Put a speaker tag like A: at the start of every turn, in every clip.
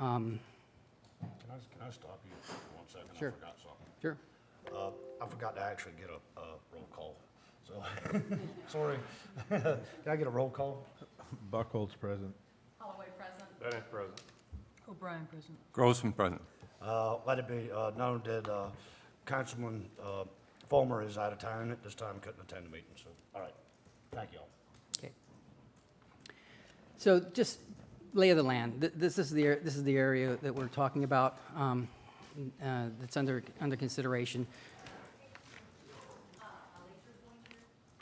A: Can
B: I stop you for 1 second?
A: Sure.
B: I forgot something.
A: Sure.
B: I forgot to actually get a roll call, so, sorry. Can I get a roll call?
C: Buckholz present.
D: Holloway present.
E: Bennett present.
D: O'Brien present.
E: Grossman present.
B: Let it be known that Councilman Fulmer is out of town at this time, couldn't attend the meeting, so, all right. Thank you all.
A: Okay. So just lay of the land. This is the area that we're talking about that's under consideration.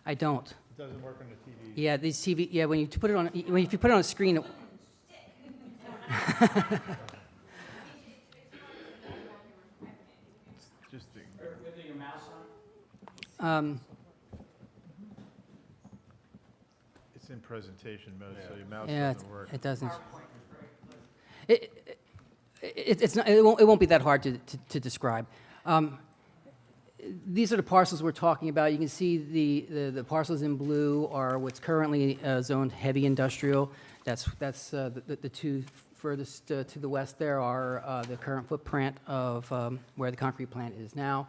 A: I don't.
C: It doesn't work on the TV.
A: Yeah, these TV. Yeah, when you put it on a screen.
C: Just the,
F: With your mouse
A: Um,
C: it's in presentation mode, so your mouse
A: yeah,
C: doesn't work.
A: it doesn't. It's not. It won't be that hard to describe. These are the parcels we're talking about. You can see the parcels in blue are what's currently zoned heavy industrial. That's the two furthest to the west there are the current footprint of where the concrete plant is now.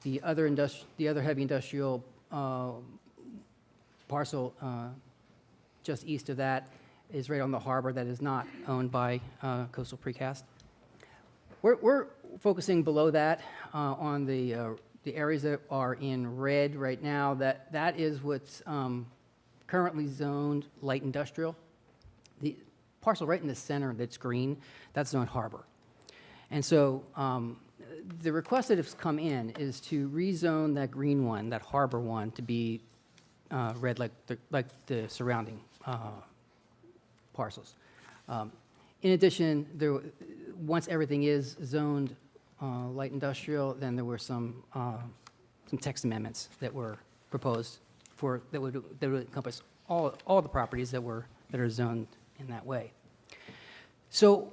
A: The other heavy industrial parcel just east of that is right on the harbor that is not owned by Coastal Precast. We're focusing below that on the areas that are in red right now. That is what's currently zoned light industrial. The parcel right in the center that's green, that's zoned harbor. And so the request that has come in is to rezone that green one, that harbor one, to be red like the surrounding parcels. In addition, once everything is zoned light industrial, then there were some text amendments that were proposed that would encompass all the properties that are zoned in that way. So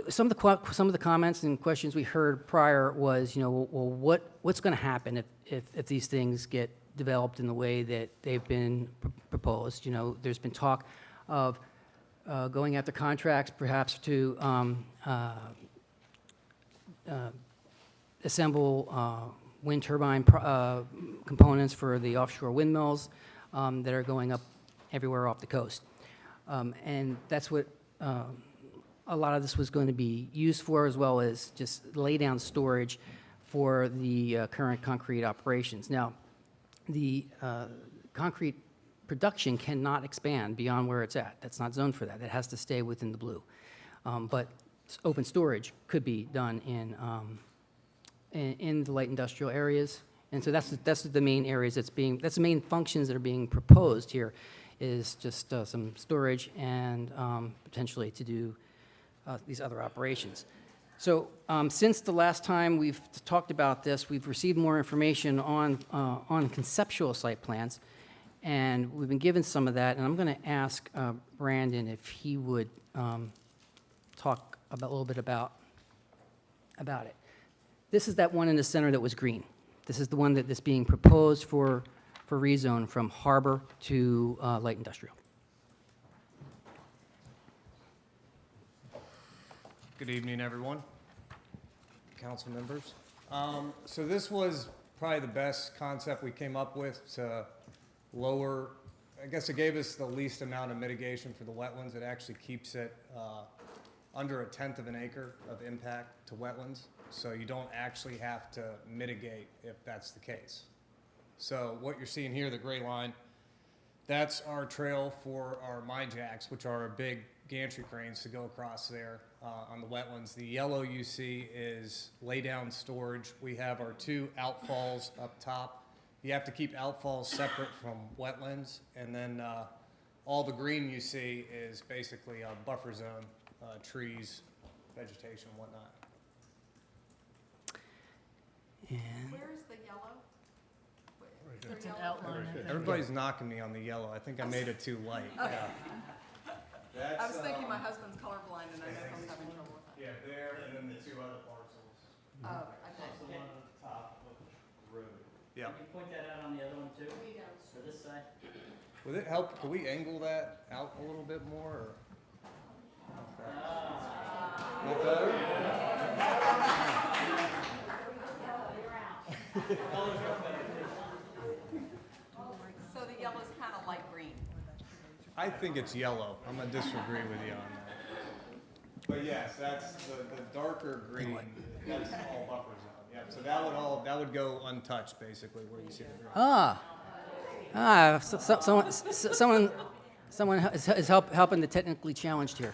A: some of the comments and questions we heard prior was, well, what's going to happen if these things get developed in the way that they've been proposed? There's been talk of going after contracts, perhaps to assemble wind turbine components for the offshore windmills that are going up everywhere off the coast. And that's what a lot of this was going to be used for, as well as just lay down storage for the current concrete operations. Now, the concrete production cannot expand beyond where it's at. That's not zoned for that. It has to stay within the blue. But open storage could be done in the light industrial areas. And so that's the main areas that's the main functions that are being proposed here, is just some storage and potentially to do these other operations. So since the last time we've talked about this, we've received more information on conceptual site plans, and we've been given some of that, and I'm going to ask Brandon if he would talk a little bit about it. This is that one in the center that was green. This is the one that's being proposed for rezone from harbor to light industrial.
G: Good evening, everyone, council members. So this was probably the best concept we came up with to lower, I guess it gave us the least amount of mitigation for the wetlands. It actually keeps it under 1/10 of an acre of impact to wetlands. So you don't actually have to mitigate if that's the case. So what you're seeing here, the gray line, that's our trail for our mine jacks, which are our big gantry cranes to go across there on the wetlands. The yellow you see is lay down storage. We have our 2 outfalls up top. You have to keep outfalls separate from wetlands. And then all the green you see is basically a buffer zone, trees, vegetation, whatnot.
A: And
D: Where's the yellow?
C: It's
D: an
C: outline.
G: Everybody's knocking me on the yellow. I think I made it too light. Yeah.
D: I was thinking my husband's colorblind and I know he's having trouble with that.
G: Yeah, there, and then the 2 other parcels.
D: Oh, okay.
F: That's the one at the top of the road.
G: Yeah.
F: Can you point that out on the other one too? For this side?
G: Would it help, could we angle that out a little bit more, or? That better?
D: So the yellow's kind of light green.
G: I think it's yellow. I'm gonna disagree with you on that. But yes, that's the darker green, that's all buffer zone. Yeah, so that would go untouched, basically, where you see the green.
A: Someone is helping the technically challenged here.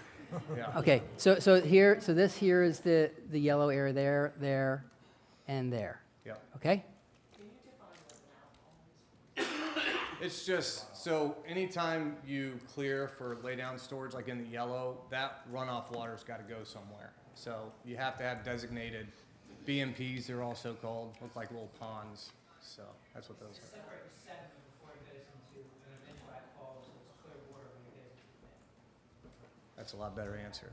G: Yeah.
A: Okay, so this here is the yellow area there, and there,
G: Yeah.
A: okay?
G: It's just, so anytime you clear for laydown storage, like in the yellow, that runoff water's gotta go somewhere. So you have to have designated BMPs, they're also called, look like little ponds, so that's what those are.
E: Separate sediment before it goes into an inlet falls, so it's clear water when it goes into the bin.
G: That's a lot better answer.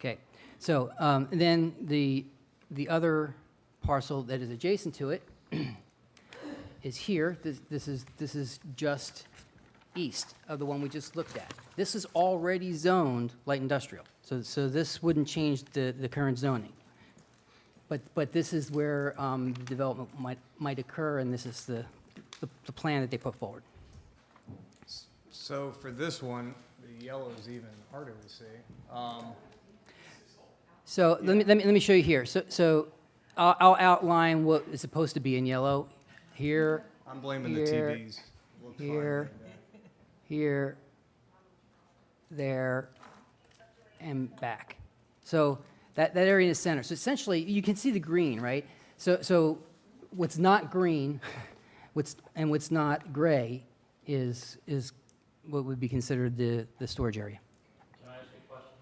A: Okay, so then the other parcel that is adjacent to it is here. This is just east of the one we just looked at. This is already zoned light industrial, so this wouldn't change the current zoning. But this is where the development might occur, and this is the plan that they put forward.
G: So for this one, the yellow is even harder to see.
A: So let me show you here. So I'll outline what is supposed to be in yellow here.
G: I'm blaming the
A: Here,
G: TVs. Looked fine
A: here,
G: right there.
A: here, there, and back. So that area in the center. So essentially, you can see the green, right? So what's not green, what's not gray is what would be considered the storage area.
H: Can I ask you a question?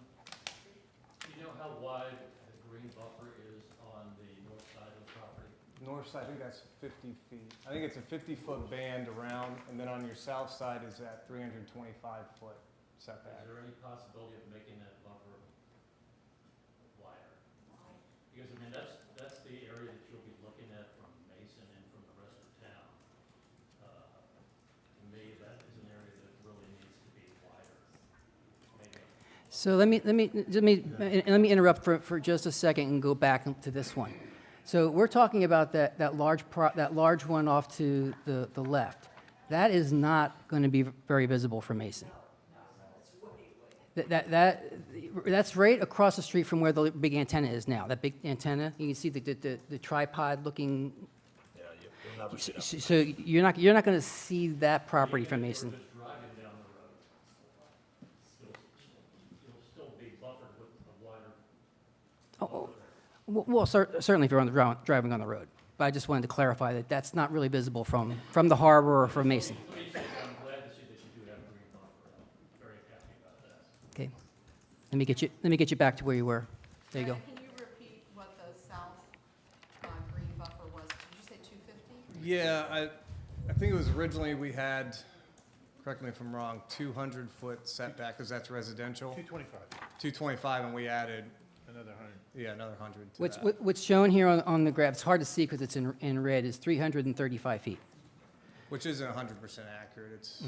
H: Do you know how wide the green buffer is on the north side of the property?
G: North side, I think that's 50 feet. I think it's a 50-foot band around, and then on your south side is that 325-foot setback.
H: Is there any possibility of making that buffer wider? Because, I mean, that's the area that you'll be looking at from Mason and from the rest of town. To me, that is an area that really needs to be wider. Maybe.
A: So let me interrupt for just a second and go back to this one. So we're talking about that large one off to the left. That is not going to be very visible from Mason. That's right across the street from where the big antenna is now. That big antenna, you can see the tripod looking.
B: Yeah, you'll never see that.
A: So you're not going to see that property from Mason.
H: Just driving down the road, you'll still be buffered with a wider.
A: Oh, well, certainly if you're driving on the road. But I just wanted to clarify that that's not really visible from the harbor or from Mason.
H: I'm glad to see that you do have a green buffer. I'm very happy about that.
A: Okay. Let me get you back to where you were. There you go.
D: Can you repeat what the south green buffer was? Did you say 250?
G: Yeah, I think it was originally we had, correct me if I'm wrong, 200-foot setback, because that's residential.
C: 225,
G: 225, and we added,
C: another 100.
G: yeah, another 100 to that.
A: What's shown here on the graph, it's hard to see because it's in red, is 335 feet.
G: Which isn't 100% accurate. It's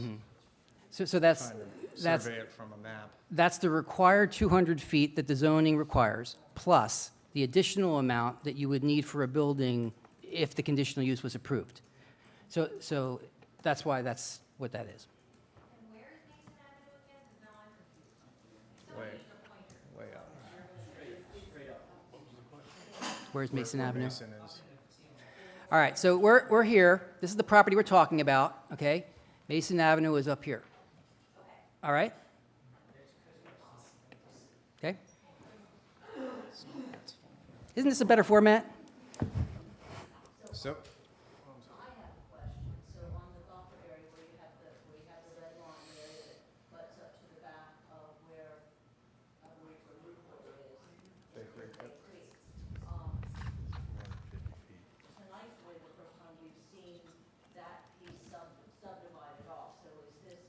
A: So that's
G: trying to
A: that's
G: survey it from a map.
A: that's the required 200 feet that the zoning requires, plus the additional amount that you would need for a building if the conditional use was approved. So that's why that's what that is.
I: And where is Mason Avenue again? 'Cause now I'm confused. Someone
G: Way,
I: needs a pointer.
G: way up.
A: Where's Mason
G: Where
A: Avenue?
G: Mason is.
A: All right, so we're here. This is the property we're talking about, okay? Mason Avenue is up here. All right? Okay? Isn't this a better format?
G: So,
I: I have a question. So on the buffer area where you have the red line there that butts up to the back of where the roof is,
G: they create that.
I: tonight's really the first time we've seen that piece subdivided off. So is this,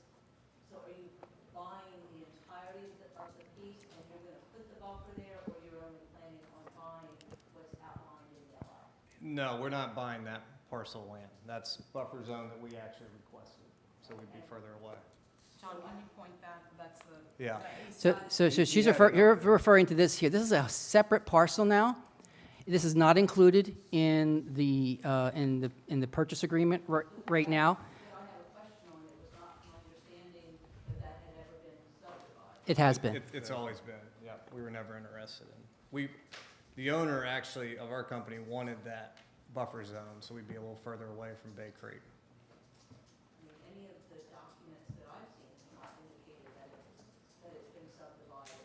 I: so are you buying the entirety of the piece and you're gonna put the buffer there, or you're only planning on buying what's outlined in yellow?
G: No, we're not buying that parcel of land. That's buffer zone that we actually requested, so we'd be further away.
D: John, can you point that, that's the.
G: Yeah.
D: the east
A: So,
D: side.
A: she's you're referring to this here. This is a separate parcel now. This is not included in the purchase agreement right now.
I: I have a question on it. It was not my understanding that that had ever been subdivided.
A: It has been.
G: It's always been, yeah. We were never interested in. The owner actually of our company wanted that buffer zone, so we'd be a little further away from Bay Creek.
I: I mean, any of the documents that I've seen have not indicated that it's been subdivided.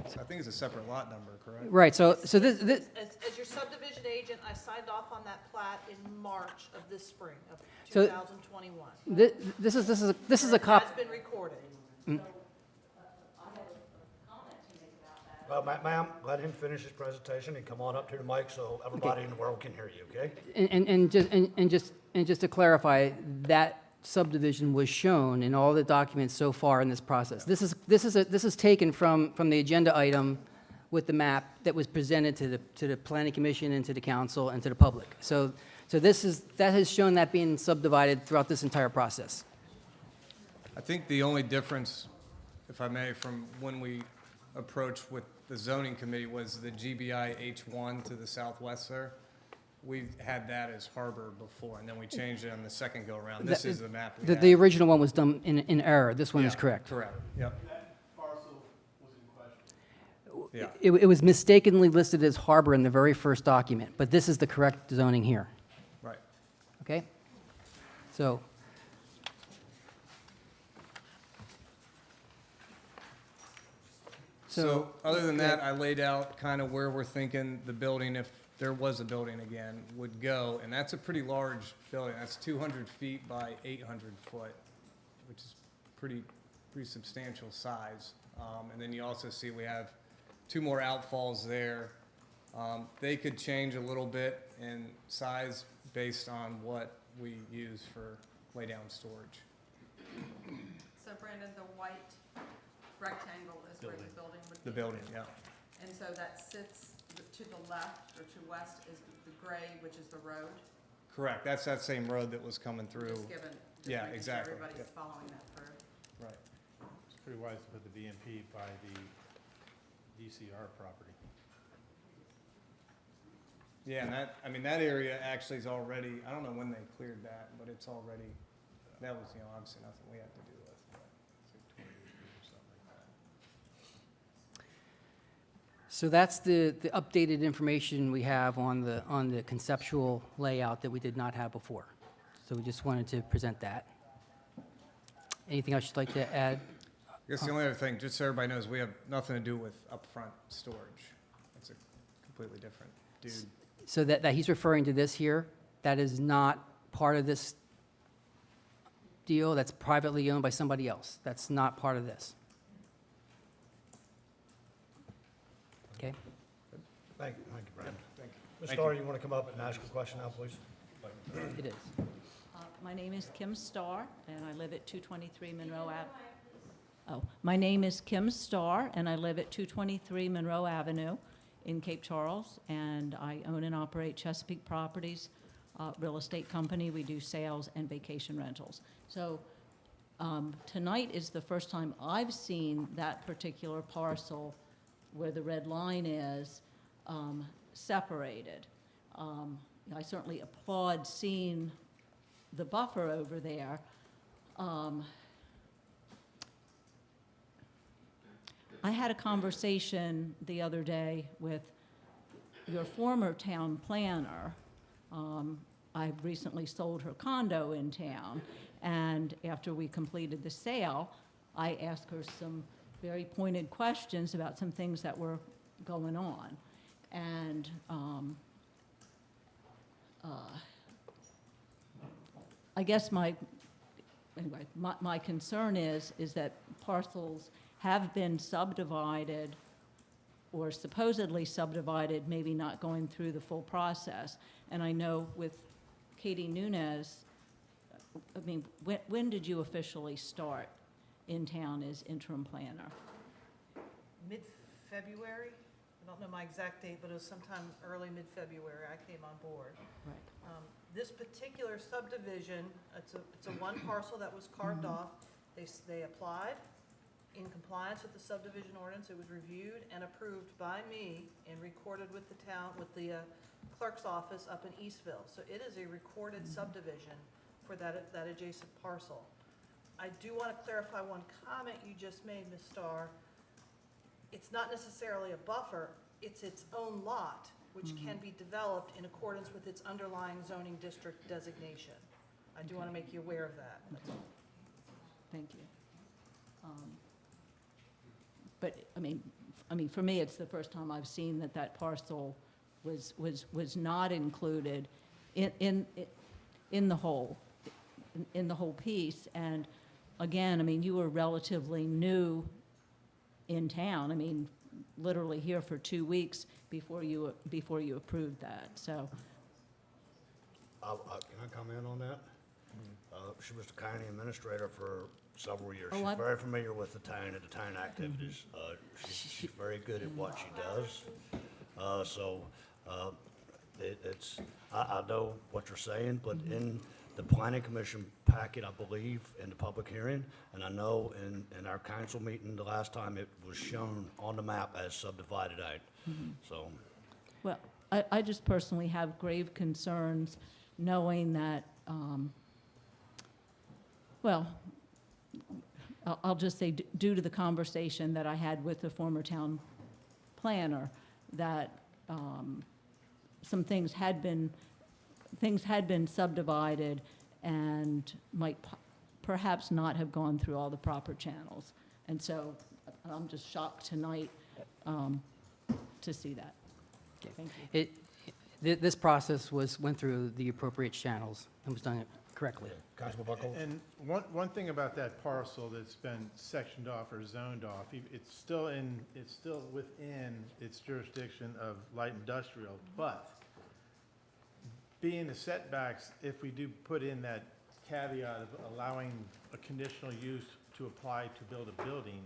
I: And
G: So I think it's a separate lot number, correct?
A: Right, so this,
J: As your subdivision agent, I signed off on that plat in March of this spring of
A: So-
J: 2021.
A: this is a
J: It
A: cop.
J: has been recorded.
I: I have a comment to make about that.
B: Well, ma'am, let him finish his presentation and come on up to the mic so everybody in the world can hear you, okay?
A: And just to clarify, that subdivision was shown in all the documents so far in this process. This is taken from the agenda item with the map that was presented to the planning commission and to the council and to the public. So that has shown that being subdivided throughout this entire process.
G: I think the only difference, if I may, from when we approached with the zoning committee was the GBI H1 to the southwest there. We've had that as harbor before, and then we changed it on the second go-around. This is the map we had.
A: The original one was done in error. This one is
G: Yeah,
A: correct.
G: Correct, yep. Yeah.
A: It was mistakenly listed as harbor in the very first document, but this is the correct zoning here,
G: Right.
A: okay? So,
G: So, other than that, I laid out kind of where we're thinking the building, if there was a building again, would go. And that's a pretty large building. That's 200 feet by 800 foot, which is pretty substantial size. And then you also see we have 2 more outfalls there. They could change a little bit in size based on what we use for lay-down storage.
D: So Brandon, the white rectangle is where the building would be?
G: The building, yeah.
D: And so that sits to the left or to west is the gray, which is the road?
G: Correct. That's that same road that was coming through.
D: Just given, just
G: Yeah,
D: making sure
G: exactly,
D: everybody's
G: yeah.
D: following that through.
G: Right.
C: It's pretty wise to put the BMP by the DCR property.
G: Yeah, and that area actually is already, I don't know when they cleared that, but it's already, that was, obviously nothing we had to do with. but it's like 20 acres or something like that.
A: so that's the updated information we have on the conceptual layout that we did not have before. So we just wanted to present that. Anything else you'd like to add?
G: I guess the only other thing, just so everybody knows, we have nothing to do with upfront storage. It's a completely different dude.
A: So that he's referring to this here, that is not part of this deal, that's privately owned by somebody else. That's not part of this. Okay?
B: Thank you, Brandon.
G: Thank you.
B: Ms.
G: Thank
B: Starr,
G: you.
B: you want to come up and ask a question now, please?
A: It is.
I: My name is Kim Starr, and I live at 223 Monroe Ave. Oh, my name is Kim Starr, and I live at 223 Monroe Avenue in Cape Charles, and I own and operate Chesapeake Properties, real estate company. We do sales and vacation rentals. So tonight is the first time I've seen that particular parcel where the red line is separated. I certainly applaud seeing the buffer over there. I had a conversation the other day with your former town planner. I recently sold her condo in town, and after we completed the sale, I asked her some very pointed questions about some things that were going on. And I guess my concern is that parcels have been subdivided or supposedly subdivided, maybe not going through the full process. And I know with Katie Nunez, I mean, when did you officially start in town as interim planner?
J: Mid-February? I don't know my exact date, but it was sometime early mid-February I came on board.
I: Right.
J: This particular subdivision, it's a one parcel that was carved off. They applied in compliance with the subdivision ordinance. It was reviewed and approved by me and recorded with the town, with the clerk's office up in Eastville. So it is a recorded subdivision for that adjacent parcel. I do want to clarify one comment you just made, Ms. Starr. It's not necessarily a buffer, it's its own lot, which can be developed in accordance with its underlying zoning district designation. I do want to make you aware of that. That's all.
I: Thank you. But, I mean, for me, it's the first time I've seen that parcel was not included in the whole piece. And again, I mean, you were relatively new in town. I mean, literally here for 2 weeks before you approved that, so.
B: Can I comment on that? She was the county administrator for several years.
I: Oh,
B: She's
I: I-
B: very familiar with the town and the town activities. She's very good at what she does. I know what you're saying, but in the planning commission packet, I believe, in the public hearing, and I know in our council meeting the last time, it was shown on the map as subdivided out. So,
I: Well, I just personally have grave concerns knowing that, well, I'll just say due to the conversation that I had with the former town planner, that some things had been subdivided and might perhaps not have gone through all the proper channels. And so I'm just shocked tonight to see that.
A: Okay.
I: Thank you.
A: This process went through the appropriate channels and was done correctly.
B: Councilman Buckles?
C: And one thing about that parcel that's been sectioned off or zoned off, it's still within its jurisdiction of light industrial, but being the setbacks, if we do put in that caveat of allowing a conditional use to apply to build a building,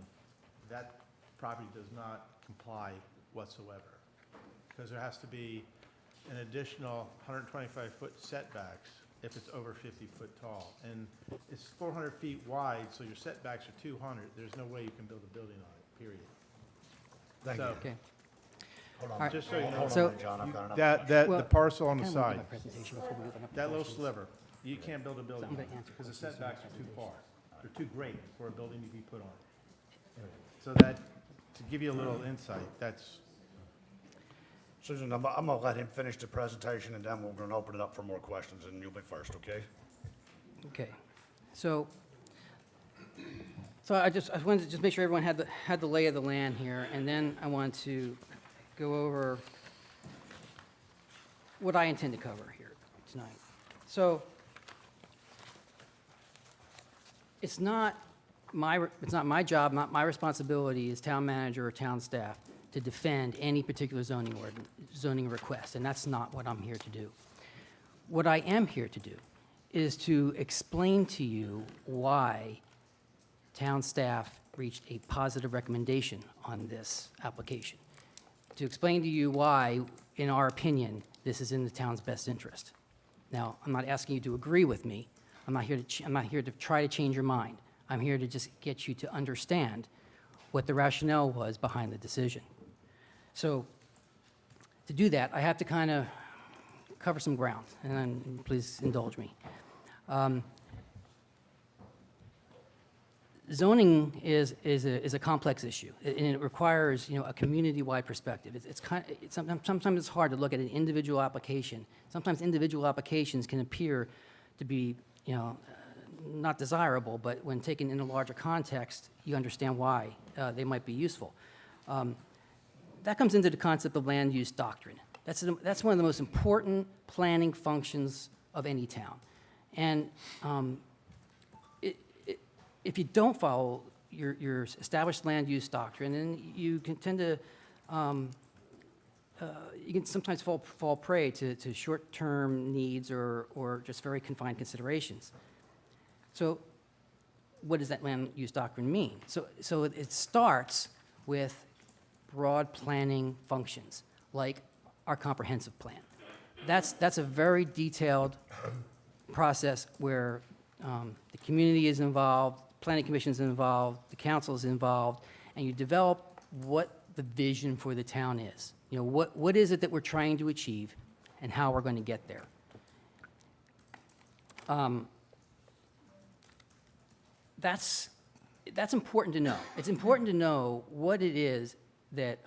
C: that property does not comply whatsoever. Because there has to be an additional 125-foot setbacks if it's over 50 foot tall. And it's 400 feet wide, so your setbacks are 200. There's no way you can build a building on it, period.
B: Thank you.
C: So,
A: Okay.
B: Hold on.
A: All right.
C: Just so you know.
B: Hold on,
A: So-
B: a minute, John, I've got another.
C: The
A: Well,
C: parcel on the
A: Kind of want to
C: side,
A: have a presentation before we open up
C: that little
A: questions.
C: sliver, you can't build a building
A: I'm
C: on
A: gonna answer
C: because the
A: questions in
C: setbacks are too
A: presentation.
C: far. They're too great for a building to be put on. So that, to give you a little insight, that's,
B: Susan, I'm gonna let him finish the presentation, and then we're gonna open it up for more questions, and you'll be first, okay?
A: Okay, so I wanted to just make sure everyone had the lay of the land here, and then I want to go over what I intend to cover here tonight. So it's not my job, not my responsibility as town manager or town staff to defend any particular zoning request, and that's not what I'm here to do. What I am here to do is to explain to you why town staff reached a positive recommendation on this application. To explain to you why, in our opinion, this is in the town's best interest. Now, I'm not asking you to agree with me. I'm not here to try to change your mind. I'm here to just get you to understand what the rationale was behind the decision. So, to do that, I have to kind of cover some ground, and then please indulge me. Zoning is a complex issue, and it requires, a community-wide perspective. Sometimes it's hard to look at an individual application. Sometimes individual applications can appear to be, not desirable, but when taken in a larger context, you understand why they might be useful. That comes into the concept of land use doctrine. That's one of the most important planning functions of any town. And if you don't follow your established land use doctrine, then you can tend to, you can sometimes fall prey to short-term needs or just very confined considerations. So what does that land use doctrine mean? So it starts with broad planning functions, like our comprehensive plan. that's a very detailed process where the community is involved, planning commission is involved, the council is involved, and you develop what the vision for the town is. You know, what is it that we're trying to achieve and how we're going to get there. That's important to know. It's important to know what it is that,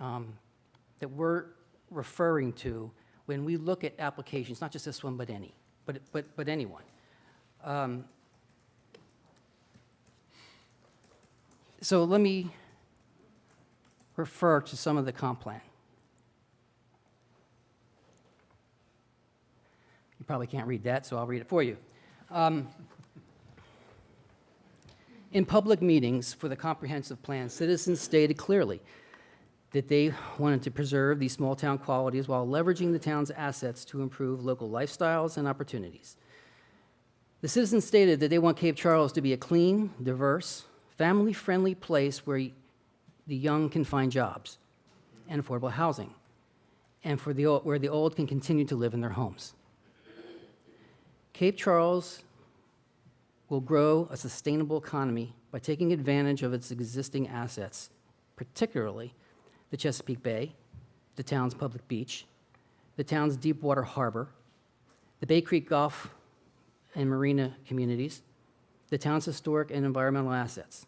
A: that we're referring to when we look at applications, not just this one, but any, but anyone. So let me refer to some of the comp plan. You probably can't read that, so I'll read it for you. In public meetings for the comprehensive plan, citizens stated clearly that they wanted to preserve these small-town qualities while leveraging the town's assets to improve local lifestyles and opportunities. The citizens stated that they want Cape Charles to be a clean, diverse, family-friendly place where the young can find jobs and affordable housing, and where the old can continue to live in their homes. Cape Charles will grow a sustainable economy by taking advantage of its existing assets, particularly the Chesapeake Bay, the town's public beach, the town's deep water harbor, the Bay Creek Golf and Marina communities, the town's historic and environmental assets.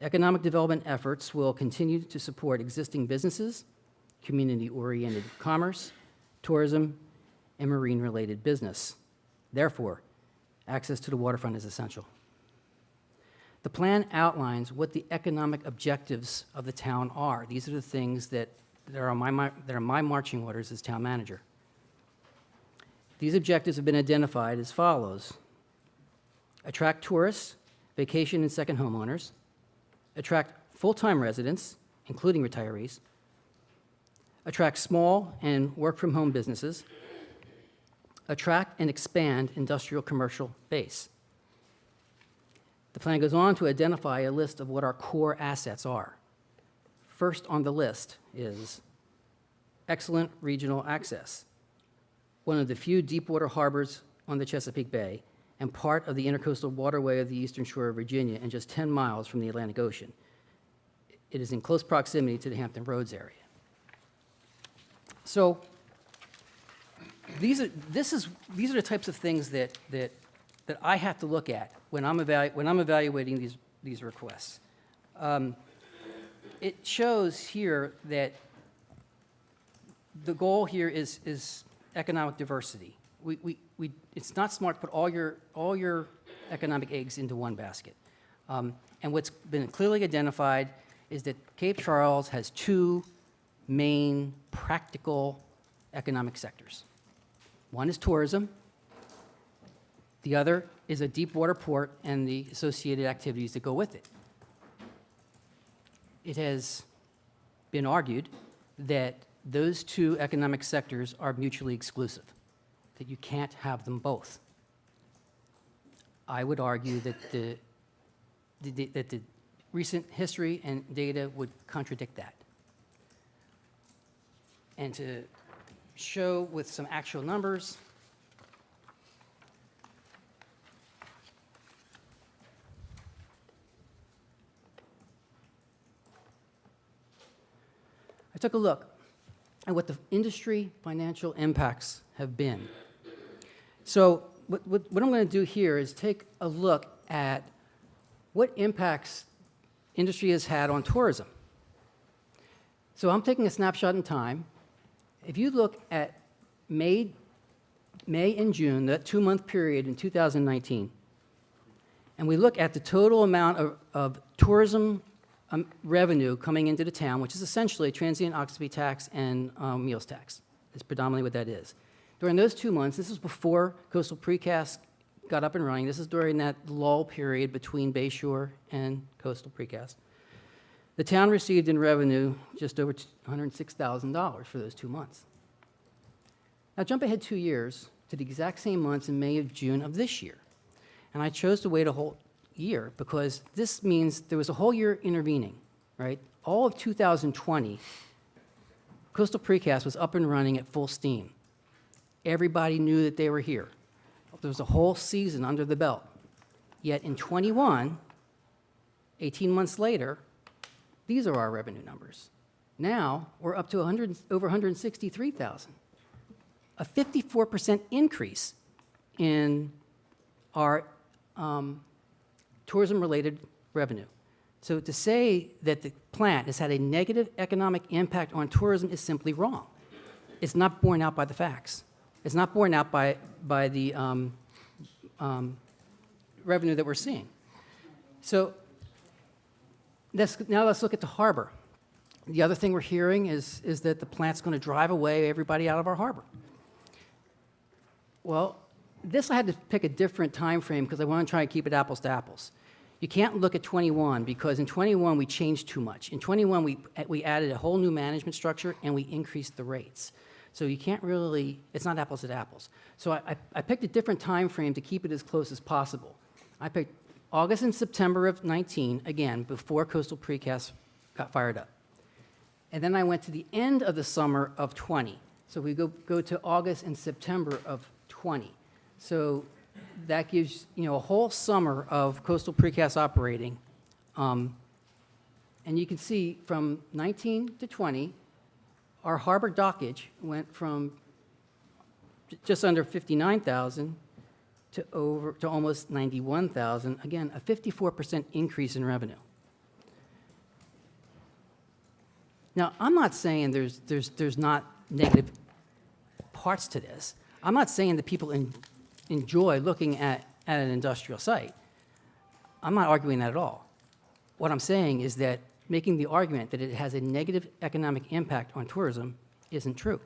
A: Economic development efforts will continue to support existing businesses, community-oriented commerce, tourism, and marine-related business. Therefore, access to the waterfront is essential. The plan outlines what the economic objectives of the town are. These are the things that are my marching orders as town manager. These objectives have been identified as follows: attract tourists, vacation and second homeowners, attract full-time residents, including retirees, attract small and work-from-home businesses, attract and expand industrial commercial base. The plan goes on to identify a list of what our core assets are. First on the list is excellent regional access, one of the few deepwater harbors on the Chesapeake Bay and part of the intercoastal waterway of the eastern shore of Virginia and just 10 miles from the Atlantic Ocean. It is in close proximity to the Hampton Roads area. So these are the types of things that I have to look at when I'm evaluating these requests. It shows here that the goal here is economic diversity. It's not smart to put all your economic eggs into one basket. And what's been clearly identified is that Cape Charles has two main practical economic sectors. One is tourism. The other is a deep water port and the associated activities that go with it. It has been argued that those two economic sectors are mutually exclusive, that you can't have them both. I would argue that the recent history and data would contradict that. And to show with some actual numbers, I took a look at what the industry financial impacts have been. So what I'm going to do here is take a look at what impacts industry has had on tourism. So I'm taking a snapshot in time. If you look at May and June, that 2-month period in 2019, and we look at the total amount of tourism revenue coming into the town, which is essentially transient occupancy tax and meals tax, is predominantly what that is. During those 2 months, this was before coastal precast got up and running. This is during that lull period between Bayshore and coastal precast. The town received in revenue just over $106,000 for those 2 months. Now jump ahead 2 years to the exact same months in May and June of this year. And I chose to wait a whole year because this means there was a whole year intervening, right? All of 2020, coastal precast was up and running at full steam. Everybody knew that they were here. There was a whole season under the belt. Yet in '21, 18 months later, these are our revenue numbers. Now, we're up to over 163,000. A 54% increase in our tourism-related revenue. So to say that the plant has had a negative economic impact on tourism is simply wrong. It's not borne out by the facts. It's not borne out by the revenue that we're seeing. So now let's look at the harbor. The other thing we're hearing is that the plant's going to drive away everybody out of our harbor. Well, this I had to pick a different time frame because I want to try and keep it apples to apples. You can't look at '21 because in '21 we changed too much. In '21 we added a whole new management structure and we increased the rates. So you can't really, it's not apples to apples. So I picked a different time frame to keep it as close as possible. I picked August and September of '19, again, before coastal precast got fired up. And then I went to the end of the summer of '20. So we go to August and September of '20. So that gives, a whole summer of coastal precast operating. And you can see from 19 to 20, our harbor dockage went from just under 59,000 to almost 91,000. Again, a 54% increase in revenue. Now, I'm not saying there's not negative parts to this. I'm not saying that people enjoy looking at an industrial site. I'm not arguing that at all. What I'm saying is that making the argument that it has a negative economic impact on tourism isn't true.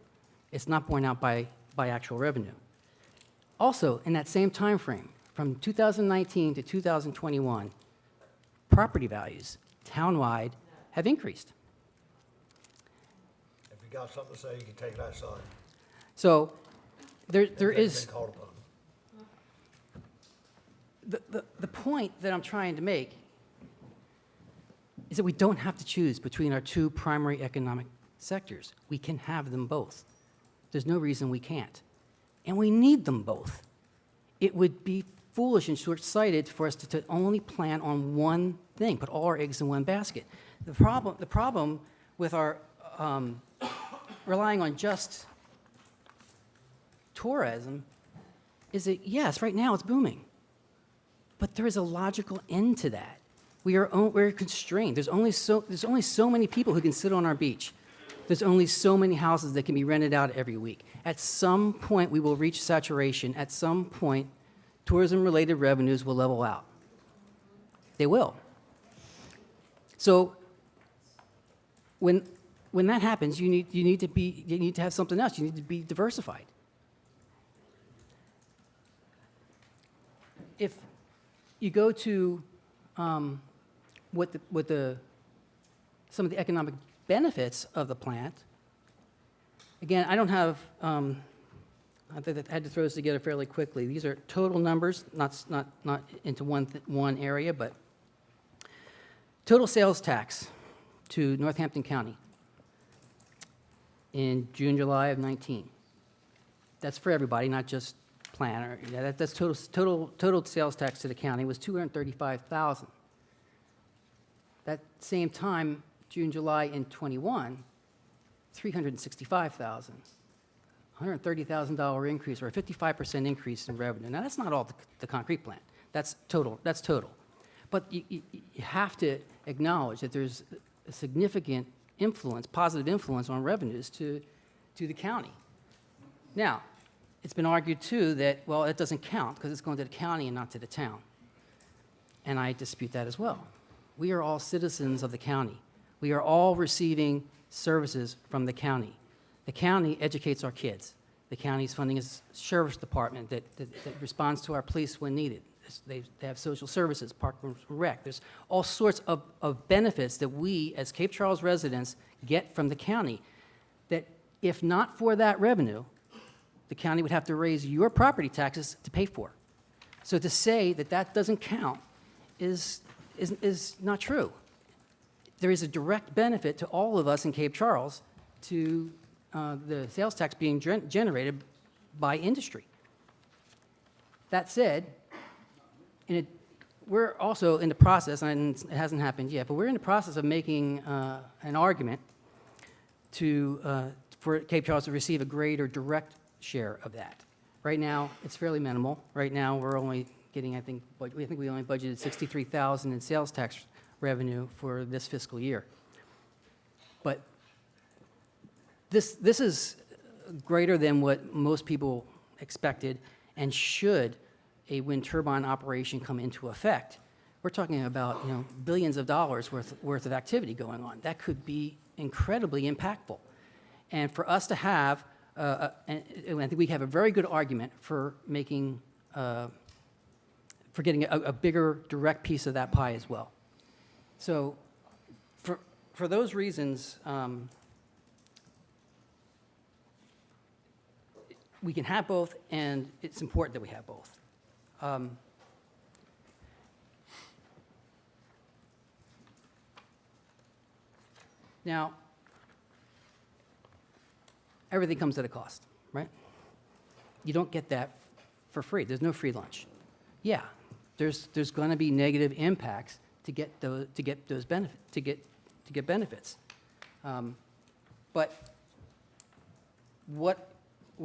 A: It's not borne out by actual revenue. Also, in that same time frame, from 2019 to 2021, property values townwide have increased.
B: If you got something to say, you can take that side.
A: So there
B: If they've
A: is,
B: been called upon.
A: the point that I'm trying to make is that we don't have to choose between our two primary economic sectors. We can have them both. There's no reason we can't. And we need them both. It would be foolish and short-sighted for us to only plan on one thing, put all our eggs in one basket. The problem with our relying on just tourism is that, yes, right now it's booming. But there is a logical end to that. We're constrained. There's only so many people who can sit on our beach. There's only so many houses that can be rented out every week. At some point, we will reach saturation. At some point, tourism-related revenues will level out. They will. So when that happens, you need to have something else. You need to be diversified. If you go to some of the economic benefits of the plant, again, I don't have, I had to throw this together fairly quickly. These are total numbers, not into one area, but total sales tax to Northampton County in June, July of '19. That's for everybody, not just plant. That's total sales tax to the county was $235,000. That same time, June, July in '21, $365,000. $130,000 increase, or a 55% increase in revenue. Now, that's not all the concrete plant. That's total. But you have to acknowledge that there's a significant influence, positive influence on revenues to the county. Now, it's been argued, too, that, well, it doesn't count because it's going to the county and not to the town. And I dispute that as well. We are all citizens of the county. We are all receiving services from the county. The county educates our kids. The county's funding is a sheriff's department that responds to our police when needed. They have social services, park and rec. There's all sorts of benefits that we, as Cape Charles residents, get from the county that, if not for that revenue, the county would have to raise your property taxes to pay for. So to say that that doesn't count is not true. There is a direct benefit to all of us in Cape Charles to the sales tax being generated by industry. That said, we're also in the process, and it hasn't happened yet, but we're in the process of making an argument for Cape Charles to receive a greater direct share of that. Right now, it's fairly minimal. Right now, we're only getting, I think we only budgeted $63,000 in sales tax revenue for this fiscal year. But this is greater than what most people expected, and should a wind turbine operation come into effect, we're talking about billions of dollars worth of activity going on. That could be incredibly impactful. And for us to have, and I think we have a very good argument for making, for getting a bigger direct piece of that pie as well. So for those reasons, we can have both, and it's important that we have both. Now, everything comes at a cost, right? You don't get that for free. There's no free lunch. Yeah, there's going to be negative impacts to get those benefits. But what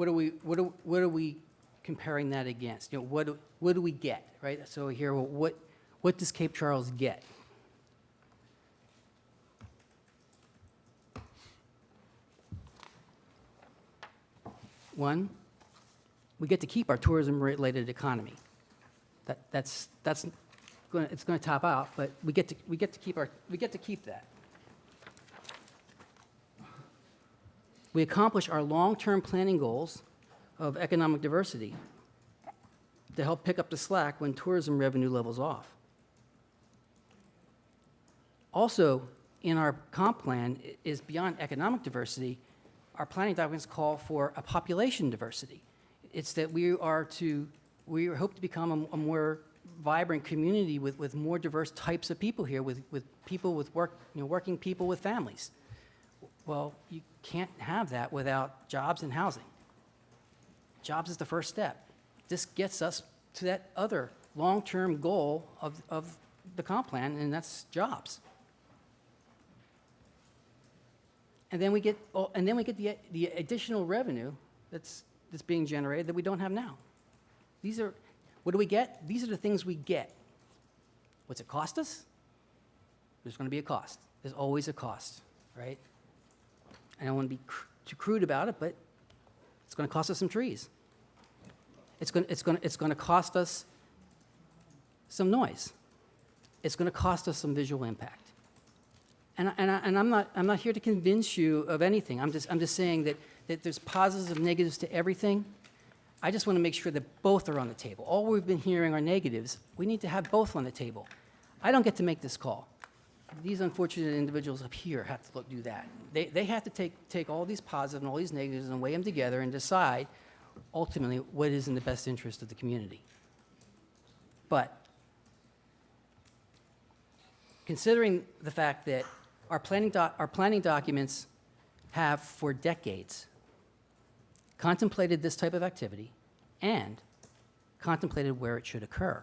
A: are we comparing that against? What do we get, right? So here, well, what does Cape Charles get? One, we get to keep our tourism-related economy. It's going to top out, but we get to keep that. We accomplish our long-term planning goals of economic diversity to help pick up the slack when tourism revenue levels off. Also, in our comp plan is beyond economic diversity, our planning documents call for a population diversity. It's that we hope to become a more vibrant community with more diverse types of people here, with people with working people with families. Well, you can't have that without jobs and housing. Jobs is the first step. This gets us to that other long-term goal of the comp plan, and that's jobs. And then we get the additional revenue that's being generated that we don't have now. What do we get? These are the things we get. What's it cost us? There's going to be a cost. There's always a cost, right? I don't want to be too crude about it, but it's going to cost us some trees. It's going to cost us some noise. It's going to cost us some visual impact. And I'm not here to convince you of anything. I'm just saying that there's positives and negatives to everything. I just want to make sure that both are on the table. All we've been hearing are negatives. We need to have both on the table. I don't get to make this call. These unfortunate individuals up here have to do that. They have to take all these positives and all these negatives and weigh them together and decide ultimately what is in the best interest of the community. But considering the fact that our planning documents have for decades contemplated this type of activity and contemplated where it should occur,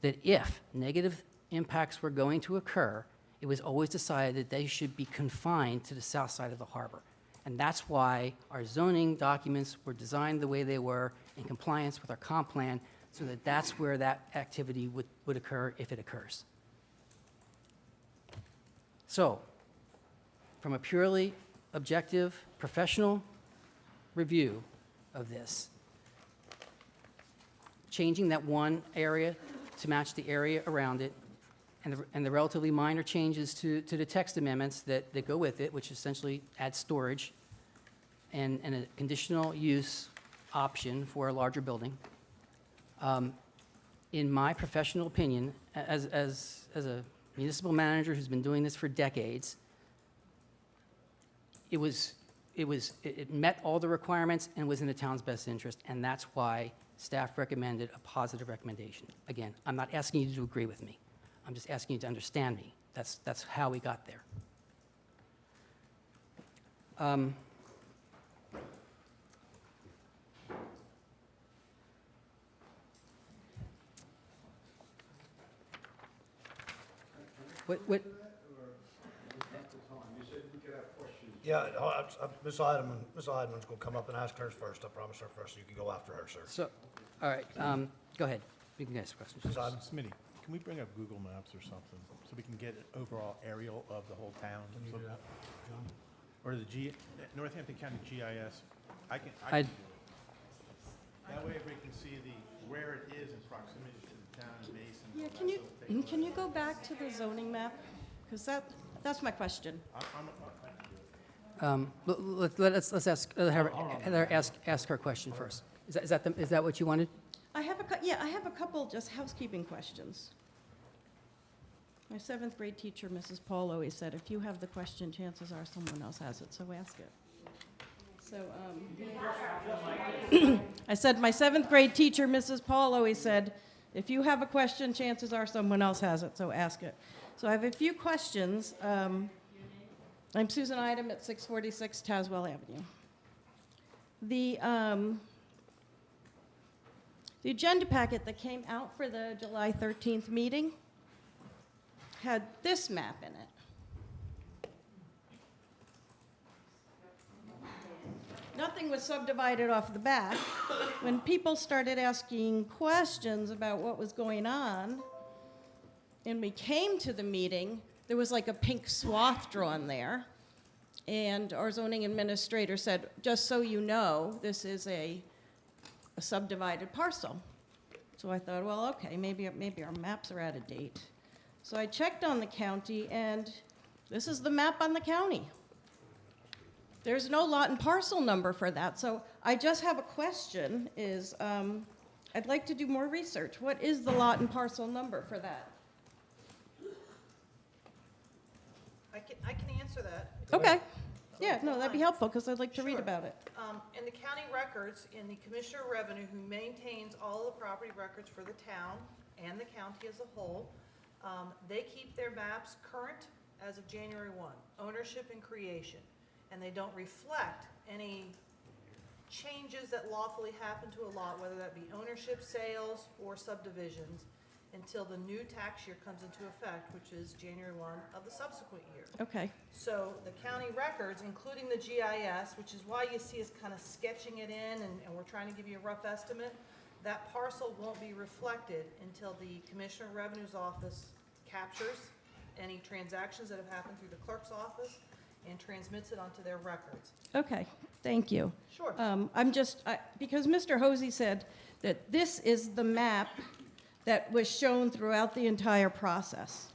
A: that if negative impacts were going to occur, it was always decided that they should be confined to the south side of the harbor. And that's why our zoning documents were designed the way they were in compliance with our comp plan, so that that's where that activity would occur if it occurs. So, from a purely objective, professional review of this, changing that one area to match the area around it, and the relatively minor changes to the text amendments that go with it, which essentially add storage and a conditional use option for a larger building. In my professional opinion, as a municipal manager who's been doing this for decades, it met all the requirements and was in the town's best interest, and that's why staff recommended a positive recommendation. Again, I'm not asking you to agree with me. I'm just asking you to understand me. That's how we got there. What,
B: Yeah, Ms. Idemann's gonna come up and ask hers first. I promise her first, so you can go after her, sir.
A: so, all right, go ahead. You can ask questions.
B: Ms. Idem?
C: Smitty, can we bring up Google Maps or something so we can get an overall aerial of the whole town?
B: Can you do that, John?
C: Or the Northampton County GIS? I can
A: I-
C: do it. That way we can see where it is in proximity to the town and basin. and
K: Yeah,
C: all
K: can
C: that,
K: you,
C: so take a look.
K: can you go back to the zoning map? Because that's my question.
C: I can do it.
A: Let's ask, have her ask her question first. Is that what you wanted?
K: I have a couple just housekeeping questions. My 7th grade teacher, Mrs. Paul, always said, if you have the question, chances are someone else has it, so ask it. So, I said, my 7th grade teacher, Mrs. Paul, always said, if you have a question, chances are someone else has it, so ask it. So I have a few questions. I'm Susan Idem at 646 Tazewell Avenue. The agenda packet that came out for the July 13th meeting had this map in it. Nothing was subdivided off the back. When people started asking questions about what was going on, and we came to the meeting, there was like a pink swath drawn there. And our zoning administrator said, just so you know, this is a subdivided parcel. So I thought, well, okay, maybe our maps are out of date. So I checked on the county, and this is the map on the county. There's no lot and parcel number for that. So I just have a question, I'd like to do more research. What is the lot and parcel number for that?
J: I can answer that.
K: Okay. Yeah, no, that'd be helpful, because I'd like to read
J: Sure.
K: about it.
J: In the county records, in the Commissioner of Revenue, who maintains all the property records for the town and the county as a whole, they keep their maps current as of January 1, ownership and creation. And they don't reflect any changes that lawfully happen to a lot, whether that be ownership, sales, or subdivisions, until the new tax year comes into effect, which is January 1 of the subsequent year.
K: Okay.
J: So the county records, including the GIS, which is why you see us kind of sketching it in, and we're trying to give you a rough estimate, that parcel won't be reflected until the Commissioner of Revenue's office captures any transactions that have happened through the clerk's office and transmits it onto their records.
K: Okay, thank you.
J: Sure.
K: Because Mr. Hosey said that this is the map that was shown throughout the entire process.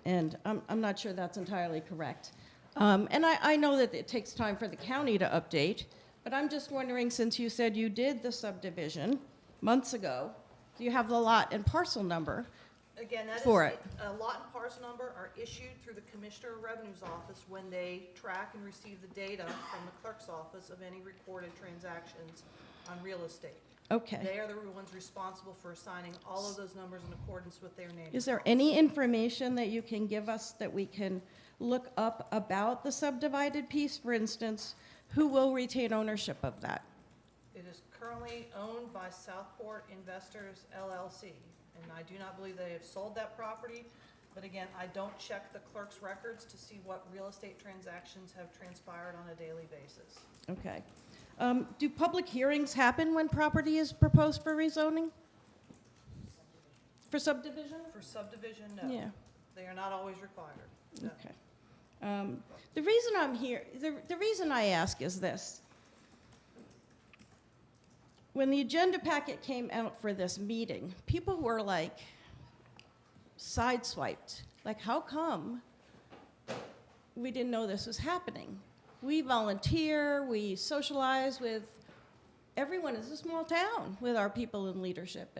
K: And I'm not sure that's entirely correct. And I know that it takes time for the county to update, but I'm just wondering, since you said you did the subdivision months ago, do you have the lot and parcel number?
J: Again, that is,
K: For it.
J: a lot and parcel number are issued through the Commissioner of Revenue's office when they track and receive the data from the clerk's office of any recorded transactions on real estate.
K: Okay.
J: They are the ones responsible for assigning all of those numbers in accordance with their name.
K: Is there any information that you can give us that we can look up about the subdivided piece? For instance, who will retain ownership of that?
J: It is currently owned by Southport Investors LLC, and I do not believe they have sold that property. But again, I don't check the clerk's records to see what real estate transactions have transpired on a daily basis.
K: Okay. Do public hearings happen when property is proposed for rezoning? For subdivision?
J: For subdivision, no.
K: Yeah,
J: They are not always required. No.
K: okay. The reason I'm here, the reason I ask is this. When the agenda packet came out for this meeting, people were like sideswiped. Like, how come we didn't know this was happening? We volunteer, we socialize with everyone. It's a small town with our people in leadership.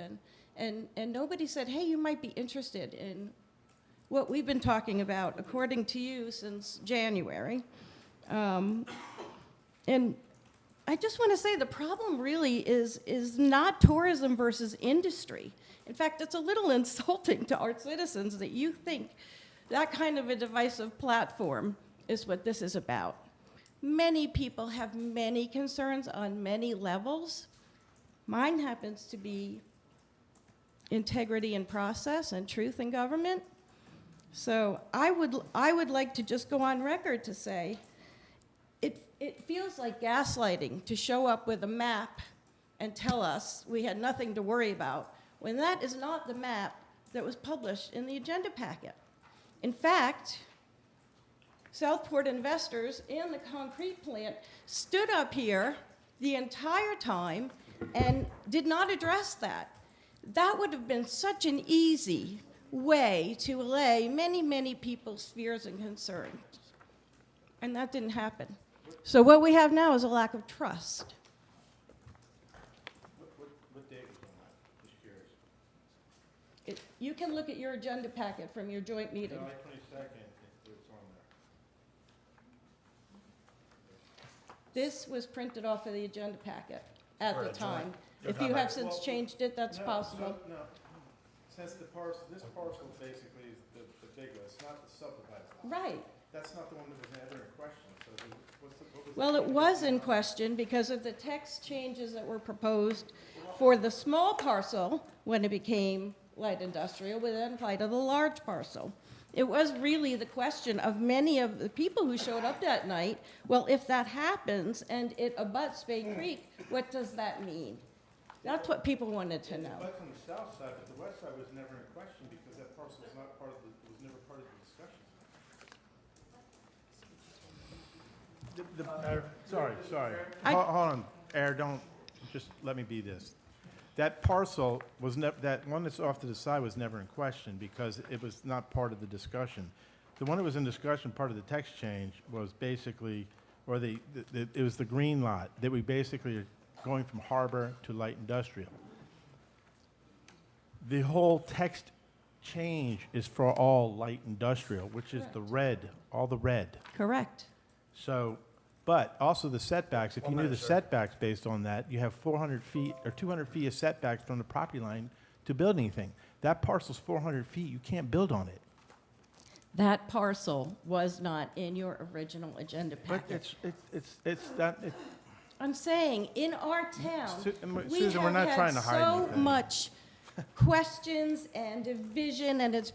K: And nobody said, hey, you might be interested in what we've been talking about, according to you, since January. And I just want to say the problem really is not tourism versus industry. In fact, it's a little insulting to our citizens that you think that kind of a divisive platform is what this is about. Many people have many concerns on many levels. Mine happens to be integrity in process and truth in government. So I would like to just go on record to say, it feels like gaslighting to show up with a map and tell us we had nothing to worry about, when that is not the map that was published in the agenda packet. In fact, Southport investors and the concrete plant stood up here the entire time and did not address that. That would have been such an easy way to allay many, many people's fears and concerns. And that didn't happen. So what we have now is a lack of trust.
C: What date was on that? Just curious.
K: You can look at your agenda packet from your joint meeting.
C: July 22nd, it's on there.
K: This was printed off of the agenda packet at
B: For
K: the
B: a joint-
K: time.
B: you're
K: If you
B: talking
K: have
B: about-
K: since changed it, that's
C: No,
K: possible.
C: No, since the parcel, this parcel basically is the big one, it's not the subdivided lot.
K: Right.
C: That's not the one that was ever in question, so what was the?
K: Well, it was in question because of the text changes that were proposed for the small parcel when it became light industrial, but then applied to the large parcel. It was really the question of many of the people who showed up that night, well, if that happens and it abuts Bay Creek, what does that mean? That's what people wanted to know.
C: But on the south side, but the west side was never in question because that parcel was not part of the, was never part of the discussion. Sorry. Hold on, Air, don't, just let me be this. That parcel was that one that's off to the side was never in question because it was not part of the discussion. The one that was in discussion, part of the text change, was basically, or it was the green lot, that we basically are going from harbor to light industrial. The whole text change is for all light industrial, which is the red, all the red.
K: Correct.
C: So, but also the setbacks, if you
B: One
C: knew the
B: minute, sir.
C: setbacks based on that, you have 400 feet or 200 feet of setbacks from the property line to build anything. That parcel's 400 feet, you can't build on it.
K: That parcel was not in your original agenda
C: But
K: packet.
C: it's
K: I'm saying, in our town, we
C: Susan, we're not
K: have
C: trying to
K: had
C: hide
K: so
C: anything.
K: much questions and division, and it's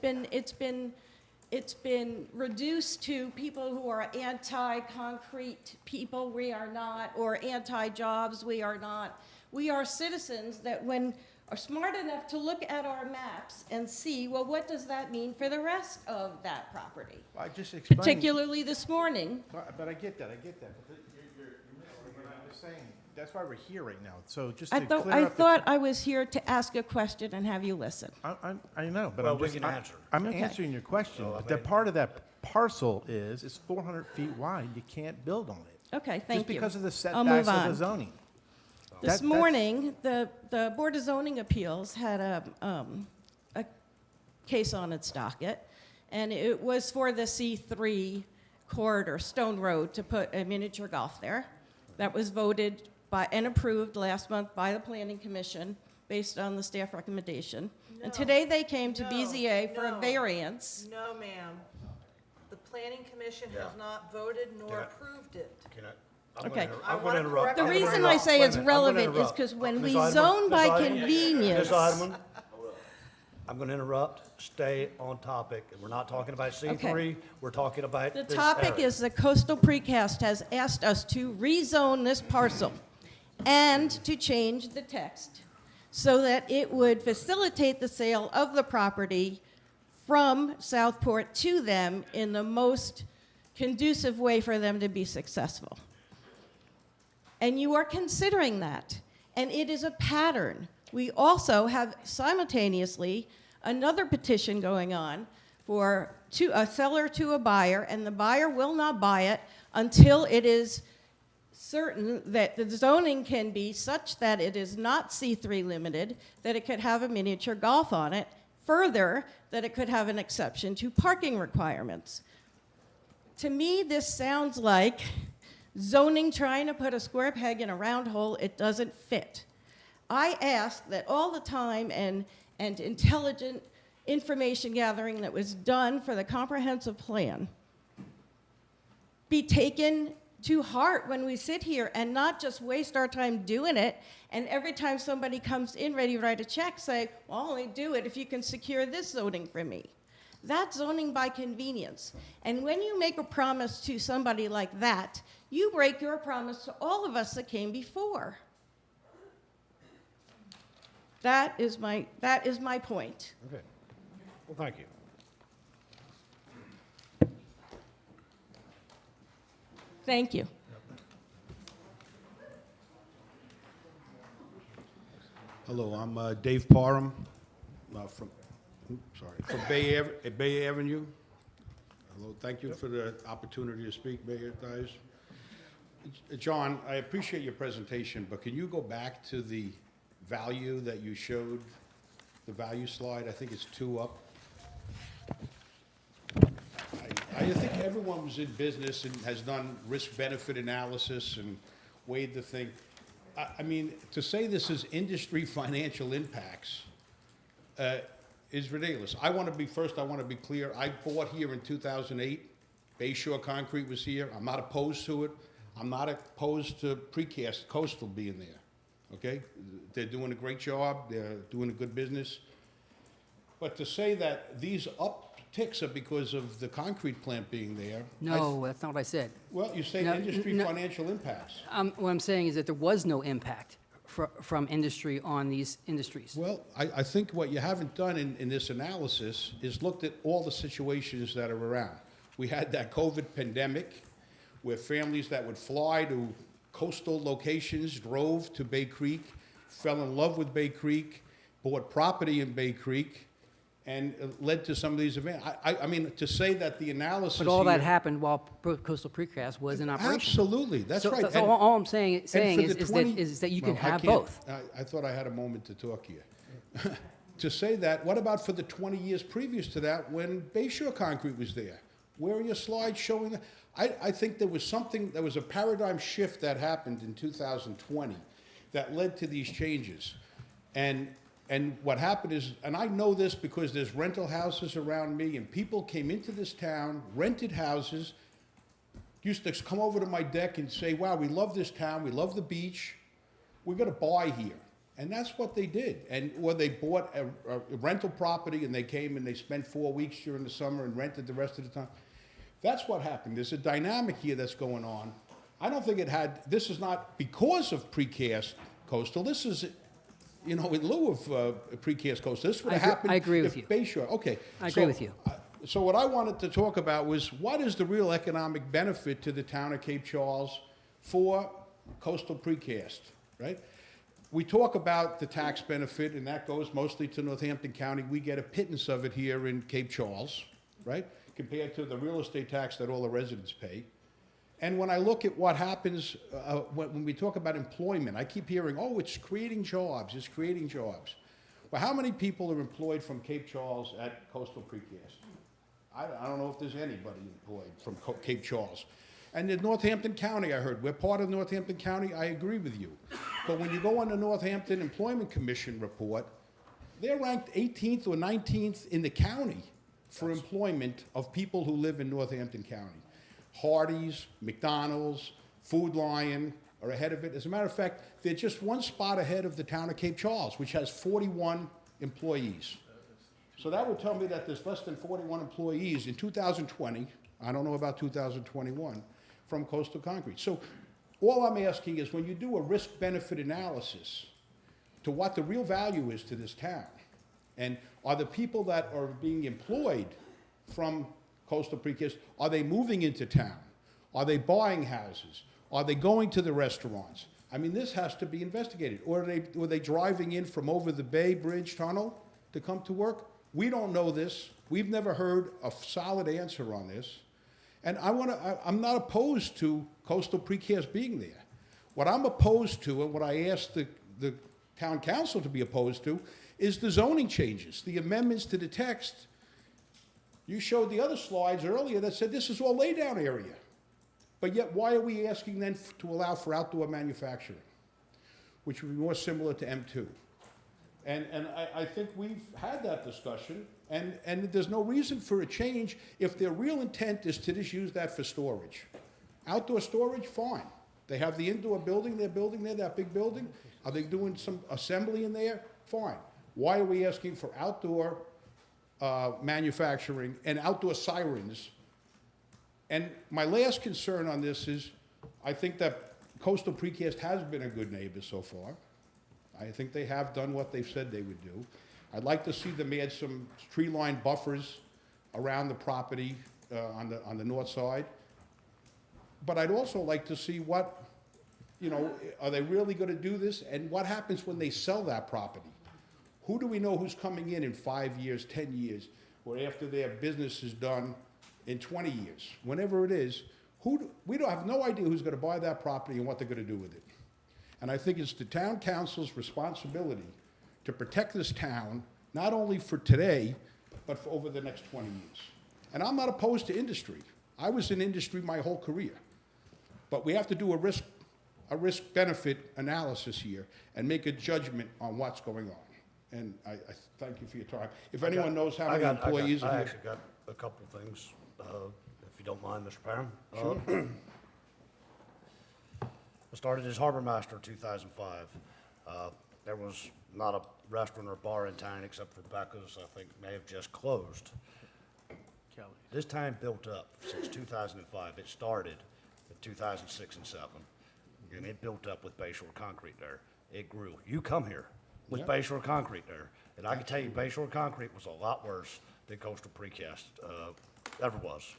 K: been reduced to people who are anti-concrete people, we are not, or anti-jobs, we are not. We are citizens that are smart enough to look at our maps and see, well, what does that mean for the rest of that property?
C: I just explained.
K: Particularly this morning.
C: But I get that. But you're missing what I'm just saying. That's why we're here right now. So just to
K: I
C: clear up the.
K: thought I was here to ask a question and have you listen.
C: I know, but
B: Well,
C: I'm
B: we
C: just.
B: can answer.
C: I'm
K: Okay.
C: answering your question.
B: So, I
C: But the
B: mean-
C: part of that parcel is 400 feet wide. You can't build on it.
K: Okay, thank
C: Just
K: you.
C: because of the
K: I'll move
C: setbacks of the
K: on.
C: zoning.
K: This
C: That's-
K: morning, the Board of Zoning Appeals had a case on its docket, and it was for the C3 corridor, Stone Road, to put a miniature golf there. That was voted by and approved last month by the Planning Commission based on the staff recommendation. And
J: No.
K: today they came to
J: No.
K: BZA for a
J: No.
K: variance.
J: No, ma'am. The planning commission
B: Yeah.
J: has not voted nor
B: Can I-
J: approved it.
B: Can I'm
K: Okay.
B: gonna
J: I
B: I'm
J: wanna
B: gonna interrupt.
J: correct
K: The
B: I'm gonna
K: reason I
B: interrupt.
K: say
B: Wait a
K: it's
B: minute. I'm gonna
K: relevant is
B: interrupt.
K: because when
B: Ms.
K: we
B: Eidelman,
K: zone by
B: Ms. Eidelman,
K: convenience.
B: Ms. Eidelman, I'm going to interrupt. Stay on topic. We're not talking about C3.
K: Okay.
B: We're talking about
K: The
B: this
K: topic
B: area.
K: is the Coastal Precast has asked us to rezone this parcel and to change the text so that it would facilitate the sale of the property from Southport to them in the most conducive way for them to be successful. And you are considering that, and it is a pattern. We also have simultaneously another petition going on for a seller to a buyer, and the buyer will not buy it until it is certain that the zoning can be such that it is not C3 limited, that it could have a miniature golf on it, further, that it could have an exception to parking requirements. To me, this sounds like zoning trying to put a square peg in a round hole. It doesn't fit. I ask that all the time and intelligent information gathering that was done for the comprehensive plan be taken to heart when we sit here and not just waste our time doing it, and every time somebody comes in ready to write a check, say, well, I'll only do it if you can secure this zoning for me. That's zoning by convenience. And when you make a promise to somebody like that, you break your promise to all of us that came before. That is my point.
B: Okay. Well, thank you.
K: Thank you.
L: Hello, I'm Dave Parham from Bay Avenue. Hello, thank you for the opportunity to speak, Mayor Dias. John, I appreciate your presentation, but can you go back to the value that you showed, the value slide? I think it's 2 up. I think everyone was in business and has done risk-benefit analysis and weighed the thing. I mean, to say this is industry financial impacts is ridiculous. I want to be clear. I bought here in 2008. Bayshore Concrete was here. I'm not opposed to it. I'm not opposed to precast coastal being there. Okay? They're doing a great job. They're doing a good business. But to say that these upticks are because of the concrete plant being there.
A: No, that's not what I said.
L: Well, you say
A: No,
L: industry
A: no.
L: financial impacts.
A: What I'm saying is that there was no impact from industry on these industries.
L: Well, I think what you haven't done in this analysis is looked at all the situations that are around. We had that COVID pandemic where families that would fly to coastal locations drove to Bay Creek, fell in love with Bay Creek, bought property in Bay Creek, and led to some of these events. I mean, to say that the analysis
A: But all that
L: here-
A: happened while Coastal Precast was in operation.
L: Absolutely, that's right.
A: So
L: And-
A: all I'm saying
L: and for the
A: is that you can
L: Well, I
A: have
L: can't-
A: both.
L: I thought I had a moment to talk here. To say that, what about for the 20 years previous to that when Bayshore Concrete was there? Where are your slides showing that? I think there was a paradigm shift that happened in 2020 that led to these changes. And what happened is, and I know this because there's rental houses around me, and people came into this town, rented houses, used to come over to my deck and say, wow, we love this town, we love the beach, we're gonna buy here. And that's what they did. Or they bought a rental property and they came and they spent 4 weeks during the summer and rented the rest of the time. That's what happened. There's a dynamic here that's going on. I don't think this is not because of precast coastal, this is, in lieu of precast coastal. This would have happened
A: I agree with
L: if
A: you.
L: Bayshore, okay.
A: I agree with you.
L: So what I wanted to talk about was what is the real economic benefit to the town of Cape Charles for coastal precast, right? We talk about the tax benefit, and that goes mostly to Northampton County. We get a pittance of it here in Cape Charles, right? Compared to the real estate tax that all the residents pay. And when I look at what happens when we talk about employment, I keep hearing, oh, it's creating jobs, it's creating jobs. Well, how many people are employed from Cape Charles at Coastal Precast? I don't know if there's anybody employed from Cape Charles. And in Northampton County, I heard, we're part of Northampton County, I agree with you. But when you go on the Northampton Employment Commission report, they're ranked 18th or 19th in the county for employment of people who live in Northampton County. Hardee's, McDonald's, Food Lion are ahead of it. As a matter of fact, they're just one spot ahead of the town of Cape Charles, which has 41 employees. So that would tell me that there's less than 41 employees in 2020, I don't know about 2021, from Coastal Concrete. So all I'm asking is when you do a risk-benefit analysis to what the real value is to this town, and are the people that are being employed from Coastal Precast, are they moving into town? Are they buying houses? Are they going to the restaurants? I mean, this has to be investigated. Or are they driving in from over the Bay Bridge Tunnel to come to work? We don't know this. We've never heard a solid answer on this. And I'm not opposed to Coastal Precast being there. What I'm opposed to, and what I asked the town council to be opposed to, is the zoning changes, the amendments to the text. You showed the other slides earlier that said this is all laydown area. But yet, why are we asking then to allow for outdoor manufacturing, which would be more similar to M2? And I think we've had that discussion, and there's no reason for a change if their real intent is to just use that for storage. Outdoor storage, fine. They have the indoor building they're building there, that big building. Are they doing some assembly in there? Fine. Why are we asking for outdoor manufacturing and outdoor sirens. And my last concern on this is, I think that Coastal Precast has been a good neighbor so far. I think they have done what they've said they would do. I'd like to see them add some tree-lined buffers around the property on the north side. But I'd also like to see what, you know, are they really going to do this? And what happens when they sell that property? Who do we know who's coming in 5 years, 10 years, or after their business is done in 20 years? Whenever it is, we don't have no idea who's going to buy that property and what they're going to do with it. And I think it's the town council's responsibility to protect this town, not only for today, but for over the next 20 years. And I'm not opposed to industry. I was in industry my whole career. But we have to do a risk-benefit analysis here and make a judgment on what's going on. And I thank you for your time. If anyone knows how many employees...
B: I actually got a couple of things, if you don't mind, Mr. Parham.
L: Sure.
B: I started as harbor master in 2005. There was not a restaurant or bar in town except for Becca's, I think may have just closed. This town built up since 2005. It started in 2006 and 7. And it built up with Bayshore Concrete there. It grew. You come here with
L: Yeah.
B: Bayshore Concrete there. And I can tell you, Bayshore Concrete was a lot worse than Coastal Precast ever was.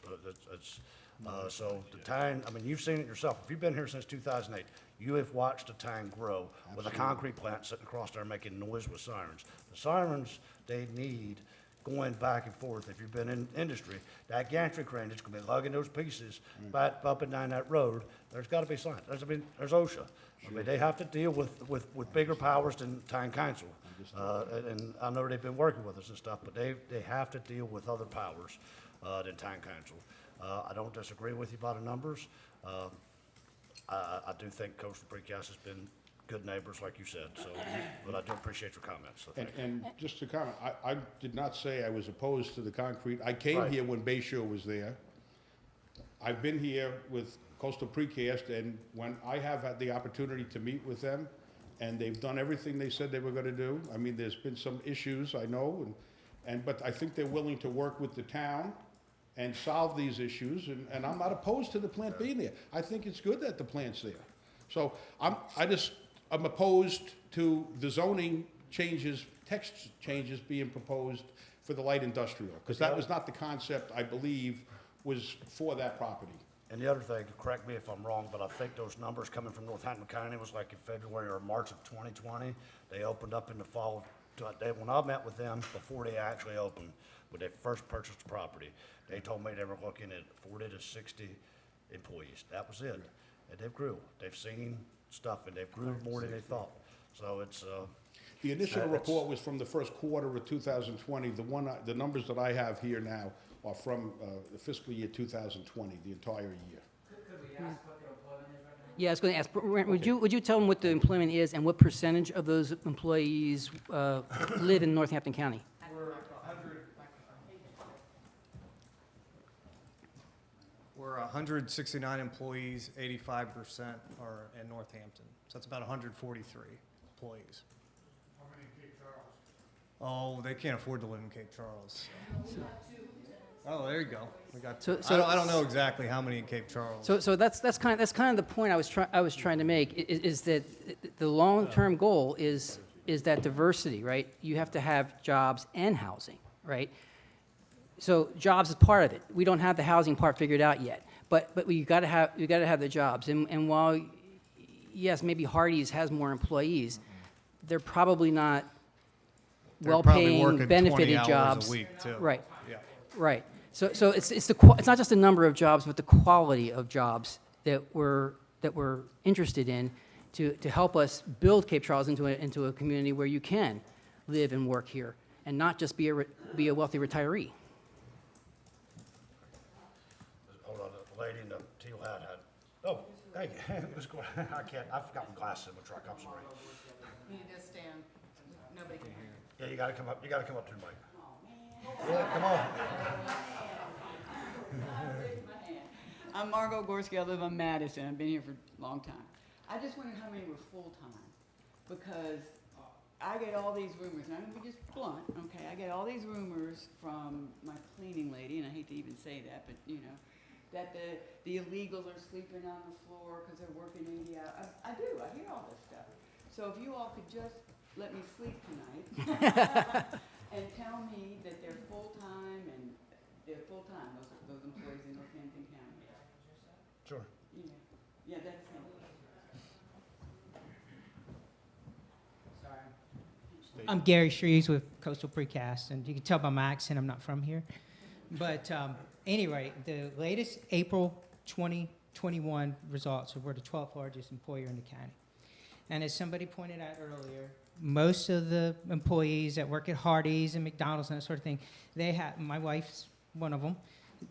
B: So the town, I mean, you've seen it yourself. If you've been here since 2008, you have watched the town grow with a concrete plant sitting across there making noise with sirens. The sirens, they need going back and forth. If you've been in industry, that gantry crane that's gonna be lugging those pieces back up and down that road, there's gotta be signs. There's OSHA. I mean, they have to deal with bigger powers than town council. And I know they've been working with us and stuff, but they have to deal with other powers than town council. I don't disagree with you about the numbers. I do think Coastal Precast has been good neighbors, like you said, so, but I do appreciate your comments, so thank you.
L: And just to comment, I did not say I was opposed to the concrete. I came
B: Right.
L: here when Bayshore was there. I've been here with Coastal Precast, and when I have had the opportunity to meet with them, and they've done everything they said they were gonna do. I mean, there's been some issues, I know, but I think they're willing to work with the town and solve these issues, and I'm not opposed to the plant being there. I think it's good that the plant's there. So I'm opposed to the zoning changes, text changes being proposed for the light industrial, because that was not the concept, I believe, was for that property.
B: And the other thing, correct me if I'm wrong, but I think those numbers coming from Northampton County was like in February or March of 2020. They opened up in the fall. When I met with them before they actually opened, when they first purchased the property, they told me they were looking at 40 to 60 employees. That was it. And they've grew. They've seen stuff, and they've grew more than they thought. So it's...
L: The initial report was from the first quarter of 2020. The numbers that I have here now are from the fiscal year 2020, the entire year.
E: Could we ask what their employment is right now?
A: Yeah, I was going to ask, Brent, would you tell them what the employment is and what percentage of those employees live in Northampton County?
G: We're 169 employees, 85% are in Northampton. So that's about 143 employees.
C: How many in Cape Charles?
G: Oh, they can't afford to live in Cape Charles. Oh, there you go. We got.
A: So-
G: I don't know exactly how many in Cape Charles.
A: So that's kind of the point I was trying to make, is that the long-term goal is that diversity, right? You have to have jobs and housing, right? So jobs is part of it. We don't have the housing part figured out yet, but you got to have the jobs. And while yes, maybe Hardee's has more employees, they're probably not
G: They're probably
A: well-paying,
G: working 20
A: benefited
G: hours
A: jobs.
G: a week, too.
A: Right.
G: Yeah.
A: Right. So it's not just the number of jobs, but the quality of jobs that we're interested in to help us build Cape Charles into a community where you can live and work here and not just be a wealthy retiree.
B: Hold on, the lady in the teal hat had, oh, hey, I forgot my glasses in my truck, I'm sorry.
D: You need to stand, nobody can hear.
B: Yeah, you gotta come up to the mic. Yeah, come on.
M: I'm Margot Gorski. I live on Madison. I've been here for a long time. I just wondered how many were full-time, because I get all these rumors, and I'm gonna be just blunt, okay? I get all these rumors from my cleaning lady, and I hate to even say that, but you know, that the illegals are sleeping on the floor because they're working 80 hours. I do, I hear all this stuff. So if you all could just let me sleep tonight and tell me that they're full-time and they're full-time, those employees in Northampton County.
B: Sure.
M: Yeah, that's him. Sorry.
E: I'm Gary Shreves with Coastal Precast, and you can tell by my accent I'm not from here. But anyway, the latest April 2021 results are we're the 12th largest employer in the county. And as somebody pointed out earlier, most of the employees that work at Hardee's and McDonald's and that sort of thing, they have, my wife's one of them,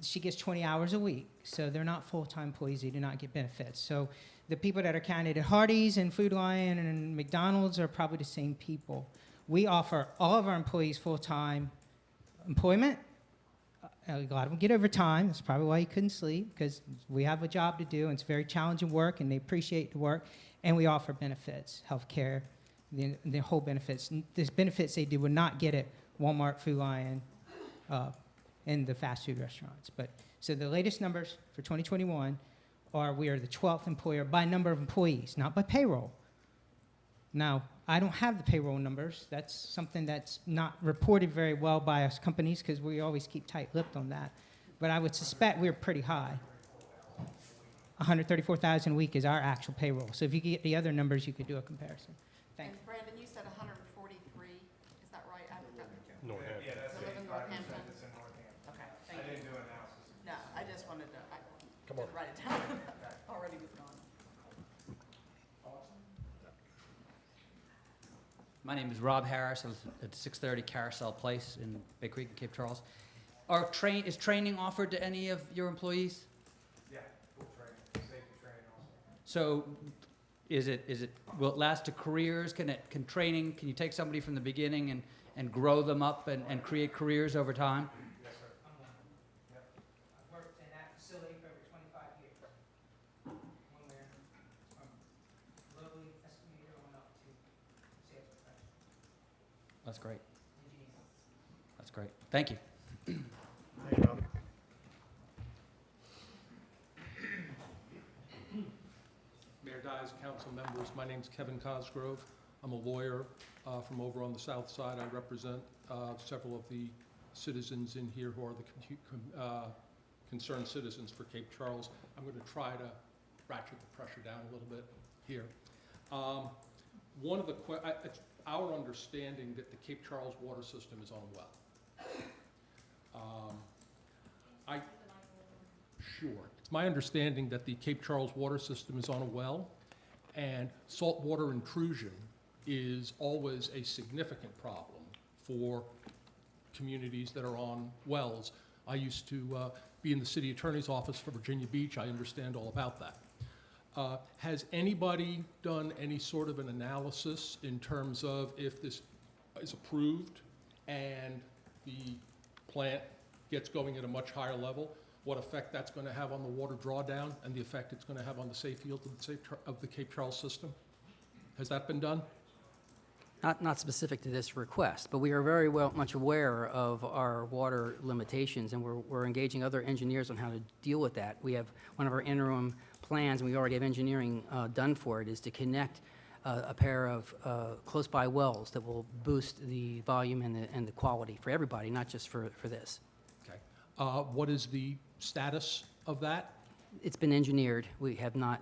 E: she gets 20 hours a week. So they're not full-time employees, they do not get benefits. So the people that are counted at Hardee's and Food Lion and McDonald's are probably the same people. We offer all of our employees full-time employment. A lot of them get overtime. That's probably why you couldn't sleep, because we have a job to do, and it's very challenging work, and they appreciate the work. And we offer benefits, health care, the whole benefits. These benefits they would not get at Walmart, Food Lion, and the fast food restaurants. But so the latest numbers for 2021 are we are the 12th employer by number of employees, not by payroll. Now, I don't have the payroll numbers. That's something that's not reported very well by us companies because we always keep tight-lipped on that. But I would suspect we're pretty high. 134,000 a week is our actual payroll. So if you get the other numbers, you could do a comparison. Thank you.
D: And Brandon, you said 143, is that right? I looked up.
C: Northampton. Yeah, that's
D: You live in
C: 85%
D: Northampton?
C: that's in Northampton.
D: Okay,
C: I
D: thank you.
C: didn't do an analysis.
D: No, I just wanted to, I
B: Come on.
D: didn't write it down. Already was gone.
N: My name is Rob Harris. I live at 630 Carousel Place in Bay Creek in Cape Charles. Is training offered to any of your employees?
C: Yeah, full training, safety training also.
N: So will it last to careers? Can you take somebody from the beginning and grow them up and create careers over time?
C: Yes, sir. Yep.
E: I've worked in that facility for over 25 years. One where from lowly estimator on up to sales professional.
N: That's great. That's great. Thank you.
B: Hey, Rob.
O: Mayor Dyes, council members, my name's Kevin Cosgrove. I'm a lawyer from over on the south side. I represent several of the citizens in here who are the concerned citizens for Cape Charles. I'm going to try to ratchet the pressure down a little bit here. One of the it's our understanding that the Cape Charles water system is on a well. Sure. It's my understanding that the Cape Charles water system is on a well, and saltwater intrusion is always a significant problem for communities that are on wells. I used to be in the city attorney's office for Virginia Beach. I understand all about that. Has anybody done any sort of an analysis in terms of if this is approved and the plant gets going at a much higher level, what effect that's going to have on the water drawdown and the effect it's going to have on the safety of the Cape Charles system? Has that been done?
A: Not specific to this request, but we are very much aware of our water limitations, and we're engaging other engineers on how to deal with that. We have one of our interim plans, and we already have engineering done for it, is to connect a pair of close-by wells that will boost the volume and the quality for everybody, not just for this.
O: Okay. What is the status of that?
A: It's been engineered. We have not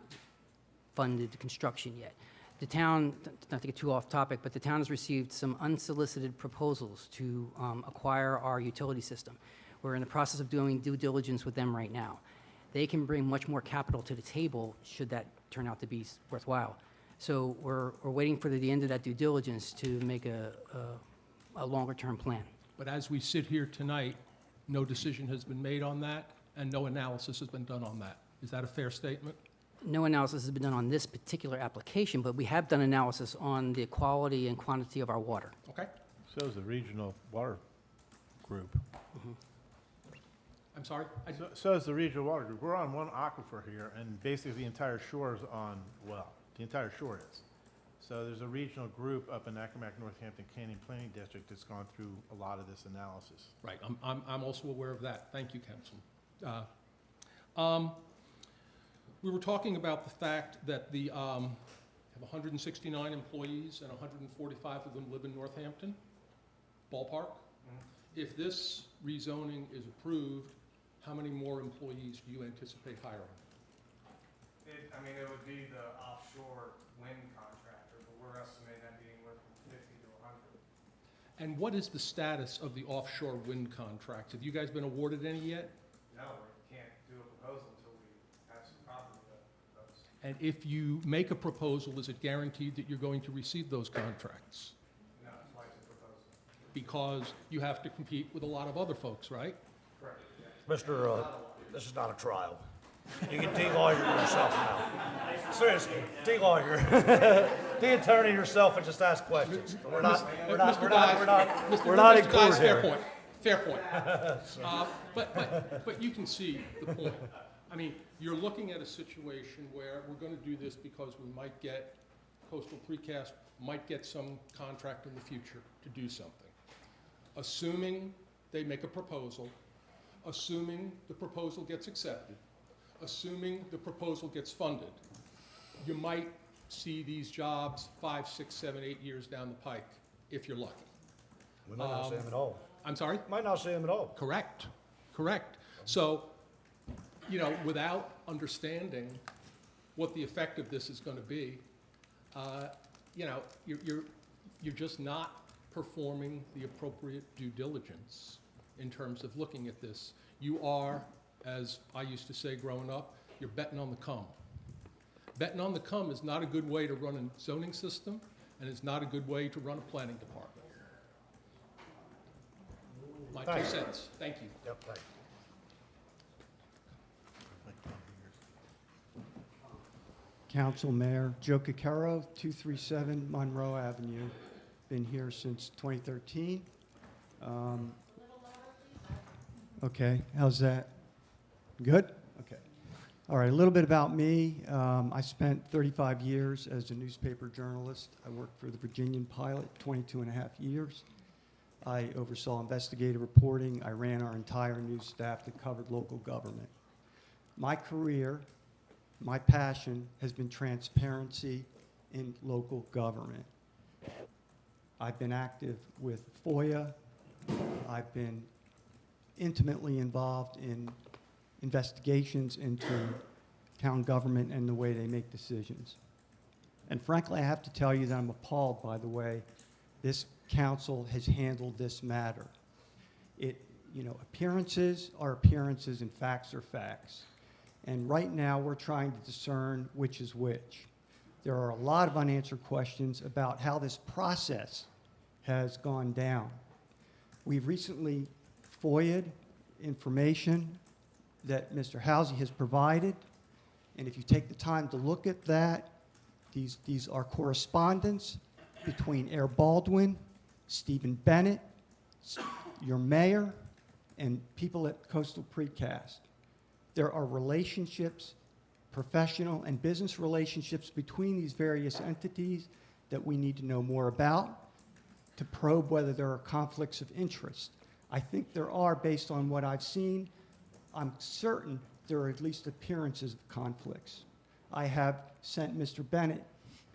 A: funded construction yet. The town, not to get too off topic, but the town has received some unsolicited proposals to acquire our utility system. We're in the process of doing due diligence with them right now. They can bring much more capital to the table should that turn out to be worthwhile. So we're waiting for the end of that due diligence to make a longer-term plan.
O: But as we sit here tonight, no decision has been made on that, and no analysis has been done on that. Is that a fair statement?
A: No analysis has been done on this particular application, but we have done analysis on the quality and quantity of our water.
O: Okay.
C: So is the regional water group.
O: I'm sorry?
C: So is the regional water group. We're on one aquifer here, and basically the entire shore is on well. The entire shore is. So there's a regional group up in Accomack, Northampton, Canyon Planning District that's gone through a lot of this analysis.
O: Right, I'm also aware of that. Thank you, Council. We were talking about the fact that the, have 169 employees and 145 of them live in Northampton, ballpark. If this rezoning is approved, how many more employees do you anticipate hiring?
G: It would be the offshore wind contractor, but we're estimating that being worth from 50 to 100.
O: And what is the status of the offshore wind contract? Have you guys been awarded any yet?
G: No, we can't do a proposal until we have some property to propose.
O: And if you make a proposal, is it guaranteed that you're going to receive those contracts?
G: No, that's why it's a proposal.
O: Because you have to compete with a lot of other folks, right?
G: Correct.
B: This is not a trial. You can de-lawyer yourself now. Seriously, de-lawyer. The attorney yourself and just ask questions. We're not in court
O: Fair
B: here.
O: point, fair point. But you can see the point. I mean, you're looking at a situation where we're going to do this because we might get, Coastal Precast might get some contract in the future to do something. Assuming they make a proposal, assuming the proposal gets accepted, assuming the proposal gets funded, you might see these jobs 5, 6, 7, 8 years down the pike, if you're lucky.
B: We might not see them at all.
O: I'm sorry?
B: Might not see them at all.
O: Correct, correct. So, without understanding what the effect of this is going to be, you're just not performing the appropriate due diligence in terms of looking at this. You are, as I used to say growing up, you're betting on the come. Betting on the come is not a good way to run a zoning system, and it's not a good way to run a planning department. My 2 cents. Thank you.
B: Yep, thank you.
P: Council Mayor Joe Cicero, 237 Monroe Avenue. Been here since 2013. Okay, how's that? Good? Okay. All right, a little bit about me. I spent 35 years as a newspaper journalist. I worked for the Virginian Pilot 22 and a half years. I oversaw investigative reporting. I ran our entire news staff that covered local government. My career, my passion has been transparency in local government. I've been active with FOIA. I've been intimately involved in investigations into town government and the way they make decisions. And frankly, I have to tell you that I'm appalled by the way this council has handled this matter. Appearances are appearances and facts are facts. And right now, we're trying to discern which is which. There are a lot of unanswered questions about how this process has gone down. We've recently FOIA'd information that Mr. Housey has provided, and if you take the time to look at that, these are correspondence between Air Baldwin, Stephen Bennett, your mayor, and people at Coastal Precast. There are relationships, professional and business relationships between these various entities that we need to know more about to probe whether there are conflicts of interest. I think there are based on what I've seen. I'm certain there are at least appearances of conflicts. I have sent Mr. Bennett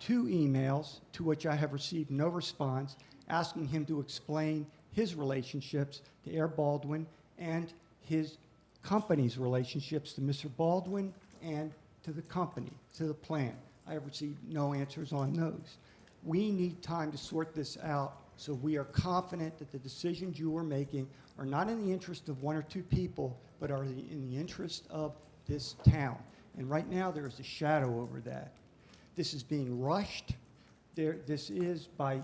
P: 2 emails to which I have received no response, asking him to explain his relationships to Air Baldwin and his company's relationships to Mr. Baldwin and to the company, to the plant. I have received no answers on those. We need time to sort this out so we are confident that the decisions you are making are not in the interest of 1 or 2 people, but are in the interest of this town. And right now, there is a shadow over that. This is being rushed. This is, by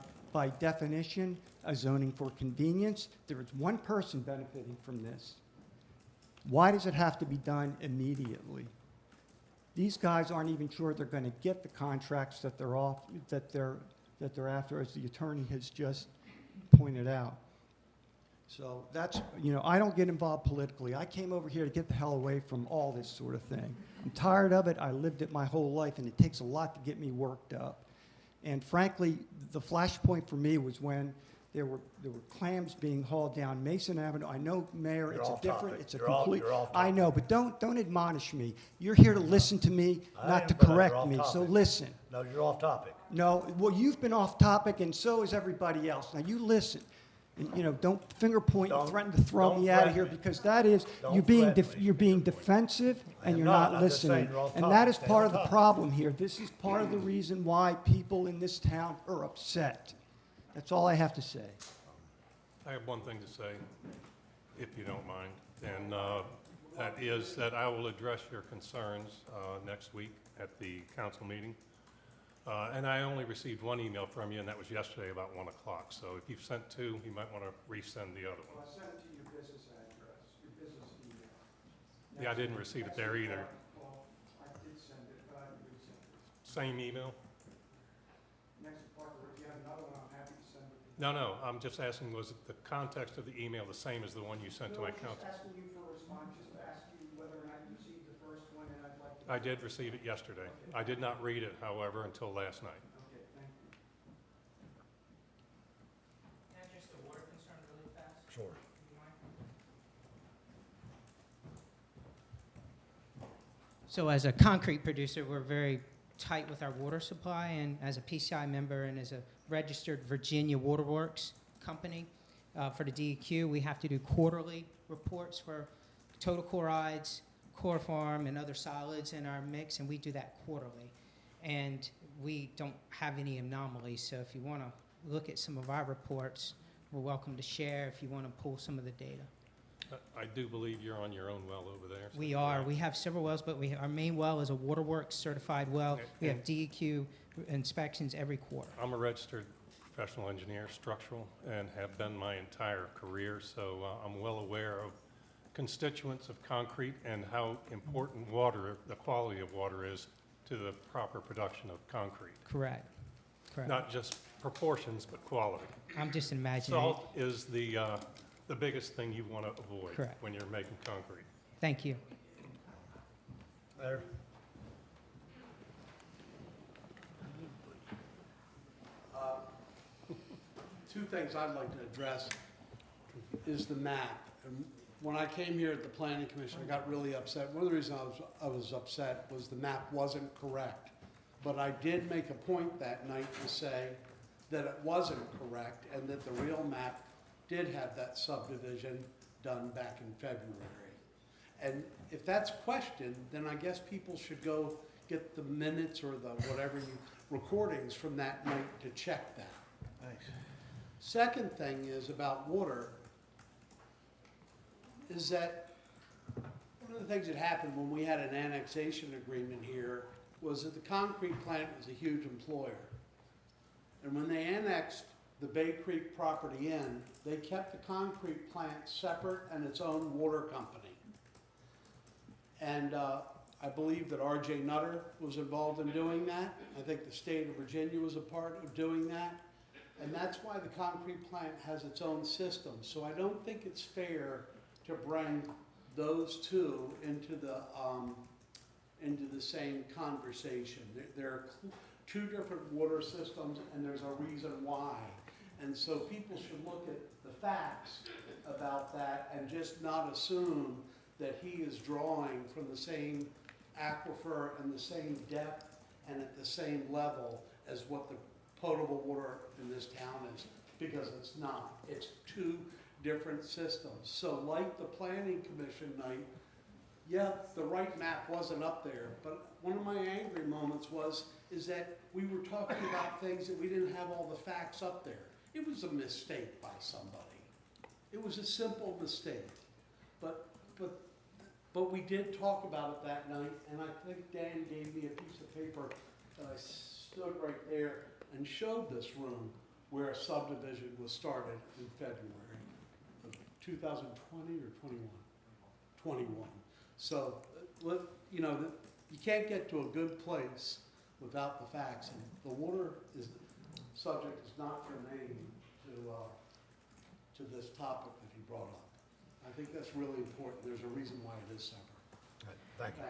P: definition, a zoning for convenience. There is one person benefiting from this. Why does it have to be done immediately? These guys aren't even sure they're going to get the contracts that they're after, as the attorney has just pointed out. So that's, I don't get involved politically. I came over here to get the hell away from all this sort of thing. I'm tired of it. I lived it my whole life, and it takes a lot to get me worked up. And frankly, the flashpoint for me was when there were clams being hauled down Mason Avenue. I know, Mayor,
B: You're
P: it's a
B: off
P: different,
B: topic.
P: it's a
B: You're off-
P: complete.
B: you're off
P: I
B: topic.
P: know, but don't admonish me. You're here to listen to me,
B: I
P: not
B: am,
P: to
B: but you're
P: correct
B: off
P: me. So
B: topic.
P: listen.
B: No, you're off topic.
P: No, well, you've been off topic, and so is everybody else. Now, you listen. And, you know, don't finger point and
B: Don't-
P: threaten to throw
B: don't
P: me out of
B: threaten
P: here,
B: me.
P: because that is,
B: Don't
P: you're being,
B: threaten me.
P: you're being defensive, and
B: am
P: you're
B: not.
P: not
B: I'm just saying
P: listening.
B: you're off
P: And
B: topic.
P: that is
B: Stay
P: part
B: on
P: of the
B: topic.
P: problem here. This is part of the reason why people in this town are upset. That's all I have to say.
Q: I have one thing to say, if you don't mind, and that is that I will address your concerns next week at the council meeting. And I only received one email from you, and that was yesterday about 1 o'clock. So if you've sent two, you might want to resend the other one.
P: I sent it to your business address, your business email.
Q: Yeah, I didn't receive it there either.
P: Well, I did send it, but I can resend it.
Q: Same email?
P: Next part, if you have another one, I'm happy to send it.
Q: No, I'm just asking, was the context of the email the same as the one you sent to my council?
P: Just asking you for a response, just asking you whether or not you received the first one, and I'd like to.
Q: I did receive it yesterday. I did not read it, however, until last night.
P: Okay, thank you.
E: Can I just a water concern really fast?
B: Sure.
E: So as a concrete producer, we're very tight with our water supply, and as a PCI member and as a registered Virginia Waterworks company for the DEQ, we have to do quarterly reports for total chlorides, chloroform, and other solids in our mix, and we do that quarterly. And we don't have any anomalies, so if you want to look at some of our reports, we're welcome to share if you want to pull some of the data.
Q: I do believe you're on your own well over there.
E: We are. We have several wells, but our main well is a Waterworks certified well. We have DEQ inspections every quarter.
Q: I'm a registered professional engineer, structural, and have been my entire career, so I'm well aware of constituents of concrete and how important water, the quality of water is to the proper production of concrete.
E: Correct. Correct.
Q: Not just proportions, but quality.
E: I'm just imagining.
Q: Salt is the biggest thing you want to avoid
E: Correct.
Q: when you're making concrete.
E: Thank you.
B: There.
R: Two things I'd like to address is the map. And when I came here at the Planning Commission, I got really upset. One of the reasons I was upset was the map wasn't correct. But I did make a point that night to say that it wasn't correct and that the real map did have that subdivision done back in February. And if that's questioned, then I guess people should go get the minutes or the whatever recordings from that night to check that.
B: Thanks.
R: Second thing is about water, is that one of the things that happened when we had an annexation agreement here was that the concrete plant was a huge employer. And when they annexed the Bay Creek property in, they kept the concrete plant separate and its own water company. And I believe that R.J. Nutter was involved in doing that. I think the state of Virginia was a part of doing that. And that's why the concrete plant has its own system. So I don't think it's fair to bring those two into the same conversation. There are two different water systems, and there's a reason why. And so people should look at the facts about that and just not assume that he is drawing from the same aquifer and the same depth and at the same level as what the potable water in this town is, because it's not. It's two different systems. So like the Planning Commission night, yeah, the right map wasn't up there, but one of my angry moments is that we were talking about things that we didn't have all the facts up there. It was a mistake by somebody. It was a simple mistake. But we did talk about it that night, and I think Dan gave me a piece of paper that I stood right there and showed this room where a subdivision was started in February of 2020 or 21? 21. So, you know, you can't get to a good place without the facts. And the water subject is not germane to this topic that he brought up. I think that's really important. There's a reason why it is separate.
B: Thank you.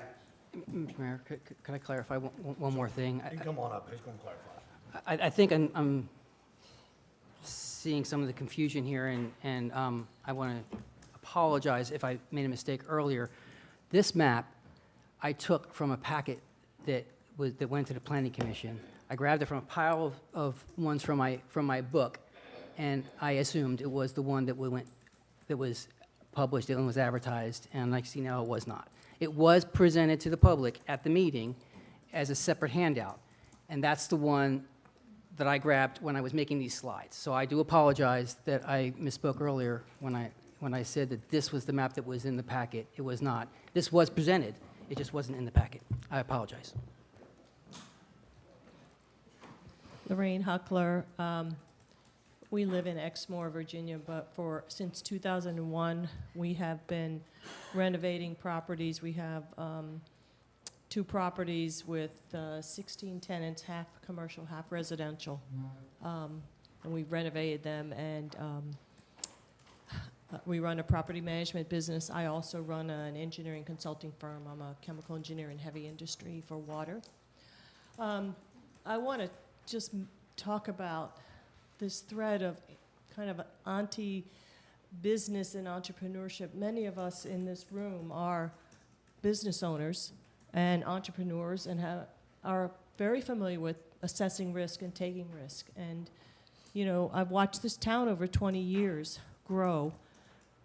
R: Thanks.
A: Mayor, could I clarify one more thing?
B: You can come on up, he's gonna clarify.
A: I think I'm seeing some of the confusion here, and I want to apologize if I made a mistake earlier. This map I took from a packet that went to the Planning Commission. I grabbed it from a pile of ones from my book, and I assumed it was the one that was published and was advertised, and I see now it was not. It was presented to the public at the meeting as a separate handout, and that's the one that I grabbed when I was making these slides. So I do apologize that I misspoke earlier when I said that this was the map that was in the packet. It was not. This was presented. It just wasn't in the packet. I apologize.
S: Lorraine Huckler. We live in Exmoor, Virginia, but since 2001, we have been renovating properties. We have 2 properties with 16 tenants, half commercial, half residential. And we've renovated them, and we run a property management business. I also run an engineering consulting firm. I'm a chemical engineer in heavy industry for water. I want to just talk about this thread of kind of anti-business and entrepreneurship. Many of us in this room are business owners and entrepreneurs and are very familiar with assessing risk and taking risk. And, you know, I've watched this town over 20 years grow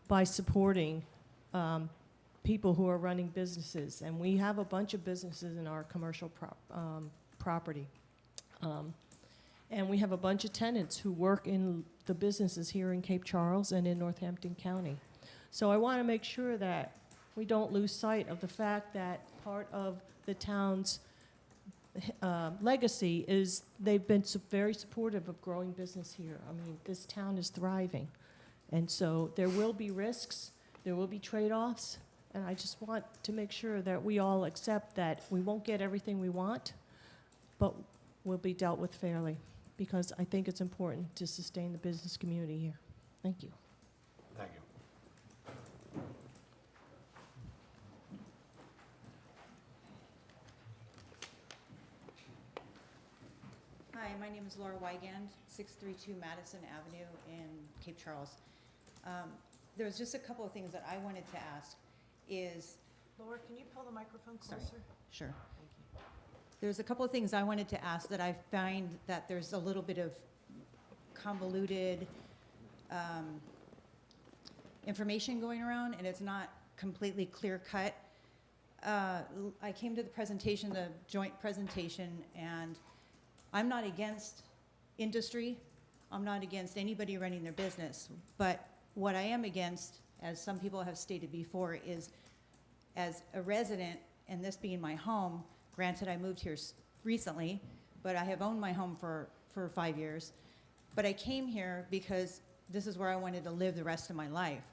S: by supporting people who are running businesses. And we have a bunch of businesses in our commercial property. And we have a bunch of tenants who work in the businesses here in Cape Charles and in Northampton County. So I want to make sure that we don't lose sight of the fact that part of the town's legacy is they've been very supportive of growing business here. I mean, this town is thriving. And so there will be risks, there will be trade-offs, and I just want to make sure that we all accept that we won't get everything we want, but will be dealt with fairly, because I think it's important to sustain the business community here. Thank you.
B: Thank you.
T: Hi, my name is Laura Wygand, 632 Madison Avenue in Cape Charles. There was just a couple of things that I wanted to ask is...
J: Laura, can you pull the microphone closer?
T: Sorry. Sure. Thank you. There's a couple of things I wanted to ask that I find that there's a little bit of convoluted information going around, and it's not completely clear cut. I came to the presentation, the joint presentation, and I'm not against industry. I'm not against anybody running their business. But what I am against, as some people have stated before, is as a resident, and this being my home, granted I moved here recently, but I have owned my home for 5 years. But I came here because this is where I wanted to live the rest of my life.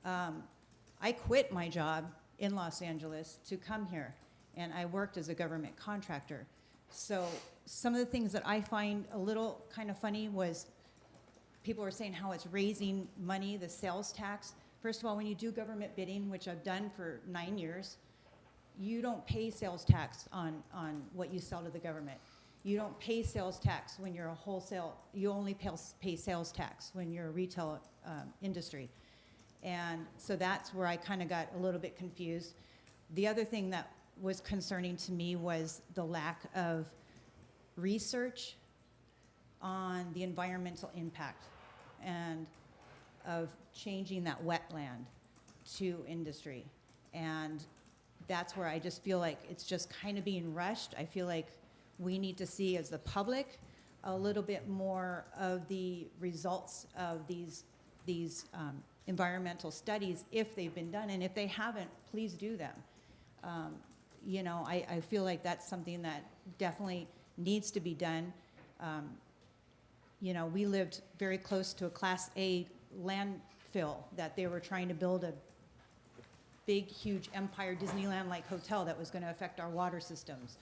T: I quit my job in Los Angeles to come here, and I worked as a government contractor. So some of the things that I find a little kind of funny was people were saying how it's raising money, the sales tax. First of all, when you do government bidding, which I've done for 9 years, you don't pay sales tax on what you sell to the government. You don't pay sales tax when you're a wholesale, you only pay sales tax when you're a retail industry. And so that's where I kind of got a little bit confused. The other thing that was concerning to me was the lack of research on the environmental impact and of changing that wetland to industry. And that's where I just feel like it's just kind of being rushed. I feel like we need to see as the public a little bit more of the results of these environmental studies if they've been done, and if they haven't, please do them. You know, I feel like that's something that definitely needs to be done. You know, we lived very close to a Class A landfill that they were trying to build a big, huge Empire Disneyland-like hotel that was going to affect our water systems.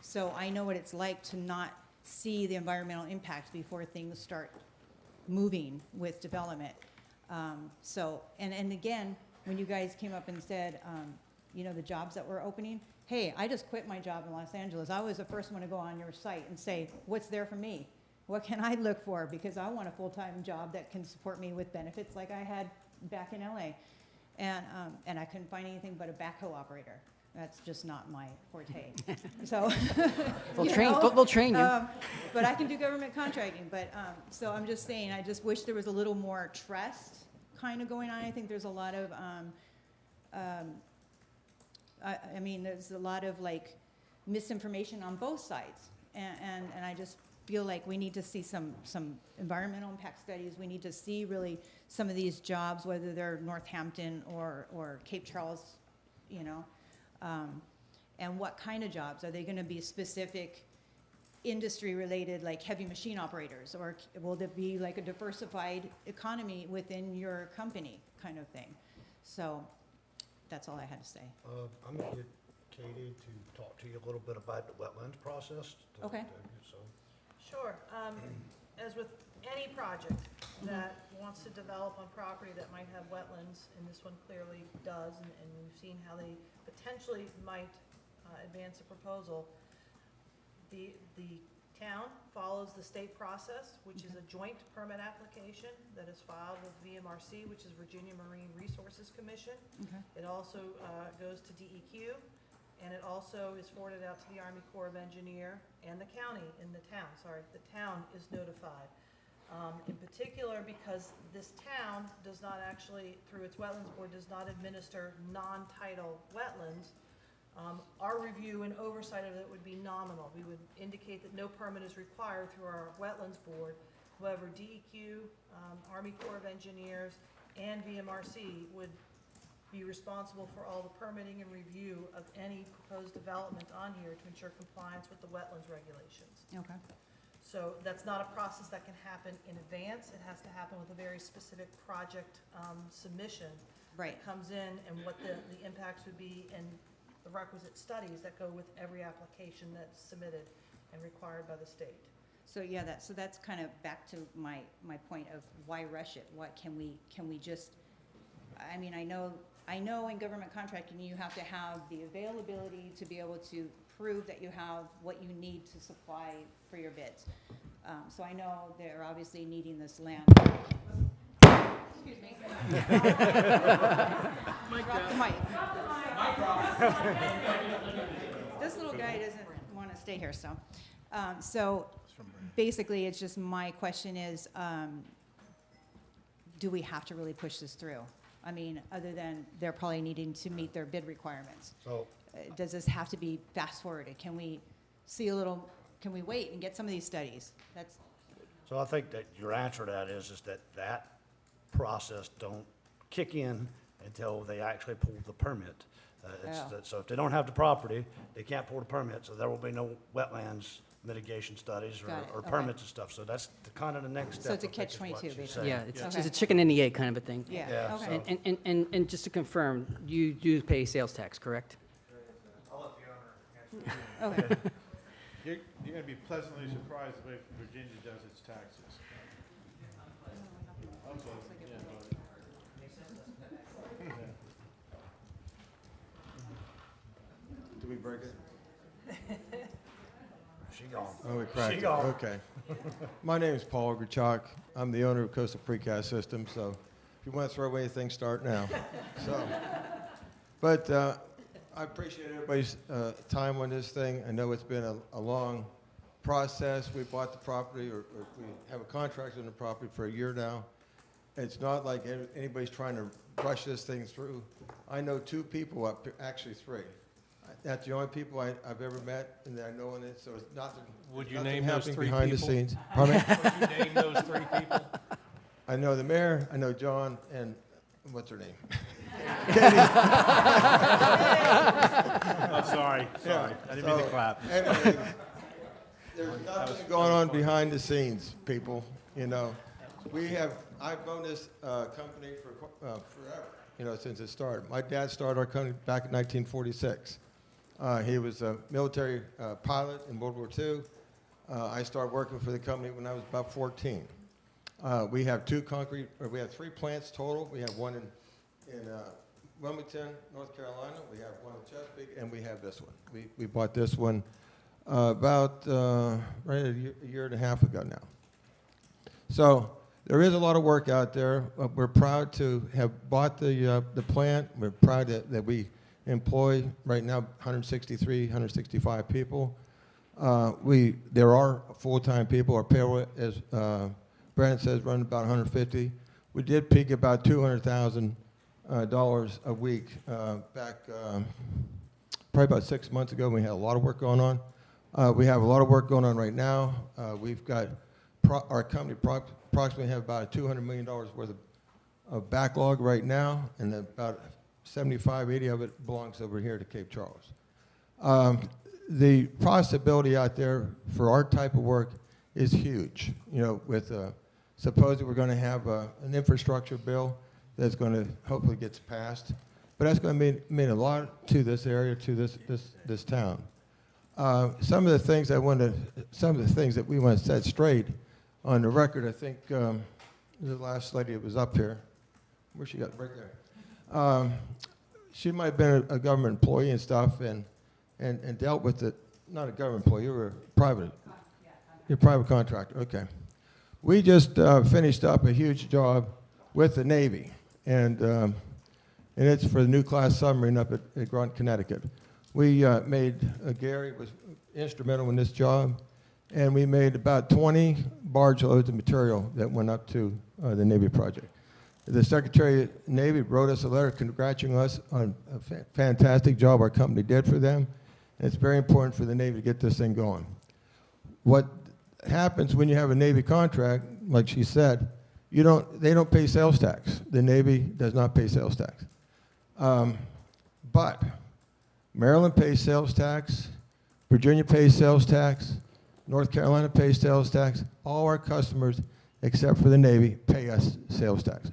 T: So I know what it's like to not see the environmental impact before things start moving with development. So, and again, when you guys came up and said, you know, the jobs that we're opening. Hey, I just quit my job in Los Angeles. I was the first one to go on your site and say, what's there for me? What can I look for? Because I want a full-time job that can support me with benefits like I had back in LA. And I couldn't find anything but a backhoe operator. That's just not my forte. So,
A: They'll train you.
T: but I can do government contracting. But so I'm just saying, I just wish there was a little more trust kind of going on. I think there's a lot of, I mean, there's a lot of like misinformation on both sides, and I just feel like we need to see some environmental impact studies. We need to see really some of these jobs, whether they're Northampton or Cape Charles, you know. And what kind of jobs? Are they going to be specific industry related, like heavy machine operators, or will there be like a diversified economy within your company kind of thing? So that's all I had to say.
B: I'm going to get Katie to talk to you a little bit about the wetlands process.
T: Okay.
J: Sure. As with any project that wants to develop on property that might have wetlands, and this one clearly does, and we've seen how they potentially might advance a proposal, the town follows the state process, which is a joint permit application that is filed with VMRC, which is Virginia Marine Resources Commission.
T: Okay.
J: It also goes to DEQ, and it also is forwarded out to the Army Corps of Engineer and the county the town is notified. In particular, because this town does not actually, through its wetlands board, does not administer non-tidal wetlands, our review and oversight of it would be nominal. We would indicate that no permit is required through our wetlands board. However, DEQ, Army Corps of Engineers, and VMRC would be responsible for all the permitting and review of any proposed development on here to ensure compliance with the wetlands regulations.
T: Okay.
J: So that's not a process that can happen in advance. It has to happen with a very specific project submission.
T: Right.
J: That comes in and what the impacts would be and the requisite studies that go with every application that's submitted and required by the state.
T: So yeah, that's kind of back to my point of why rush it? What can we just, I mean, I know in government contracting you have to have the availability to be able to prove that you have what you need to supply for your bids. So I know they're obviously needing this land. Excuse me. Drop the mic. This little guy doesn't want to stay here, so. So basically, it's just my question is, do we have to really push this through? I mean, other than they're probably needing to meet their bid requirements.
B: So,
T: Does this have to be fast forwarded? Can we see a little, can we wait and get some of these studies?
B: so I think that your answer to that is that process don't kick in until they actually pull the permit. So if they don't have the property, they can't pull the permit, so there will be no wetlands mitigation studies
T: Got it,
B: or
T: okay.
B: permits and stuff. So that's kind of the next step.
T: So it's a
B: I think, is
T: catch-22
B: what she's
T: basically.
B: saying.
A: Yeah,
T: Okay.
A: it's a chicken and the egg kind of a thing.
T: Yeah,
B: Yeah,
T: okay.
B: so-
A: And just to confirm, you do pay sales tax, correct?
C: I'll let the owner
T: Okay.
C: You're going to be pleasantly surprised the way Virginia does its taxes.
U: Do we break it?
B: She gone.
U: Oh, we cracked
B: She
U: it.
B: gone.
U: Okay. My name is Paul Grichuk. I'm the owner of Coastal Precast Systems, so if you want to throw away anything, start now. But I appreciate everybody's time on this thing. I know it's been a long process. We bought the property, or we have a contract on the property for a year now. It's not like anybody's trying to rush this thing through. I know two people, actually three. That's the only people I've ever met and that I know in it, so it's nothing.
Q: Would you
U: nothing
Q: name those
U: happening
Q: three
U: behind
Q: people?
U: the scenes. Pardon me?
Q: Would you name those three people?
U: I know the mayor, I know John, and what's her name?
C: Oh, sorry.
U: Yeah,
C: I didn't mean to
U: so,
C: clap.
U: anyway, there's nothing going on behind the scenes, people, you know. I've owned this company for forever, you know, since it started. My dad started our company back in 1946. He was a military pilot in World War II. I started working for the company when I was about 14. We have three plants total. We have one in Wilmington, North Carolina. We have one in Chesapeake, and we have this one. We bought this one about right a year and a half ago now. So there is a lot of work out there. We're proud to have bought the plant. We're proud that we employ right now 165 people. There are full-time people. Our payroll, as Brandon says, runs about 150. We did peak about $200,000 a week back probably about 6 months ago. We had a lot of work going on. We have a lot of work going on right now. We've got our company approximately have about $200 million worth of backlog right now, and about 75, 80 of it belongs over here to Cape Charles. The possibility out there for our type of work is huge. You know, with supposedly we're going to have an infrastructure bill that's going to hopefully gets passed, but that's going to mean a lot to this area, to this town. Some of the things that we want to set straight on the record. I think the last lady that was up here, where she got right there. She might have been a government employee and stuff, and dealt with it. Not a government employee. You were private. You're a private contractor. Okay. We just finished up a huge job with the Navy, and it's for the new class submarine up at Groton, Connecticut. We Gary was instrumental in this job, and we made about 20 barge loads of material that went up to the Navy project. The Secretary of the Navy wrote us a letter congratulating us on a fantastic job our company did for them. And it's very important for the Navy to get this thing going. What happens when you have a Navy contract, like she said, they don't pay sales tax. The Navy does not pay sales tax. But Maryland pays sales tax, Virginia pays sales tax, North Carolina pays sales tax. All our customers, except for the Navy, pay us sales tax.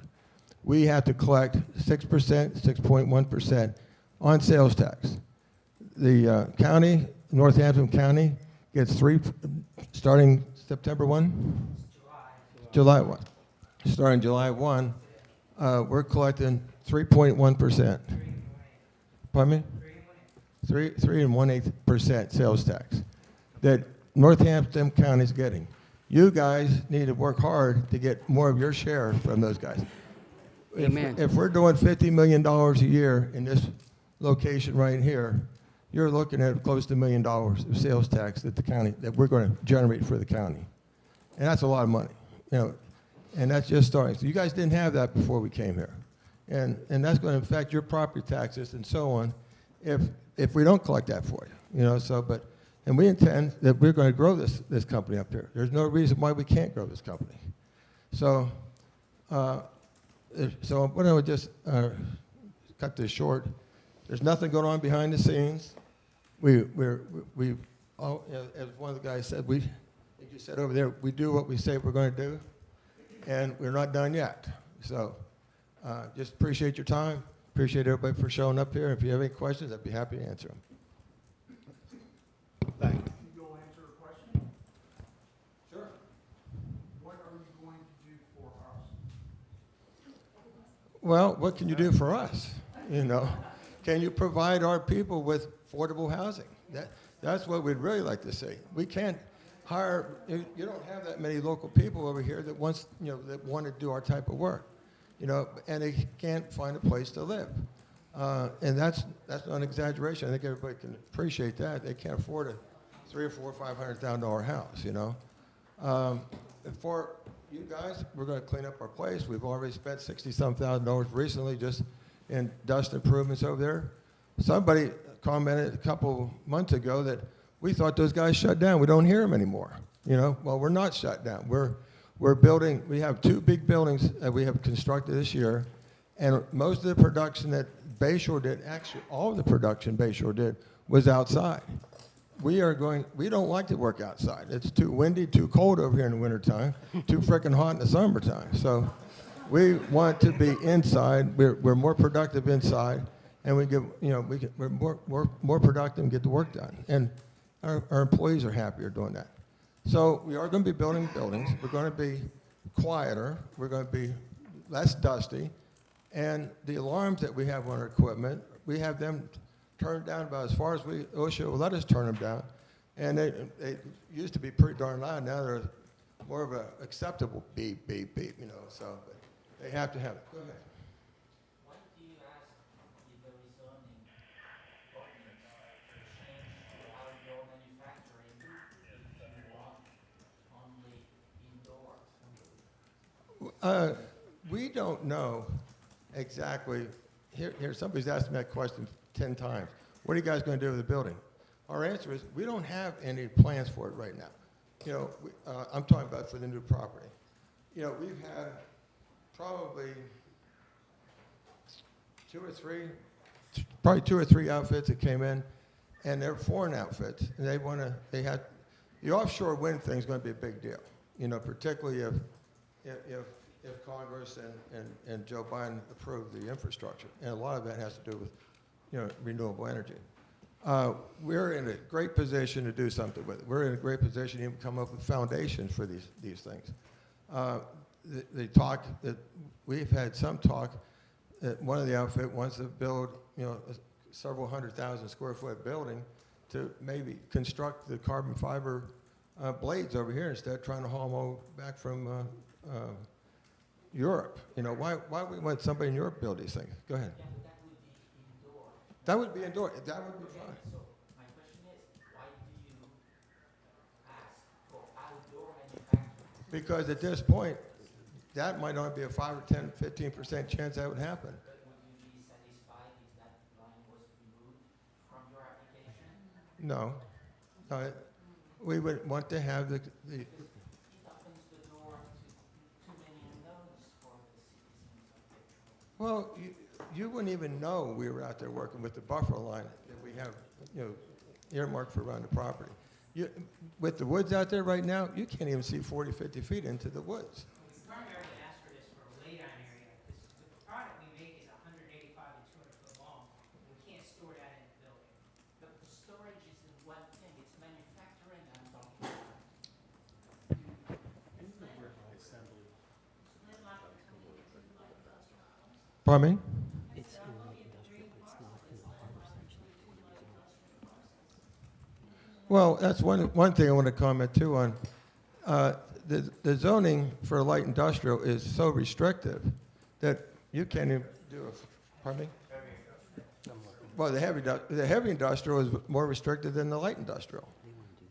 U: We have to collect 6%, 6.1% on sales tax. The county, Northampton County, gets starting September 1? July 1. Starting July 1, we're collecting 3.1%. Pardon me? 3.18% sales tax that Northampton County is getting. You guys need to work hard to get more of your share from those guys.
A: Amen.
U: If we're doing $50 million a year in this location right here, you're looking at close to $1 million of sales tax that we're going to generate for the county, and that's a lot of money, you know. And that's just starting. So you guys didn't have that before we came here, and that's going to affect your property taxes and so on, if we don't collect that for you, you know. So, and we intend that we're going to grow this company up here. There's no reason why we can't grow this company. So. So what I would just cut this short. There's nothing going on behind the scenes. We all, as one of the guys said, you said over there, we do what we say we're going to do, and we're not done yet. So just appreciate your time. Appreciate everybody for showing up here. If you have any questions, I'd be happy to answer them.
L: Thank you.
F: You'll answer a question?
U: Sure.
F: What are you going to do for us?
U: Well, what can you do for us? You know, can you provide our people with affordable housing? That's what we'd really like to see. We can't hire. You don't have that many local people over here that want to do our type of work, you know, and they can't find a place to live. And that's not an exaggeration. I think everybody can appreciate that. They can't afford a $300,000 or $500,000 house, you know. For you guys, we're going to clean up our place. We've already spent $60,000 recently just in dust improvements over there. Somebody commented a couple months ago that we thought those guys shut down. We don't hear them anymore. You know, well, we're not shut down. We're building. We have 2 big buildings that we have constructed this year, and most of the production that Bayshore did, actually all of the production Bayshore did, was outside. We don't like to work outside. It's too windy, too cold over here in the wintertime, too frickin' hot in the summertime. So we want to be inside. We're more productive inside, and we're more productive and get the work done. And our employees are happier doing that. So we are going to be building buildings. We're going to be quieter. We're going to be less dusty. And the alarms that we have on our equipment, we have them turned down about as far as OSHA will let us turn them down. And they used to be pretty darn loud. Now they're more of a acceptable beep, beep, beep, you know, so but they have to have it. Go ahead.
H: Why do you ask the rezoning ordinance to change to outdoor manufacturing if you want only indoors?
U: We don't know exactly. Here, somebody's asked me that question 10 times. What are you guys going to do with the building? Our answer is we don't have any plans for it right now. You know, I'm talking about for the new property. You know, we've had probably probably two or three outfits that came in, and they're foreign outfits. And the offshore wind thing is going to be a big deal. You know, particularly if Congress and Joe Biden approve the infrastructure, and a lot of that has to do with, you know, renewable energy. We're in a great position to do something with it. We're in a great position to even come up with foundations for these things. The talk that we've had some talk that one of the outfit wants to build, you know, a several 100,000 square foot building to maybe construct the carbon fiber blades over here instead of trying to haul them all back from Europe. You know, why would we want somebody in Europe build these things? Go ahead.
H: Yeah, but
U: That would be indoor. That would be fine.
H: so my question is, why do you ask for outdoor manufacturing?
U: Because at this point, that might only be a 5 or 10, 15% chance that would happen.
H: But would you be satisfied if that line was removed from your application?
U: No. We would want to have the
H: It opens the door to too many unknowns for the citizens of Detroit.
U: well, you wouldn't even know we were out there working with the buffer line that we have, you know, earmarked for around the property. With the woods out there right now, you can't even see 40, 50 feet into the woods.
E: We primarily asked for this for a laydown area, because the product we make is 185 to 200 foot long. We can't store that in the building.
H: But the storage isn't one thing, it's manufacturing I'm talking about.
U: Pardon me? Well, that's one thing I want to comment too on. The zoning for light industrial is so restrictive that you can't even do it. Pardon me? Well, the heavy industrial is more restricted than the light industrial.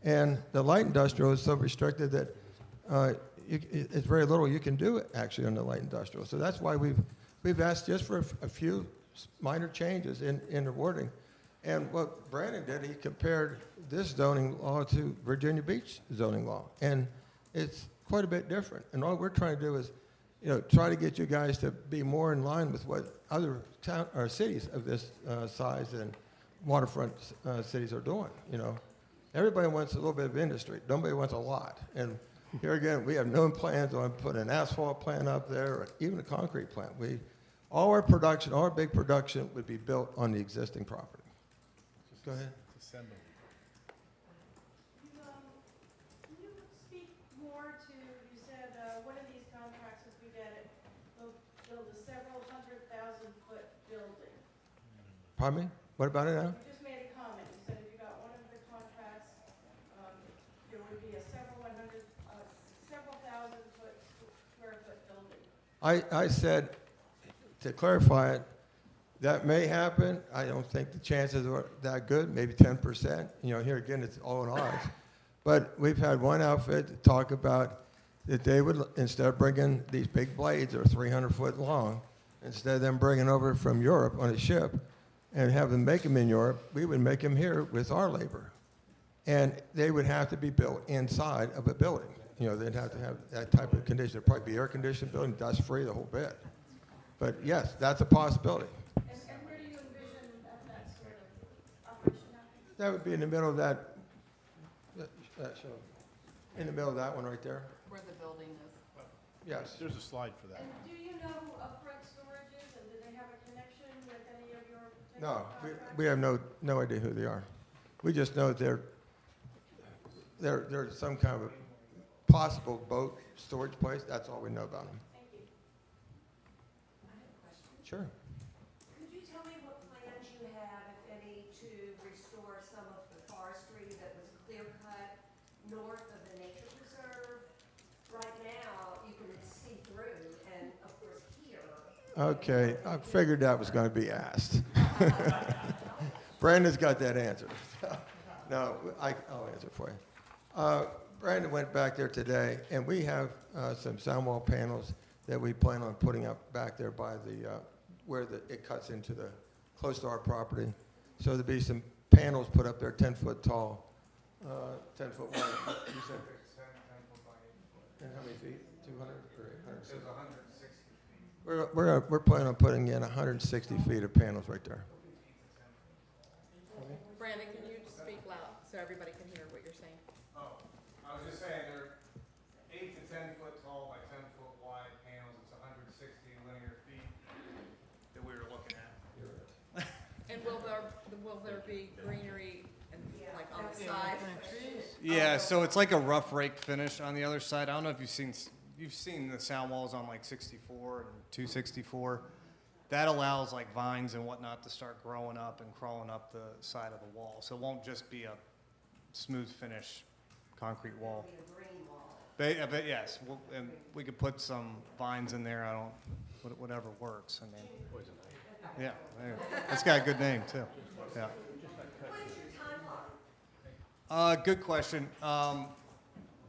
U: And the light industrial is so restricted that it's very little you can do actually on the light industrial. So that's why we've asked just for a few minor changes in the wording. And what Brandon did, he compared this zoning law to Virginia Beach zoning law. And it's quite a bit different. And all we're trying to do is, you know, try to get you guys to be more in line with what other town or cities of this size and waterfront cities are doing, you know. Everybody wants a little bit of industry. Nobody wants a lot. And here again, we have no plans on putting an asphalt plant up there or even a concrete plant. All our production, all our big production would be built on the existing property. Go ahead.
C: Assembly.
K: Can you speak more to, you said one of these contracts, if we get it, will build a several 100,000 foot building.
U: Pardon me? What about it now?
K: You just made a comment. You said if you got one of the contracts, there would be a several thousand square foot building.
U: I said, to clarify it, that may happen. I don't think the chances are that good, maybe 10%. You know, here again, it's all in odds. But we've had one outfit talk about that they would, instead of bringing these big blades that are 300 foot long, instead of them bringing over from Europe on a ship and have them make them in Europe, we would make them here with our labor. And they would have to be built inside of a building. You know, they'd have to have that type of condition. It'd probably be air-conditioned building, dust-free, the whole bit. But yes, that's a possibility.
K: And where do you envision that sort of operation happening?
U: That would be in the middle of that, in the middle of that one right there.
D: Where the building is.
U: Yes.
C: There's a slide for that.
K: And do you know who Upfront Storage is, and do they have a connection with any of your potential
U: No,
K: contracts?
U: we have no idea who they are. We just know that they're some kind of a possible boat storage place. That's all we know about them.
K: Thank you.
U: Sure.
I: Could you tell me what plans you have, if any, to restore some of the forestry that was clear-cut north of the nature preserve? Right now, you can see through, and of course here.
U: Okay, I figured that was going to be asked. Brandon's got that answer. No, I'll answer for you. Brandon went back there today, and we have some sound wall panels that we plan on putting up back there by the where it cuts into the close to our property. So there'll be some panels put up there, 10 foot tall, 10 foot wide. You said? And how many feet? 200 or 860? It was 160 feet. We're planning on putting in 160 feet of panels right there.
D: Brandon, can you just speak loud so everybody can hear what you're saying?
G: Oh, I was just saying they're 8 to 10 foot tall by 10 foot wide panels. It's 160 linear feet that we were looking at.
D: And will there be greenery and like on the side?
G: Yeah, so it's like a rough rake finish on the other side. I don't know if you've seen the sound walls on like 64 and 264. That allows like vines and whatnot to start growing up and crawling up the side of the wall. So it won't just be a smooth finish concrete wall. But yes, and we could put some vines in there. Whatever works. I mean, yeah, it's got a good name too. Yeah. Good question.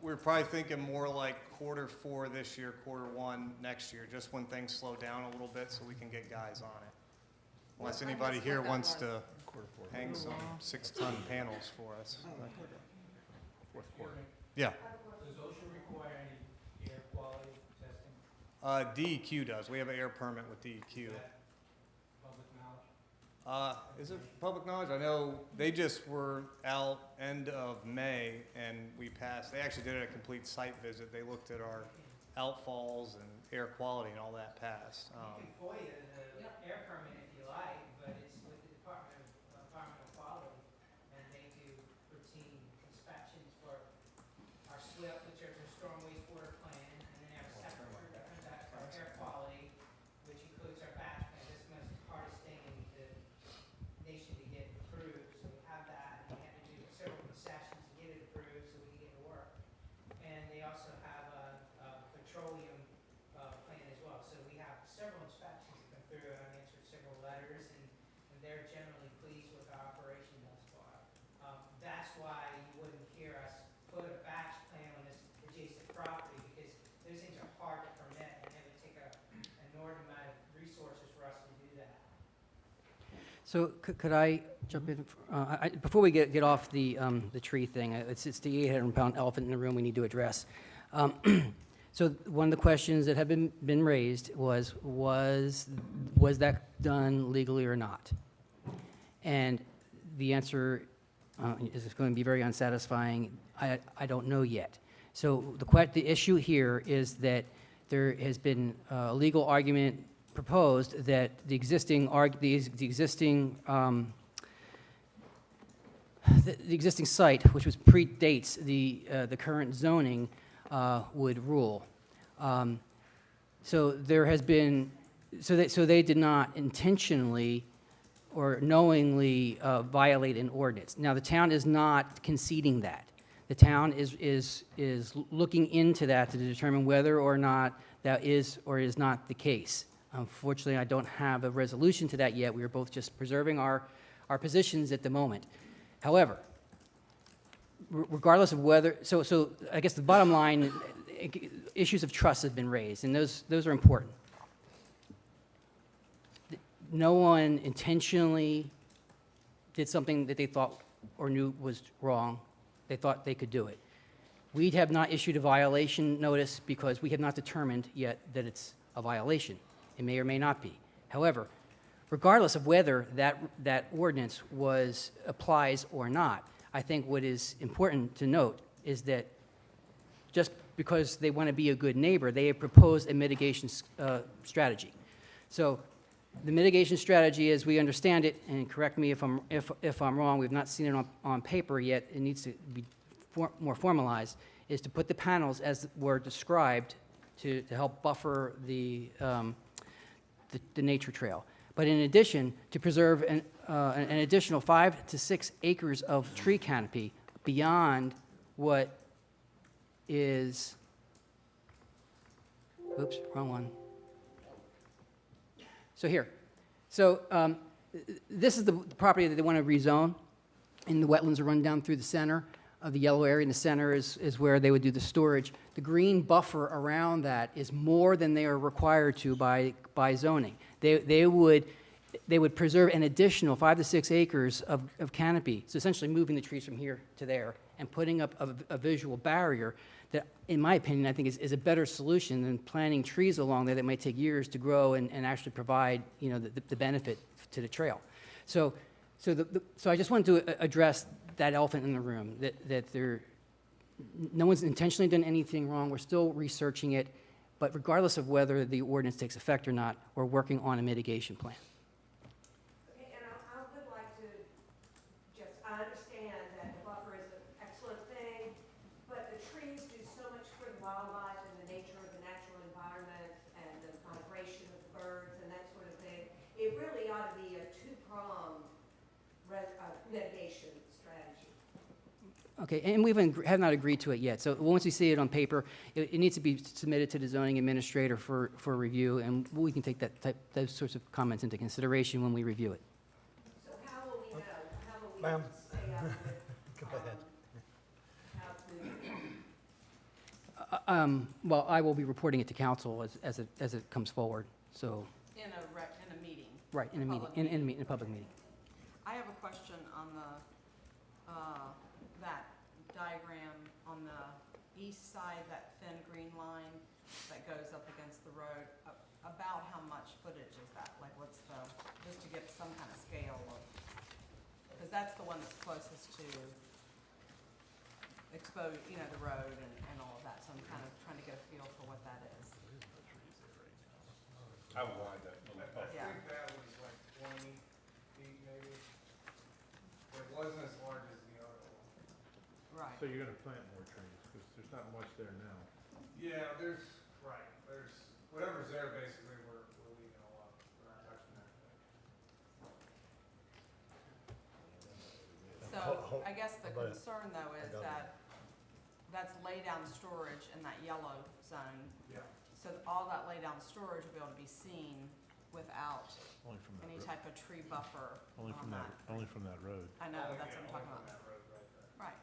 G: We're probably thinking more like Q4 this year, Q1 next year, just when things slow down a little bit so we can get guys on it. Unless anybody here wants to hang some 6-ton panels for us.
O: Q4.
G: Yeah.
H: Does OSHA require any air quality testing?
G: DEQ does. We have an air permit with DEQ.
H: Public knowledge?
G: Is it public knowledge? I know they just were out end of May and we passed. They actually did a complete site visit. They looked at our outfalls and air quality and all that passed.
H: You can FOIA the air permit if you like, but it's with the Department of Quality, and they do routine inspections for our SWIP, which is a storm wastewater plan, and then they have a separate one that comes out for our air quality, which includes our batch plan. This is the most hardest thing in the nation to get approved, so we have that, and we had to do several concessions to get it approved so we can get to work. And they also have a petroleum plan as well. So we have several inspections that come through, and I've answered several letters, and they're generally pleased with our operation thus far. That's why you wouldn't hear us put a batch plan on this adjacent property, because those things are hard to permit, and it would take an enormous amount of resources for us to do that.
A: So could I jump in? Before we get off the tree thing, it's the 800-pound elephant in the room we need to address. So one of the questions that have been raised was that done legally or not? And the answer is going to be very unsatisfying. I don't know yet. So the issue here is that there has been a legal argument proposed that the existing site, which predates the current zoning, would rule. So there has been, so they did not intentionally or knowingly violate an ordinance. Now the town is not conceding that. The town is looking into that to determine whether or not that is or is not the case. Unfortunately, I don't have a resolution to that yet. We are both just preserving our positions at the moment. However, regardless of whether, so I guess the bottom line, issues of trust have been raised, and those are important. No one intentionally did something that they thought or knew was wrong. They thought they could do it. We have not issued a violation notice because we have not determined yet that it's a violation. It may or may not be. However, regardless of whether that ordinance applies or not, I think what is important to note is that just because they want to be a good neighbor, they have proposed a mitigation strategy. So the mitigation strategy, as we understand it, and correct me if I'm wrong, we've not seen it on paper yet, it needs to be more formalized, is to put the panels as were described to help buffer the the nature trail. But in addition, to preserve an additional 5 to 6 acres of tree canopy beyond what is, oops, wrong one. So here, this is the property that they want to rezone, and the wetlands are run down through the center of the yellow area. In the center is where they would do the storage. The green buffer around that is more than they are required to by zoning. They would preserve an additional 5 to 6 acres of canopy, so essentially moving the trees from here to there and putting up a visual barrier that, in my opinion, I think is a better solution than planting trees along there that might take years to grow and actually provide, you know, the benefit to the trail. So I just wanted to address that elephant in the room, that no one's intentionally done anything wrong. We're still researching it, but regardless of whether the ordinance takes effect or not, we're working on a mitigation plan.
I: Okay, and I would like to I understand that the buffer is an excellent thing, but the trees do so much for the wildlife and the nature of the natural environment and the migration of the birds and that sort of thing. It really ought to be a two-pronged mitigation strategy.
A: Okay, and we have not agreed to it yet. So once we see it on paper, it needs to be submitted to the zoning administrator for review, and we can take those sorts of comments into consideration when we review it.
I: So how will we know? How will we
B: Ma'am.
I: stay up with
B: Go ahead.
I: how to?
A: Well, I will be reporting it to council as it comes forward. So
J: In a meeting.
A: right in a meeting, in a public meeting.
J: I have a question on that diagram on the east side, that thin green line that goes up against the road. About how much footage is that? Like what's just to get some kind of scale of, because that's the one that's closest to expose, you know, the road and all of that. So I'm kind of trying to get a feel for what that is.
Q: I would like that.
J: Yeah.
G: that was like 20 feet maybe. It wasn't as large as the other one.
J: Right.
C: So you're gonna plant more trees, because there's not much there now.
G: Yeah, there's whatever's there basically we're leaving all up. We're not touching that.
J: So I guess the
B: How about it?
J: concern though is
B: I got it.
J: that that's lay down storage in that yellow zone.
G: Yeah.
J: So all that lay down storage will be able to be seen without
C: Only from
J: any type of tree buffer on that.
C: only from that road.
J: I know, that's what I'm talking about.
G: That road right there.
J: Right.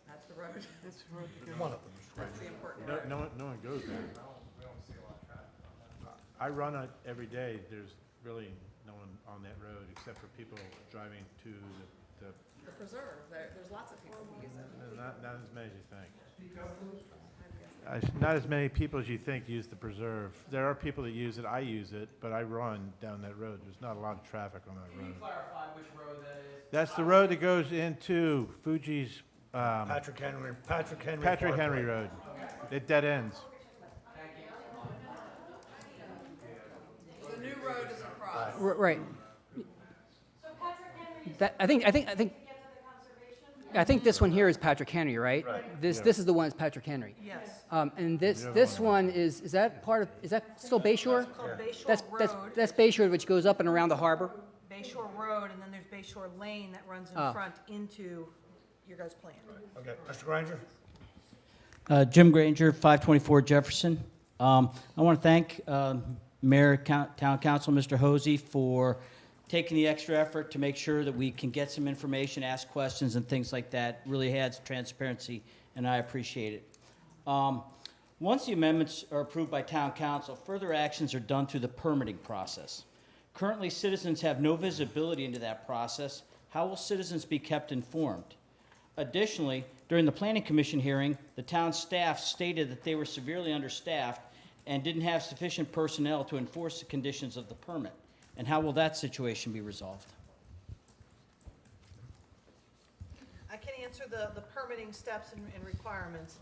J: That's the road.
C: It's the road that
B: One of them.
J: That's the important road.
C: No one goes there.
G: We don't see a lot of traffic on that.
C: I run it every day. There's really no one on that road except for people driving to the
J: The preserve, there's lots of people who use it.
C: not as many as you think. Not as many people as you think use the preserve. There are people that use it. I use it, but I run down that road. There's not a lot of traffic on that road.
N: clarify which road that is?
C: That's the road that goes into Fuji's,
B: Patrick Henry
C: Patrick Henry
B: Parkway.
C: Road. It dead ends.
J: The new road is across.
A: Right.
I: So Patrick Henry is
A: That, I think
I: to get to the conservation?
A: I think this one here is Patrick Henry, right?
B: Right.
A: This
C: Yeah.
A: is the one that's Patrick Henry.
J: Yes.
A: And this
C: The other
A: this
C: one.
A: one is that part of, is that still Bayshore?
J: It's called Bayshore
A: That's
J: Road.
A: that's Bayshore, which goes up and around the harbor.
J: Bayshore Road, and then there's Bayshore Lane that runs in
A: Oh.
J: front into your guys' plan.
B: Okay, Mr. Granger?
M: Jim Granger, 524 Jefferson. I want to thank Mayor, Town Council, Mr. Hosey, for taking the extra effort to make sure that we can get some information, ask questions, and things like that. Really adds transparency, and I appreciate it. Once the amendments are approved by Town Council, further actions are done through the permitting process. Currently, citizens have no visibility into that process. How will citizens be kept informed? Additionally, during the Planning Commission hearing, the town staff stated that they were severely understaffed and didn't have sufficient personnel to enforce the conditions of the permit. And how will that situation be resolved?
J: I can answer the permitting steps and requirements.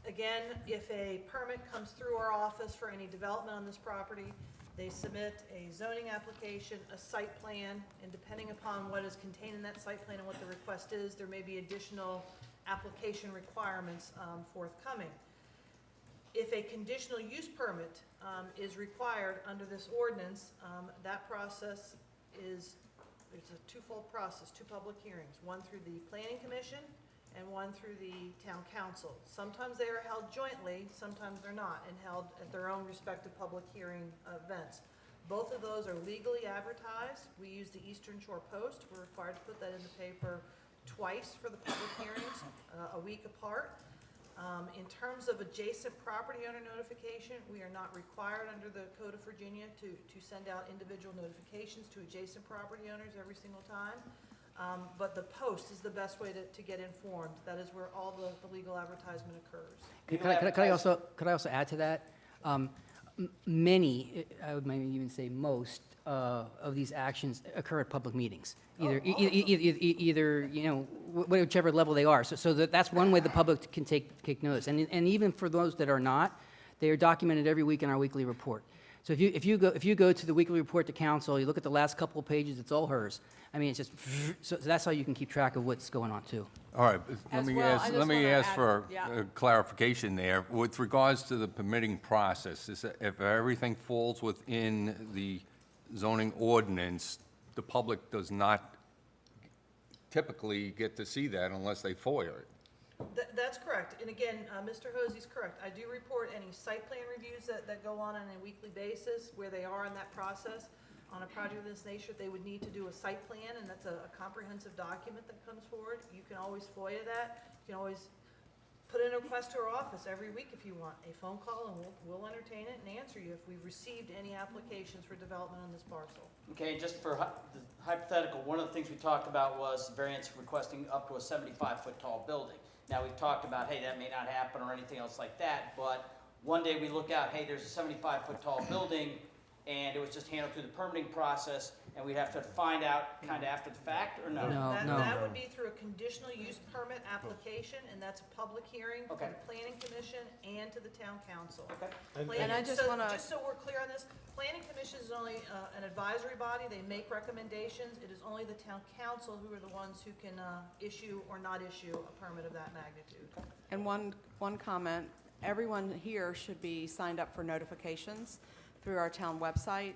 J: Again, if a permit comes through our office for any development on this property, they submit a zoning application, a site plan, and depending upon what is contained in that site plan and what the request is, there may be additional application requirements forthcoming. If a conditional use permit is required under this ordinance, that process is, there's a twofold process, 2 public hearings, one through the Planning Commission and one through the Town Council. Sometimes they are held jointly, sometimes they're not, and held at their own respective public hearing events. Both of those are legally advertised. We use the Eastern Shore Post. We're required to put that in the paper twice for the public hearings, a week apart. In terms of adjacent property owner notification, we are not required under the Code of Virginia to send out individual notifications to adjacent property owners every single time. But the post is the best way to get informed. That is where all the legal advertisement occurs.
A: Could I also add to that? Many, I would maybe even say most, of these actions occur at public meetings. Either, you know, whichever level they are. So that's one way the public can take notice. And even for those that are not, they are documented every week in our weekly report. So if you go to the weekly report to council, you look at the last couple of pages, it's all hers. I mean, it's just, so that's how you can keep track of what's going on too.
P: All right,
D: As well, I just wanna add-
P: for
D: yeah.
P: clarification there. With regards to the permitting process, is that if everything falls within the zoning ordinance, the public does not typically get to see that unless they FOIA it.
J: That's correct. And again, Mr. Hosey's correct. I do report any site plan reviews that go on a weekly basis, where they are in that process. On a project of this nature, they would need to do a site plan, and that's a comprehensive document that comes forward. You can always FOIA that. You can always put in a request to our office every week if you want, a phone call, and we'll entertain it and answer you if we've received any applications for development on this parcel.
M: Okay, just for the hypothetical, one of the things we talked about was variance requesting up to a 75-foot tall building. Now, we've talked about, hey, that may not happen or anything else like that, but one day we look out, hey, there's a 75-foot tall building, and it was just handled through the permitting process, and we'd have to find out kind of after the fact, or no?
J: That would be through a conditional use permit application, and that's a public hearing to the Planning Commission and to the Town Council.
D: And I just wanna-
J: Just so we're clear on this, Planning Commission is only an advisory body. They make recommendations. It is only the Town Council who are the ones who can issue or not issue a permit of that magnitude.
D: And one comment, everyone here should be signed up for notifications through our town website.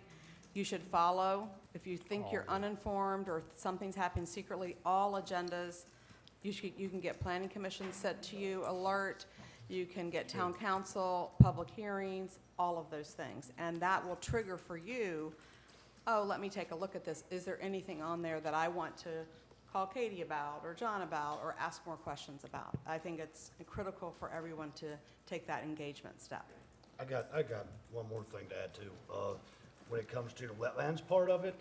D: You should follow. If you think you're uninformed or something's happening secretly, all agendas, you can get Planning Commission sent to you, alert, you can get Town Council, public hearings, all of those things. And that will trigger for you, oh, let me take a look at this. Is there anything on there that I want to call Katie about or John about or ask more questions about? I think it's critical for everyone to take that engagement step.
B: I got one more thing to add too. When it comes to the wetlands part of it,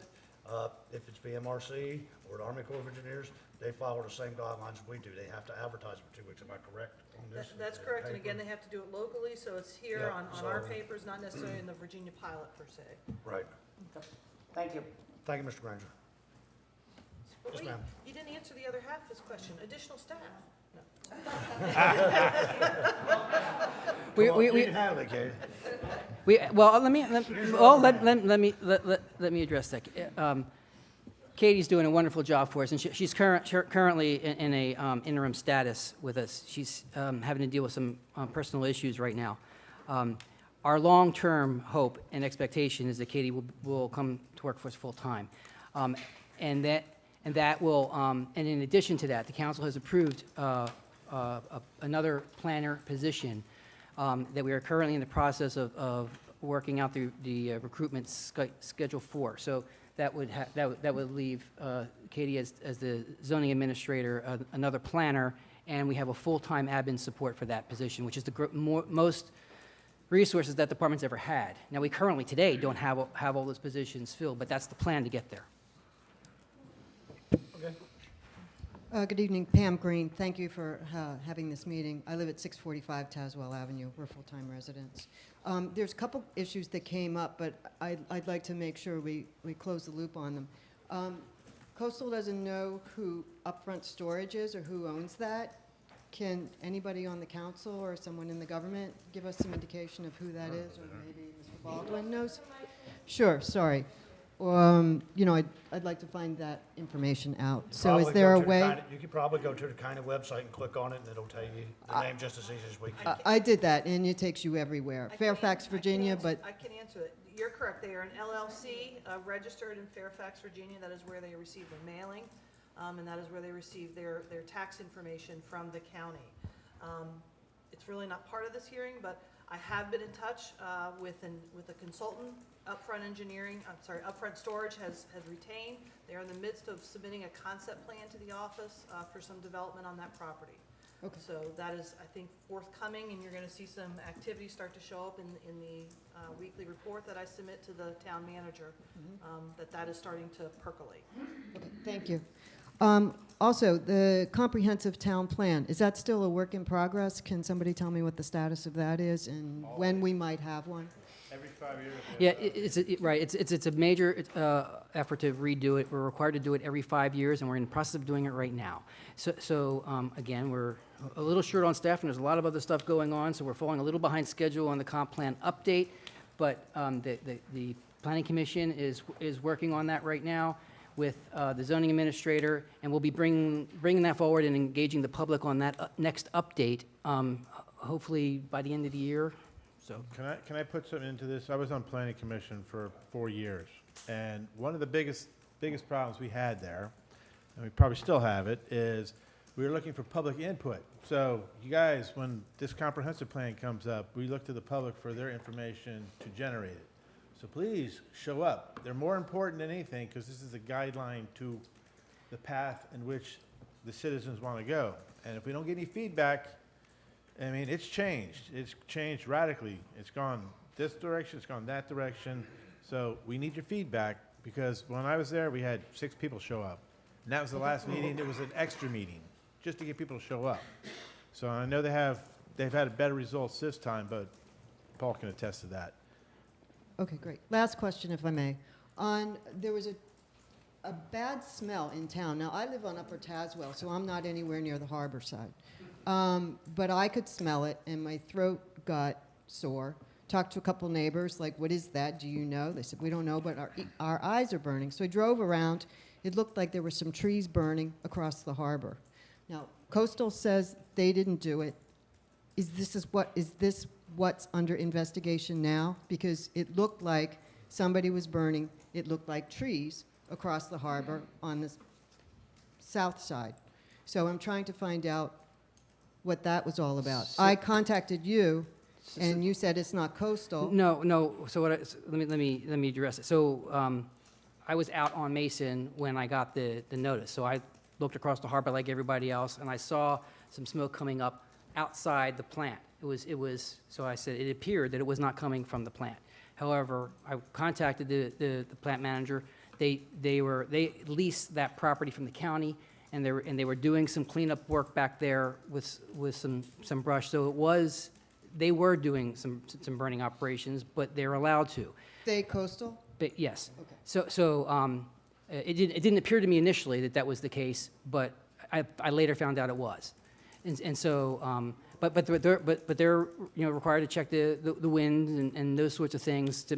B: if it's VMRC or the Army Corps of Engineers, they follow the same guidelines we do. They have to advertise for 2 weeks. Am I correct on this?
J: That's correct, and again, they have to do it locally, so it's here
B: Yeah,
J: on our
B: so-
J: papers, not necessarily in the Virginia pilot per se.
B: Right.
M: Thank you.
B: Thank you, Mr. Granger.
J: But
B: Yes,
J: wait,
B: ma'am.
J: you didn't answer the other half of this question, additional staff. No.
B: You can handle it, Katie.
A: Let me address that. Katie's doing a wonderful job for us, and she's currently in a interim status with us. She's having to deal with some personal issues right now. Our long-term hope and expectation is that Katie will come to work for us full-time. And that will, and in addition to that, the council has approved another planner position that we are currently in the process of working out the recruitment schedule for. So that would leave Katie as the zoning administrator, another planner, and we have a full-time admin support for that position, which is the most resources that the department's ever had. Now, we currently today don't have all those positions filled, but that's the plan to get there.
V: Good evening, Pam Green. Thank you for having this meeting. I live at 645 Tazewell Avenue. We're full-time residents. There's a couple issues that came up, but I'd like to make sure we close the loop on them. Coastal doesn't know who upfront storage is or who owns that. Can anybody on the council or someone in the government give us some indication of who that is, or maybe Mr. Baldwin knows? Sure, sorry. You know, I'd like to find that information out. So is
B: Probably
V: there
B: go
V: a
B: to the
V: way?
B: county- You could probably go to the county website and click on it, and it'll tell you the name just as easy as we can.
V: I did that, and it takes you everywhere.
J: I can
V: Fairfax,
J: answer- I can
V: Virginia,
J: answer-
V: but
J: I can answer it. You're correct. They are an LLC, registered in Fairfax, Virginia. That is where they receive their mailing, and that is where they receive their tax information from the county. It's really not part of this hearing, but I have been in touch with a consultant. Upfront Storage has retained. They are in the midst of submitting a concept plan to the office for some development on that property.
V: Okay.
J: So that is, I think, forthcoming, and you're gonna see some activity start to show up in the weekly report that I submit to the town manager, that is starting to percolate.
V: okay, thank you. Also, the comprehensive town plan, is that still a work in progress? Can somebody tell me what the status of that is and when we might have one?
C: Every 5 years.
A: Yeah, right. It's a major effort to redo it. We're required to do it every 5 years, and we're in the process of doing it right now. So again, we're a little short on staff, and there's a lot of other stuff going on, so we're falling a little behind schedule on the comp plan update. But the Planning Commission is working on that right now with the zoning administrator, and we'll be bringing that forward and engaging the public on that next update, hopefully by the end of the year. So.
C: Can I put something into this? I was on planning commission for 4 years, and one of the biggest problems we had there, and we probably still have it, is we were looking for public input. So you guys, when this comprehensive plan comes up, we look to the public for their information to generate it. So please show up. They're more important than anything because this is a guideline to the path in which the citizens want to go. And if we don't get any feedback, I mean, it's changed. It's changed radically. It's gone this direction, it's gone that direction. So we need your feedback because when I was there, we had 6 people show up. And that was the last meeting. It was an extra meeting just to get people to show up. So I know they've had better results this time, but Paul can attest to that.
V: Okay, great. Last question, if I may. There was a bad smell in town. Now, I live on Upper Tazewell, so I'm not anywhere near the harbor side. But I could smell it, and my throat got sore. Talked to a couple neighbors, like, what is that? Do you know? They said, we don't know, but our eyes are burning. So I drove around. It looked like there were some trees burning across the harbor. Now, Coastal says they didn't do it. Is this what's under investigation now? Because it looked like somebody was burning. It looked like trees across the harbor on the south side. So I'm trying to find out what that was all about. I contacted you, and you said it's not Coastal.
A: No. So let me address it. So I was out on Mason when I got the notice. So I looked across the harbor like everybody else, and I saw some smoke coming up outside the plant. It was. So I said it appeared that it was not coming from the plant. However, I contacted the plant manager. They leased that property from the county, and they were doing some cleanup work back there with some brush. So they were doing some burning operations, but they're allowed to.
V: They Coastal?
A: But yes.
V: Okay.
A: So it didn't appear to me initially that was the case, but I later found out it was, and so. But they're required to check the wind and those sorts of things to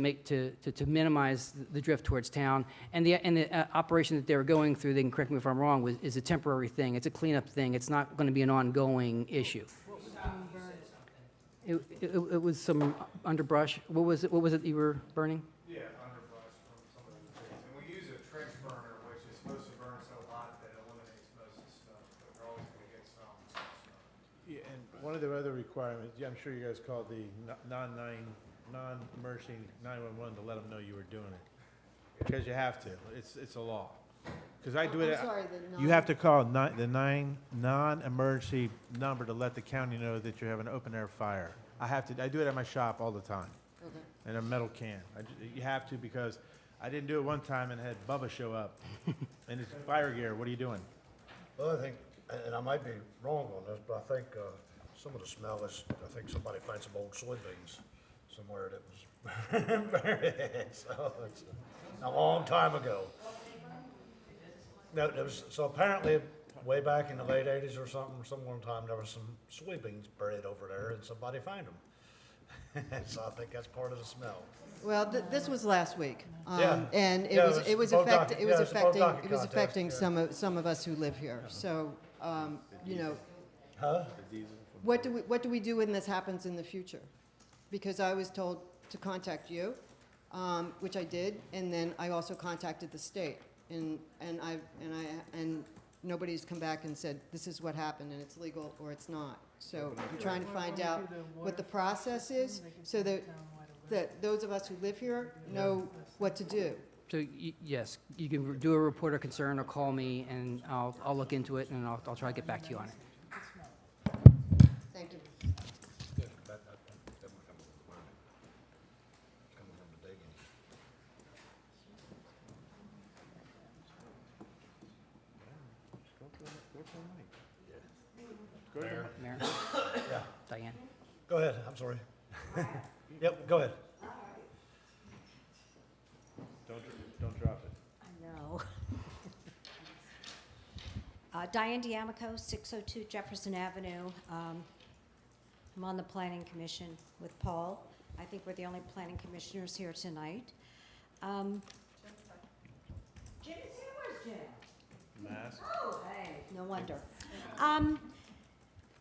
A: minimize the drift towards town. And the operation that they were going through, they can correct me if I'm wrong, is a temporary thing. It's a cleanup thing. It's not going to be an ongoing issue. It was some underbrush. What was it you were burning?
G: Yeah, underbrush from some of the trees. And we use a trench burner, which is supposed to burn so hot that it eliminates most of the smoke, but we're always going to get some smoke.
C: Yeah, and one of the other requirements, I'm sure you guys called the non-emergency 911 to let them know you were doing it. Because you have to. It's a law. Because I do it.
V: I'm sorry,
C: You have to call the non-emergency number to let the county know that you have an open-air fire. I do it at my shop all the time.
V: Okay.
C: In a metal can. You have to because I didn't do it one time and had Bubba show up. And it's fire gear. What are you doing?
B: Well, I think, and I might be wrong on this, but I think some of the smell is, I think somebody found some old soybeans somewhere that was buried. So it's a long time ago. No, so apparently, way back in the late 80s or something, some one time, there was some soybeans buried over there, and somebody found them. So I think that's part of the smell.
V: Well, this was last week.
B: Yeah.
V: And
B: Yeah,
V: it was
B: both
V: affecting,
B: docu- yeah, it's both docu
V: it was
B: contest,
V: affecting
B: yeah.
V: some of us who live here. So, you know,
B: Huh?
V: what do we do when this happens in the future? Because I was told to contact you, which I did, and then I also contacted the state, and nobody's come back and said, this is what happened, and it's legal or it's not. So I'm trying to find out what the process is, so that those of us who live here know what to do.
A: So, yes, you can do a report of concern or call me, and I'll look into it, and I'll try to get back to you on it.
V: Thank you.
A: Mayor?
B: Yeah.
A: Diane?
B: Go ahead, I'm sorry. Yep, go ahead.
C: Don't drop it.
R: I know. Diane D'Amico, 602 Jefferson Avenue. I'm on the Planning Commission with Paul. I think we're the only planning commissioners here tonight. Jim is here. Where's Jim?
C: Mask.
R: Oh, hey, no wonder.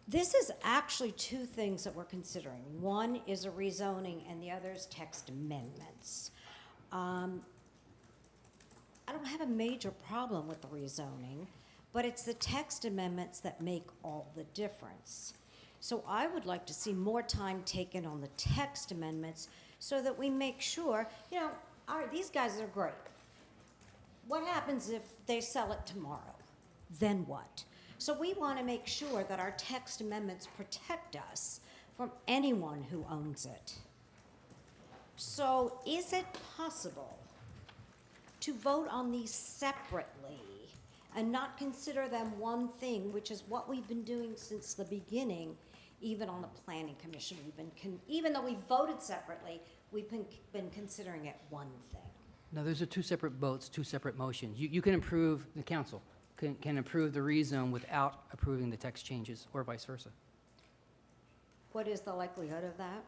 R: This is actually two things that we're considering. One is a rezoning, and the other is text amendments. I don't have a major problem with the rezoning, but it's the text amendments that make all the difference. So I would like to see more time taken on the text amendments so that we make sure, you know, all right, these guys are great. What happens if they sell it tomorrow? Then what? So we want to make sure that our text amendments protect us from anyone who owns it. So is it possible to vote on these separately and not consider them one thing, which is what we've been doing since the beginning, even on the Planning Commission? Even though we voted separately, we've been considering it one thing.
A: No, those are two separate votes, two separate motions. You can approve, the council can approve the rezone without approving the text changes, or vice versa.
R: What is the likelihood of that?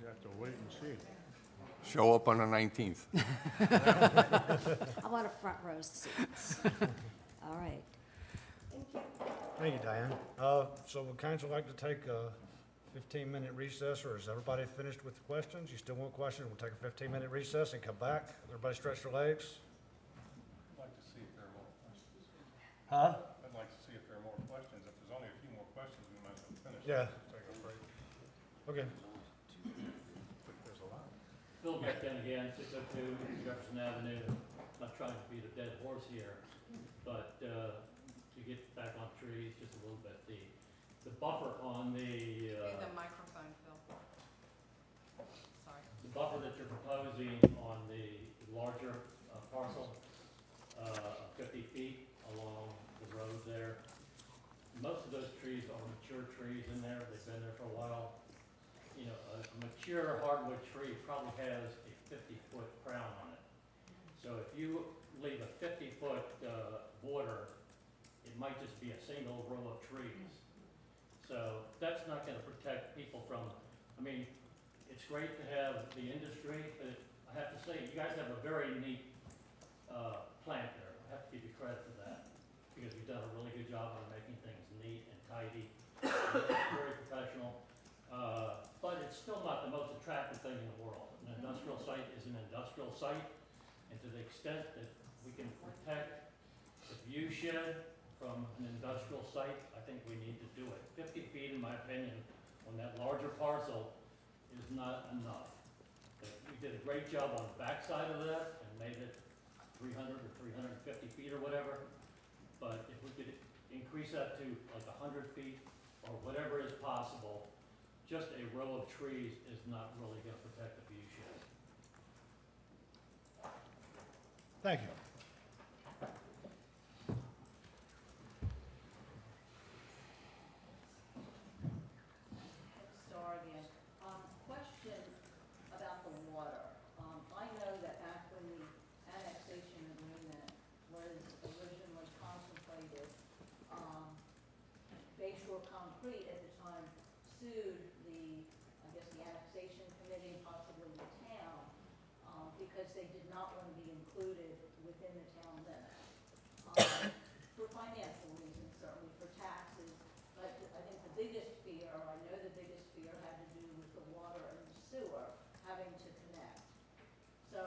C: You have to wait and see.
P: Show up on the 19th.
R: I want a front row seat. All right. Thank you.
B: Thank you, Diane. So would council like to take a 15-minute recess, or is everybody finished with the questions? You still want questions? We'll take a 15-minute recess and come back. Everybody stretch their legs.
Q: I'd like to see if there are more questions.
B: Huh?
Q: I'd like to see if there are more questions. If there's only a few more questions, we might as well finish.
B: Yeah.
Q: Take a break.
B: Okay.
Q: There's a lot.
S: Phil Beckton again, 602 Jefferson Avenue. Not trying to beat a dead horse here, but to get back on trees just a little bit, the buffer on the
D: The microphone, Phil. Sorry.
S: the buffer that you're proposing on the larger parcel, 50 feet along the road there. Most of those trees are mature trees in there. They've been there for a while. You know, a mature hardwood tree probably has a 50-foot crown on it. So if you leave a 50-foot border, it might just be a single row of trees. So that's not going to protect people from, I mean, it's great to have the industry, but I have to say, you guys have a very neat plant there. I have to give you credit for that, because you've done a really good job on making things neat and tidy, very professional. But it's still not the most attractive thing in the world. An industrial site is an industrial site, and to the extent that we can protect the view shed from an industrial site, I think we need to do it. 50 feet, in my opinion, on that larger parcel is not enough. But we did a great job on the backside of that and made it 300 or 350 feet or whatever. But if we could increase that to like 100 feet or whatever is possible, just a row of trees is not really going to protect the view shed.
B: Thank you.
W: Star again. Question about the water. I know that back when the annexation agreement was originally contemplated, Bayshore Concrete at the time sued the annexation committee because they did not want to be included within the town limits. For financial reasons, certainly for taxes, but I think the biggest fear, or I know the biggest fear, had to do with the water and the sewer having to connect. So,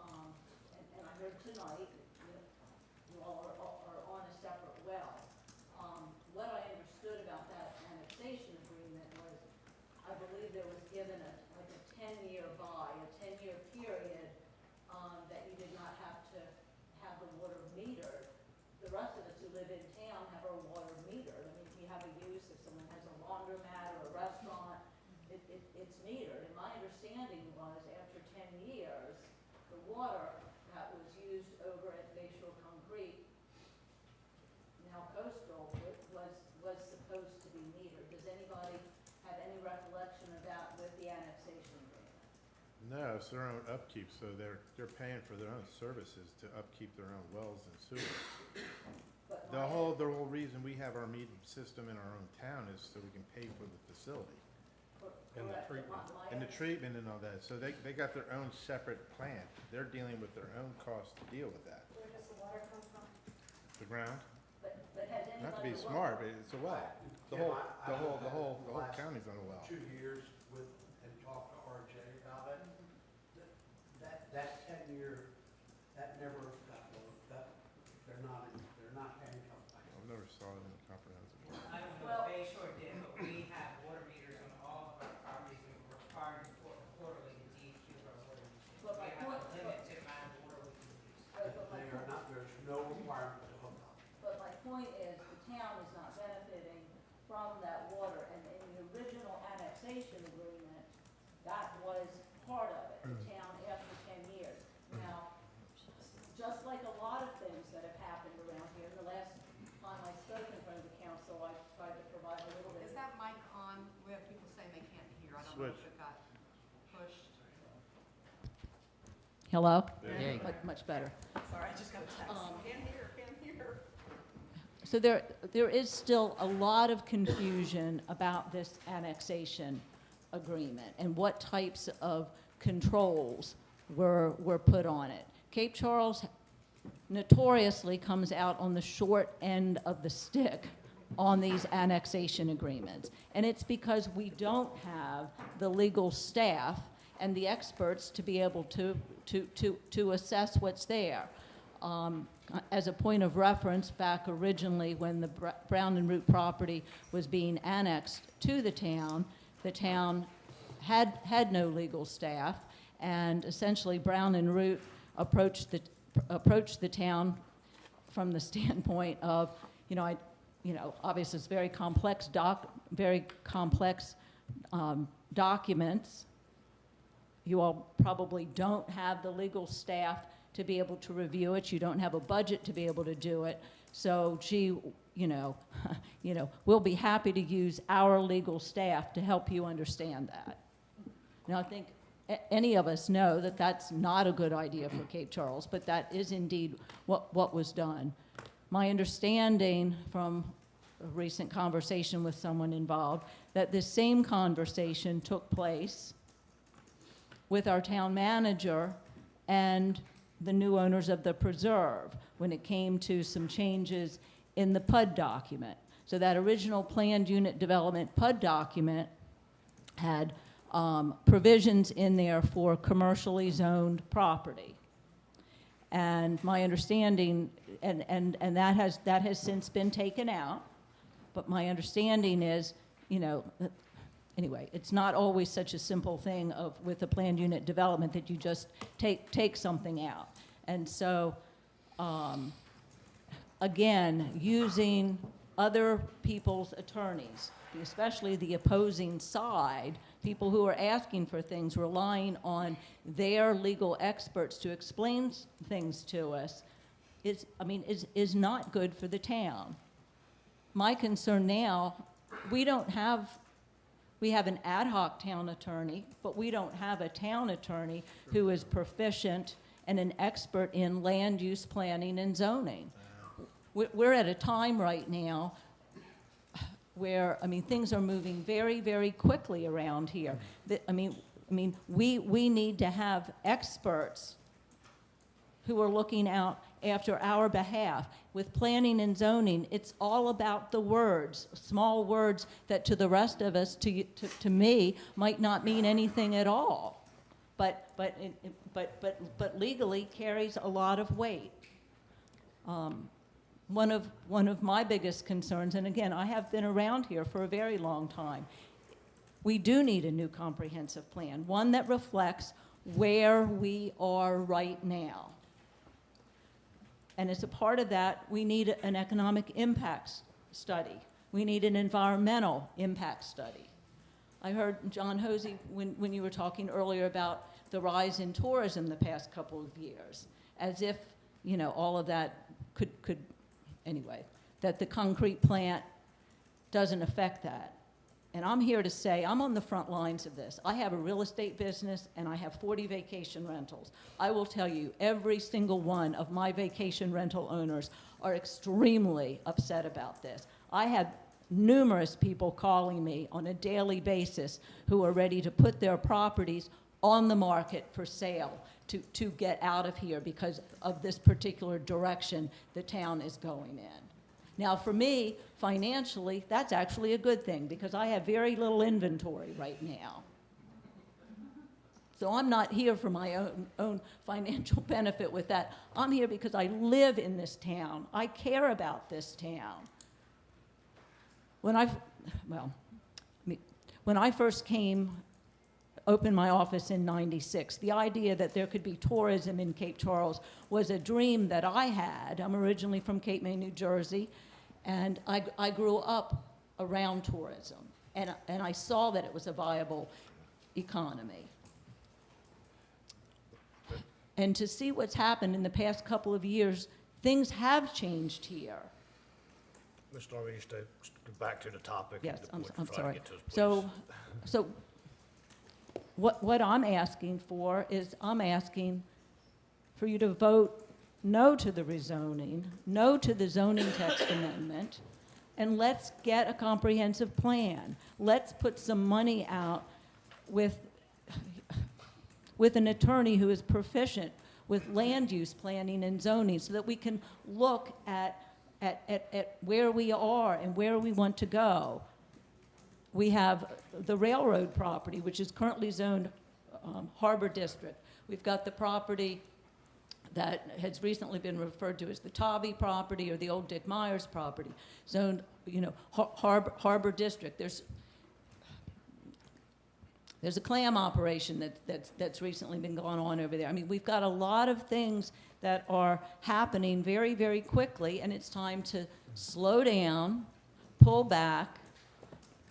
W: and I heard tonight, you all are on a separate well. What I understood about that annexation agreement was, I believe there was given a 10-year buy, a 10-year period, that you did not have to have the water metered. The rest of us who live in town have our water metered. I mean, if you have a use, if someone has a laundromat or a restaurant, it's metered. And my understanding was, after 10 years, the water that was used over at Bayshore Concrete, now Coastal, was supposed to be metered. Does anybody have any recollection of that with the annexation agreement?
C: No, it's their own upkeep, so they're paying for their own services to upkeep their own wells and sewers.
W: But
C: The whole reason we have our meter system in our own town is so we can pay for the facility
Q: And the
W: correct, but
Q: treatment.
W: my
C: and the treatment and all that. So they got their own separate plant. They're dealing with their own costs to deal with that.
R: Where does the water come from?
C: The ground,
W: But has anybody
C: not to be
W: looked-
C: smart, but it's a well. The whole county's on a well.
F: 2 years with, and talked to RJ about it. That 10-year, that never got, they're not handcuffed by it.
C: I've never saw it in the comprehensive plan.
H: I don't know if Bayshore did, but we have water meters on all of our properties, and we're required quarterly to DEQ our water usage.
W: But my
H: We have
W: point-
H: a limited amount of water we can use.
F: They are not, there's no requirement to hook up.
W: But my point is, the town is not benefiting from that water, and in the original annexation agreement, that was part of it, the town after 10 years. Now, just like a lot of things that have happened around here, the last time I spoke in front of the council, I tried to provide a little bit.
D: Is that mic on? We have people saying they can't hear. I don't know if
C: Switch.
D: it got pushed.
W: Hello?
A: There you go.
W: Much better.
D: Sorry, I just got a text. Can't hear, can't hear.
W: So there is still a lot of confusion about this annexation agreement and what types of controls were put on it. Cape Charles notoriously comes out on the short end of the stick on these annexation agreements. And it's because we don't have the legal staff and the experts to be able to assess what's there. As a point of reference, back originally when the Brown and Root property was being annexed to the town had no legal staff, and essentially Brown and Root approached the town from the standpoint of, obviously it's very complex documents. You all probably don't have the legal staff to be able to review it. You don't have a budget to be able to do it. So, we'll be happy to use our legal staff to help you understand that. Now, I think any of us know that that's not a good idea for Cape Charles, but that is indeed what was done. My understanding from a recent conversation with someone involved, that this same conversation took place with our town manager and the new owners of the preserve when it came to some changes in the PUD document. So that original planned unit development PUD document had provisions in there for commercially zoned property. And my understanding, and that has since been taken out, but my understanding is, anyway, it's not always such a simple thing with the planned unit development that you just take something out. And so, again, using other people's attorneys, especially the opposing side, people who are asking for things, relying on their legal experts to explain things to us, is not good for the town. My concern now, we have an ad hoc town attorney, but we don't have a town attorney who is proficient and an expert in land use planning and zoning. We're at a time right now where, things are moving very, very quickly around here. We need to have experts who are looking out after our behalf. With planning and zoning, it's all about the words, small words that to the rest of us, to me, might not mean anything at all, but legally carries a lot of weight. One of my biggest concerns, and again, I have been around here for a very long time, we do need a new comprehensive plan, one that reflects where we are right now. And as a part of that, we need an economic impacts study. We need an environmental impact study. I heard John Hosey, when you were talking earlier about the rise in tourism the past couple of years, as if, you know, all of that could anyway, that the concrete plant doesn't affect that. And I'm here to say, I'm on the front lines of this. I have a real estate business and I have 40 vacation rentals. I will tell you, every single one of my vacation rental owners are extremely upset about this. I have numerous people calling me on a daily basis who are ready to put their properties on the market for sale to get out of here because of this particular direction the town is going in. Now, for me, financially, that's actually a good thing because I have very little inventory right now. So I'm not here for my own financial benefit with that. I'm here because I live in this town. I care about this town. When I first opened my office in '96, the idea that there could be tourism in Cape Charles was a dream that I had. I'm originally from Cape May, New Jersey, and I grew up around tourism, and I saw that it was a viable economy. And to see what's happened in the past couple of years, things have changed here.
B: Ms. Darby, to go back to the topic.
W: Yes,
B: and
W: I'm
B: try to
W: sorry.
B: get to us,
W: So
B: please.
W: what I'm asking for is I'm asking for you to vote no to the rezoning, no to the zoning text amendment, and let's get a comprehensive plan. Let's put some money out with an attorney who is proficient with land use planning and zoning so that we can look at where we are and where we want to go. We have the railroad property, which is currently zoned Harbor District. We've got the property that has recently been referred to as the Tobby property or the old Dick Myers property, zoned, you know, Harbor District. There's a clam operation that's recently been going on over there. I mean, we've got a lot of things that are happening very, very quickly, and it's time to slow down, pull back,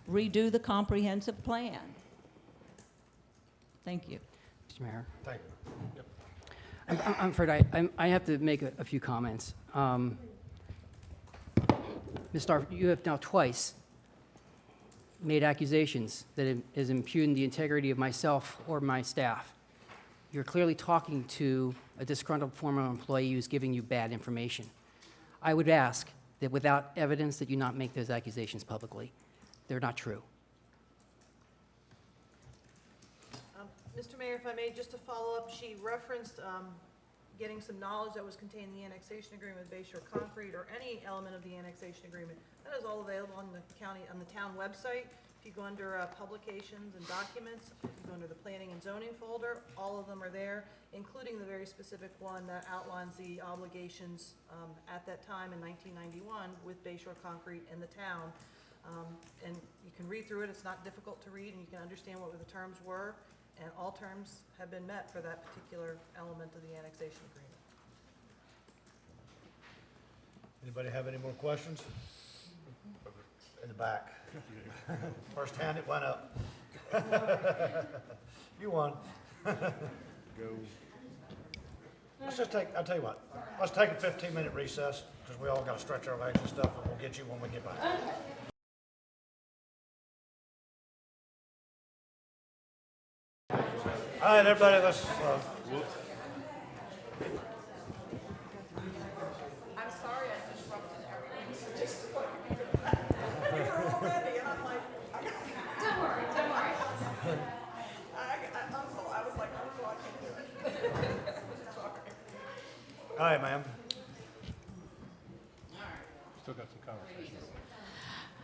W: redo the comprehensive plan. Thank you.
A: Mr. Mayor.
B: Thank you. Yep.
A: I'm afraid I have to make a few comments. Ms. Starr, you have now twice made accusations that it has impugned the integrity of myself or my staff. You're clearly talking to a disgruntled former employee who's giving you bad information. I would ask that without evidence that you not make those accusations publicly. They're not true.
J: Mr. Mayor, if I may, just to follow up, she referenced getting some knowledge that was contained in the annexation agreement with Bayshore Concrete or any element of the annexation agreement. That is all available on the town website. If you go under publications and documents, if you go under the planning and zoning folder, all of them are there, including the very specific one that outlines the obligations at that time in 1991 with Bayshore Concrete and the town. And you can read through it. It's not difficult to read, and you can understand what the terms were. And all terms have been met for that particular element of the annexation agreement.
B: Anybody have any more questions? In the back. First hand it went up. You won. Go. Let's just I'll tell you what, let's take a 15-minute recess, because we all got to stretch our legs and stuff, and we'll get you when we get back. All right, everybody, let's.
J: I'm sorry I disrupted everything. You were all ready, and I'm like, don't worry. I was like, oh, I can't do it. Sorry.
B: Hi, ma'am.
Q: Still got some conversation.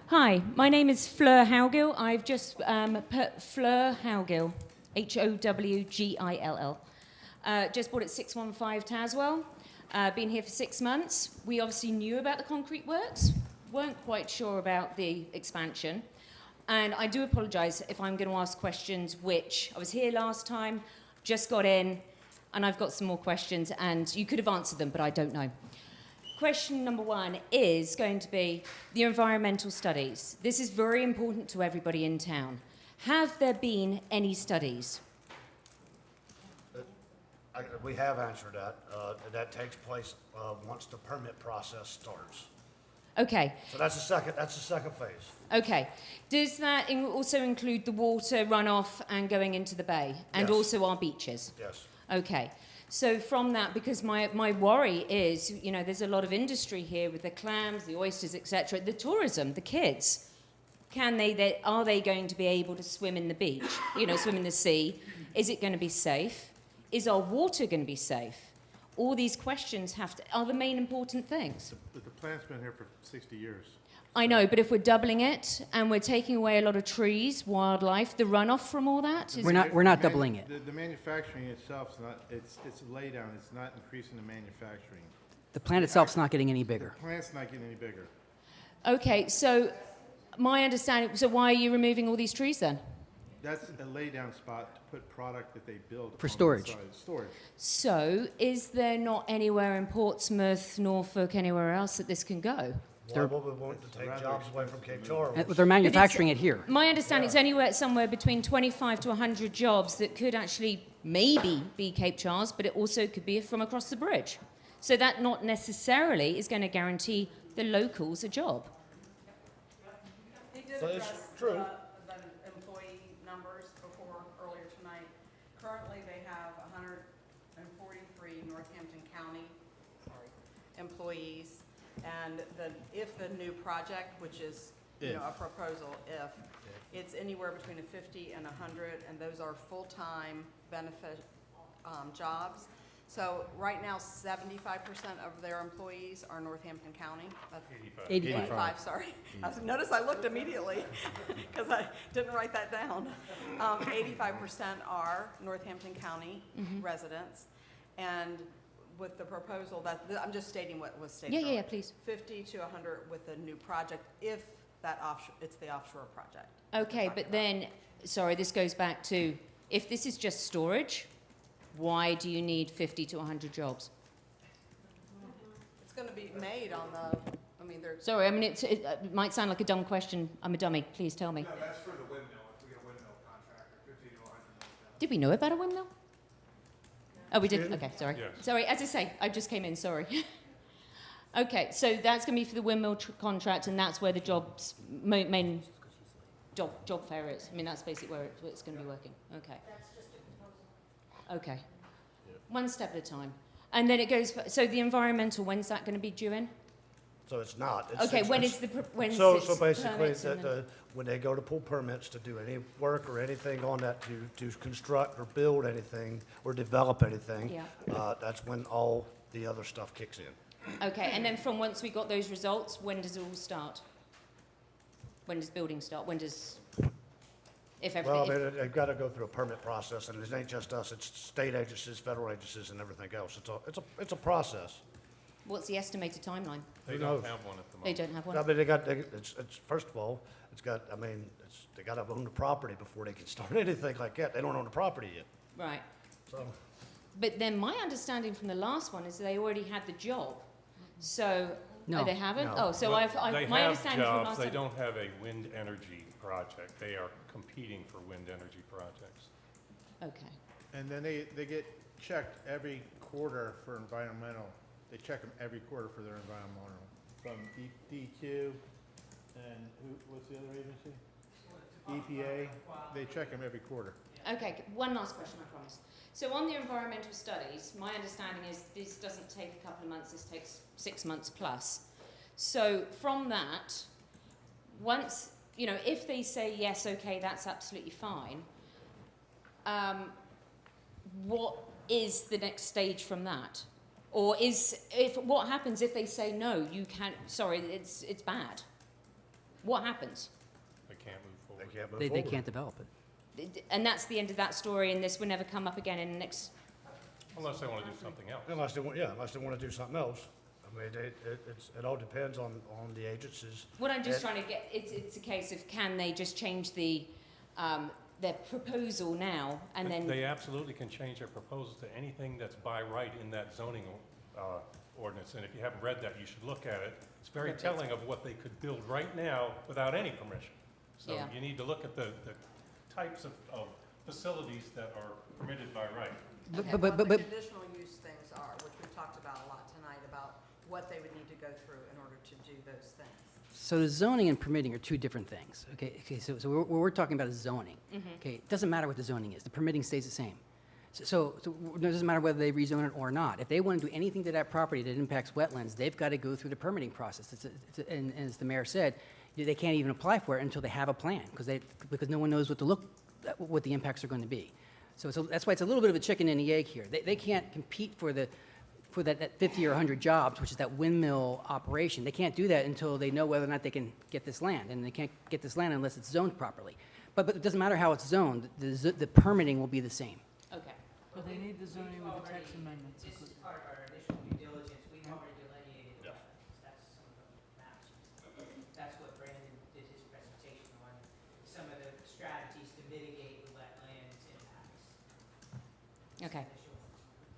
E: Hi, my name is Fleur Howgill. I've just put Fleur Howgill, Howgill. Just bought at 615 Taswell. Been here for 6 months. We obviously knew about the concrete works, weren't quite sure about the expansion. And I do apologise if I'm going to ask questions which I was here last time, just got in, and I've got some more questions, and you could have answered them, but I don't know. Question number one is going to be the environmental studies. This is very important to everybody in town. Have there been any studies?
B: We have answered that. That takes place once the permit process starts.
E: Okay,
B: So that's the second phase.
E: okay. Does that also include the water runoff and going into the bay? And
B: Yes.
E: also our beaches?
B: Yes.
E: Okay. So from that, because my worry is, you know, there's a lot of industry here with the clams, the oysters, etc. The tourism, the kids, are they going to be able to swim in the beach? You know, swim in the sea? Is it going to be safe? Is our water going to be safe? All these questions are the main important things.
C: The plant's been here for 60 years.
E: I know, but if we're doubling it and we're taking away a lot of trees, wildlife, the runoff from all that is...
A: We're not doubling it.
C: The manufacturing itself is not, it's a laydown, it's not increasing the manufacturing.
A: The plant itself's not getting any bigger.
C: The plant's not getting any bigger.
E: Okay, so my understanding, so why are you removing all these trees then?
C: That's a laydown spot to put product that they build.
A: For
C: on the
A: storage.
C: side. Storage.
E: So is there not anywhere in Portsmouth, Norfolk, anywhere else that this can go?
B: Why would we want to take jobs away from Cape Charles?
A: They're manufacturing it here.
E: My understanding is somewhere between 25 to 100 jobs that could actually maybe be Cape Charles, but it also could be from across the bridge. So that not necessarily is going to guarantee the locals a job.
D: He did
B: So it's
D: address
B: true.
D: the employee numbers before, earlier tonight. Currently, they have 143 Northampton County employees. And if the new project, which is, you know, a proposal, if, it's anywhere between 50 and 100, and those are full-time benefit jobs. So right now, 75% of their employees are Northampton County. 85, sorry. Notice I looked immediately because I didn't write that down. 85% are Northampton County residents. And with the proposal I'm just stating what was stated.
E: Yeah, please.
D: 50 to 100 with the new project, if that it's the offshore project.
E: Okay, but then, sorry, this goes back to, if this is just storage, why do you need 50 to 100 jobs?
D: It's going to be made on the,
E: Sorry, I mean, it might sound like a dumb question. I'm a dummy. Please tell me.
G: No, that's for the windmill. If we get a windmill contractor, 50 to 100 million.
E: Did we know about a windmill? Oh, we did.
B: Excuse me?
E: Okay, sorry.
Q: Yes.
E: Sorry, as I say, I just came in, sorry. Okay, so that's going to be for the windmill contract, and that's where the main job fair is. I mean, that's basically where it's going to be working. Okay. Okay. One step at a time. And then it goes, so the environmental, when's that going to be due in?
B: So it's not.
E: Okay, when is the,
B: So basically, when they go to pull permits to do any work or anything on that, to construct or build anything or develop anything,
E: Yeah.
B: that's when all the other stuff kicks in.
E: Okay, and then from once we got those results, when does it all start? When does building start? When does, if
B: Well,
E: everything,
B: I mean, they've got to go through a permit process, and it ain't just us, it's state agencies, federal agencies, and everything else. It's a process.
E: what's the estimated timeline?
Q: They
B: Who
Q: don't
B: knows?
Q: have one at the
E: They
Q: moment.
E: don't have one?
B: I mean, it's first of all, they got to own the property before they can start anything like that. They don't own the property yet,
E: Right.
B: so.
E: But then my understanding from the last one is they already had the job. So,
A: No.
E: they haven't?
B: No.
E: Oh, so
Q: Well,
E: my
Q: They have
E: understanding from
Q: jobs,
E: last
Q: they
E: time.
Q: don't have a wind energy project. They are competing for wind energy projects.
E: Okay.
C: And then they get checked every quarter for environmental. They check them every quarter for their environmental. From DQ and what's the other agency? EPA. They check them every quarter.
E: Okay, one last question, I promise. So on the environmental studies, my understanding is this doesn't take a couple of months, this takes 6 months plus. So from that, once, if they say, yes, okay, that's absolutely fine, what is the next stage from that? Or what happens if they say, no, you can't, sorry, it's bad? What happens?
Q: They can't move forward.
B: They can't move
A: They
B: forward.
A: can't develop it.
E: And that's the end of that story, and this will never come up again in the next...
Q: Unless they want to do something else.
B: Unless they want, yeah, unless they want to do something else. I mean, it all depends on the agencies.
E: What I'm just
B: And-
E: trying to get, it's a case of can they just change their proposal now, and then...
Q: They absolutely can change their proposals to anything that's by right in that zoning ordinance, and if you haven't read that, you should look at it. It's very
E: Perfect.
Q: telling of what they could build right now without any permission. So
E: Yeah.
Q: you need to look at the types of facilities that are permitted by right.
A: But-
D: And
A: but-
D: what
A: but-
D: the conditional use things are, which we talked about a lot tonight, about what they would need to go through in order to do those things.
A: So the zoning and permitting are two different things. Okay, so what we're talking about is zoning.
E: Mm-hmm.
A: Okay, it doesn't matter what the zoning is. The permitting stays the same. So it doesn't matter whether they rezone it or not. If they want to do anything to that property that impacts wetlands, they've got to go through the permitting process. And as the mayor said, they can't even apply for it until they have a plan because no one knows what the impacts are going to be. So that's why it's a little bit of a chicken and the egg here. They can't compete for that 50 or 100 jobs, which is that windmill operation. They can't do that until they know whether or not they can get this land, and they can't get this land unless it's zoned properly. But it doesn't matter how it's zoned, the permitting will be the same.
E: Okay.
H: But they need the zoning with the text amendments. This is part of our initial due diligence, we've already delineated the wetlands, that's some of the maps. That's what Brandon did his presentation on, some of the strategies to mitigate the wetlands impacts.
E: Okay.
H: Initial,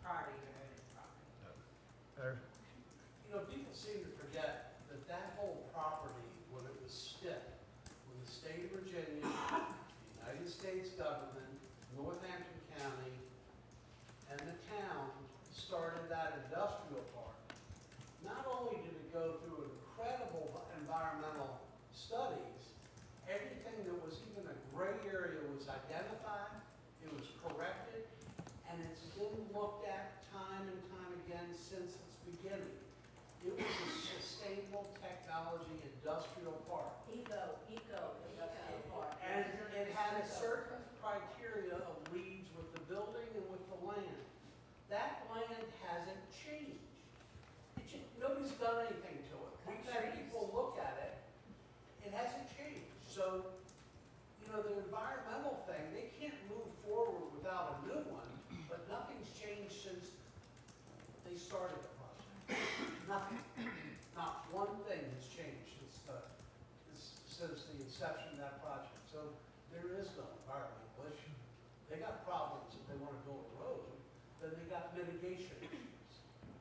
H: prior to even owning the property.
F: You know, people seem to forget that that whole property, when it was stiff, when the state of Virginia, the United States government, Northampton County, and the town started that industrial park, not only did it go through incredible environmental studies, everything that was even a gray area was identified, it was corrected, and it's been looked at time and time again since its beginning. It was a sustainable technology industrial park.
W: Eco industrial park.
F: And it had a certain criteria of leads with the building and with the land. That land hasn't changed. Nobody's done anything to it. We've had people look at it. It hasn't changed. So, you know, the environmental thing, they can't move forward without a new one, but nothing's changed since they started the project. Nothing. Not one thing has changed since the inception of that project. So there is no environmental issue. They got problems if they want to build a road, then they got mitigation issues,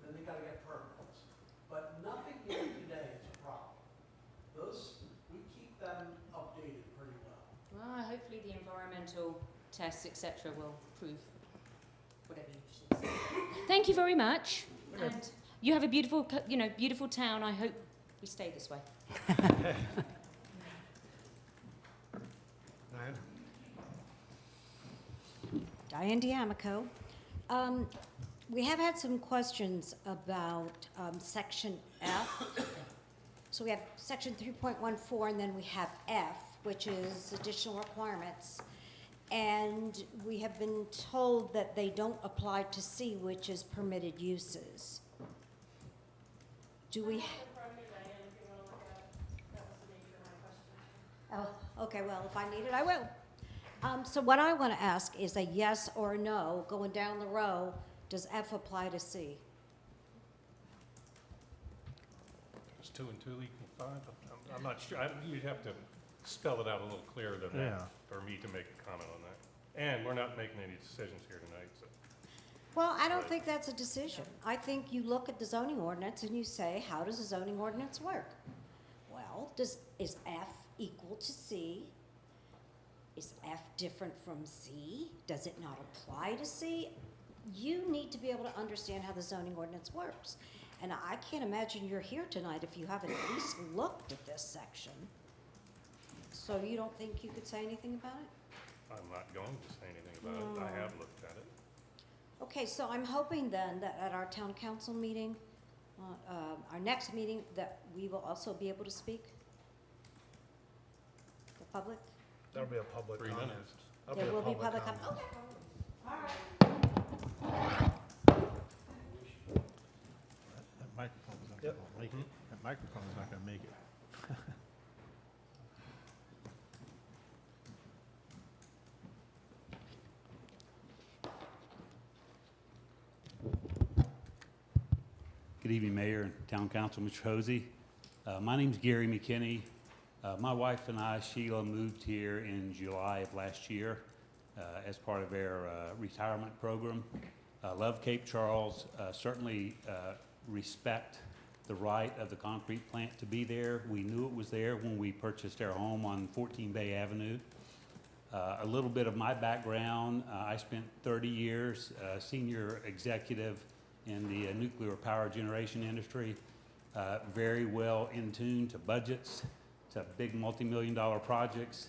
F: then they got to get permits. But nothing here today is a problem. We keep them updated pretty well.
E: Well, hopefully the environmental tests, etc., will prove whatever you say. Thank you very much. And you have a beautiful, beautiful town. I hope we stay this way.
R: Diane D'Amico. We have had some questions about section F. So we have section 3.14, and then we have F, which is additional requirements. And we have been told that they don't apply to C, which is permitted uses. Do we? Oh, okay, well, if I need it, I will. So what I want to ask is a yes or a no, going down the row, does F apply to C?
Q: Is 2 and 2 equal 5? I'm not sure. You'd have to spell it out a little clearer than that for me to make a comment on that. And we're not making any decisions here tonight, so.
R: Well, I don't think that's a decision. I think you look at the zoning ordinance and you say, how does the zoning ordinance work? Well, is F equal to C? Is F different from C? Does it not apply to C? You need to be able to understand how the zoning ordinance works. And I can't imagine you're here tonight if you haven't at least looked at this section. So you don't think you could say anything about it?
Q: I'm not going to say anything about it. I have looked at it.
R: Okay, so I'm hoping then that at our town council meeting, our next meeting, that we will also be able to speak? The public?
B: There'll be a public
Q: 3
B: comment.
Q: minutes.
B: There'll
R: There
B: a
R: will be public comment.
B: comment.
R: Okay. All right.
C: Microphone's not gonna make it. That microphone's not gonna make it.
K: Good evening, Mayor and Town Council, Mr. Hosey. My name's Gary McKinney. My wife and I, Sheila, moved here in July of last year as part of our retirement program. Love Cape Charles, certainly respect the right of the concrete plant to be there. We knew it was there when we purchased our home on 14 Bay Avenue. A little bit of my background, I spent 30 years senior executive in the nuclear power generation industry, very well in tune to budgets, to big multi-million-dollar projects,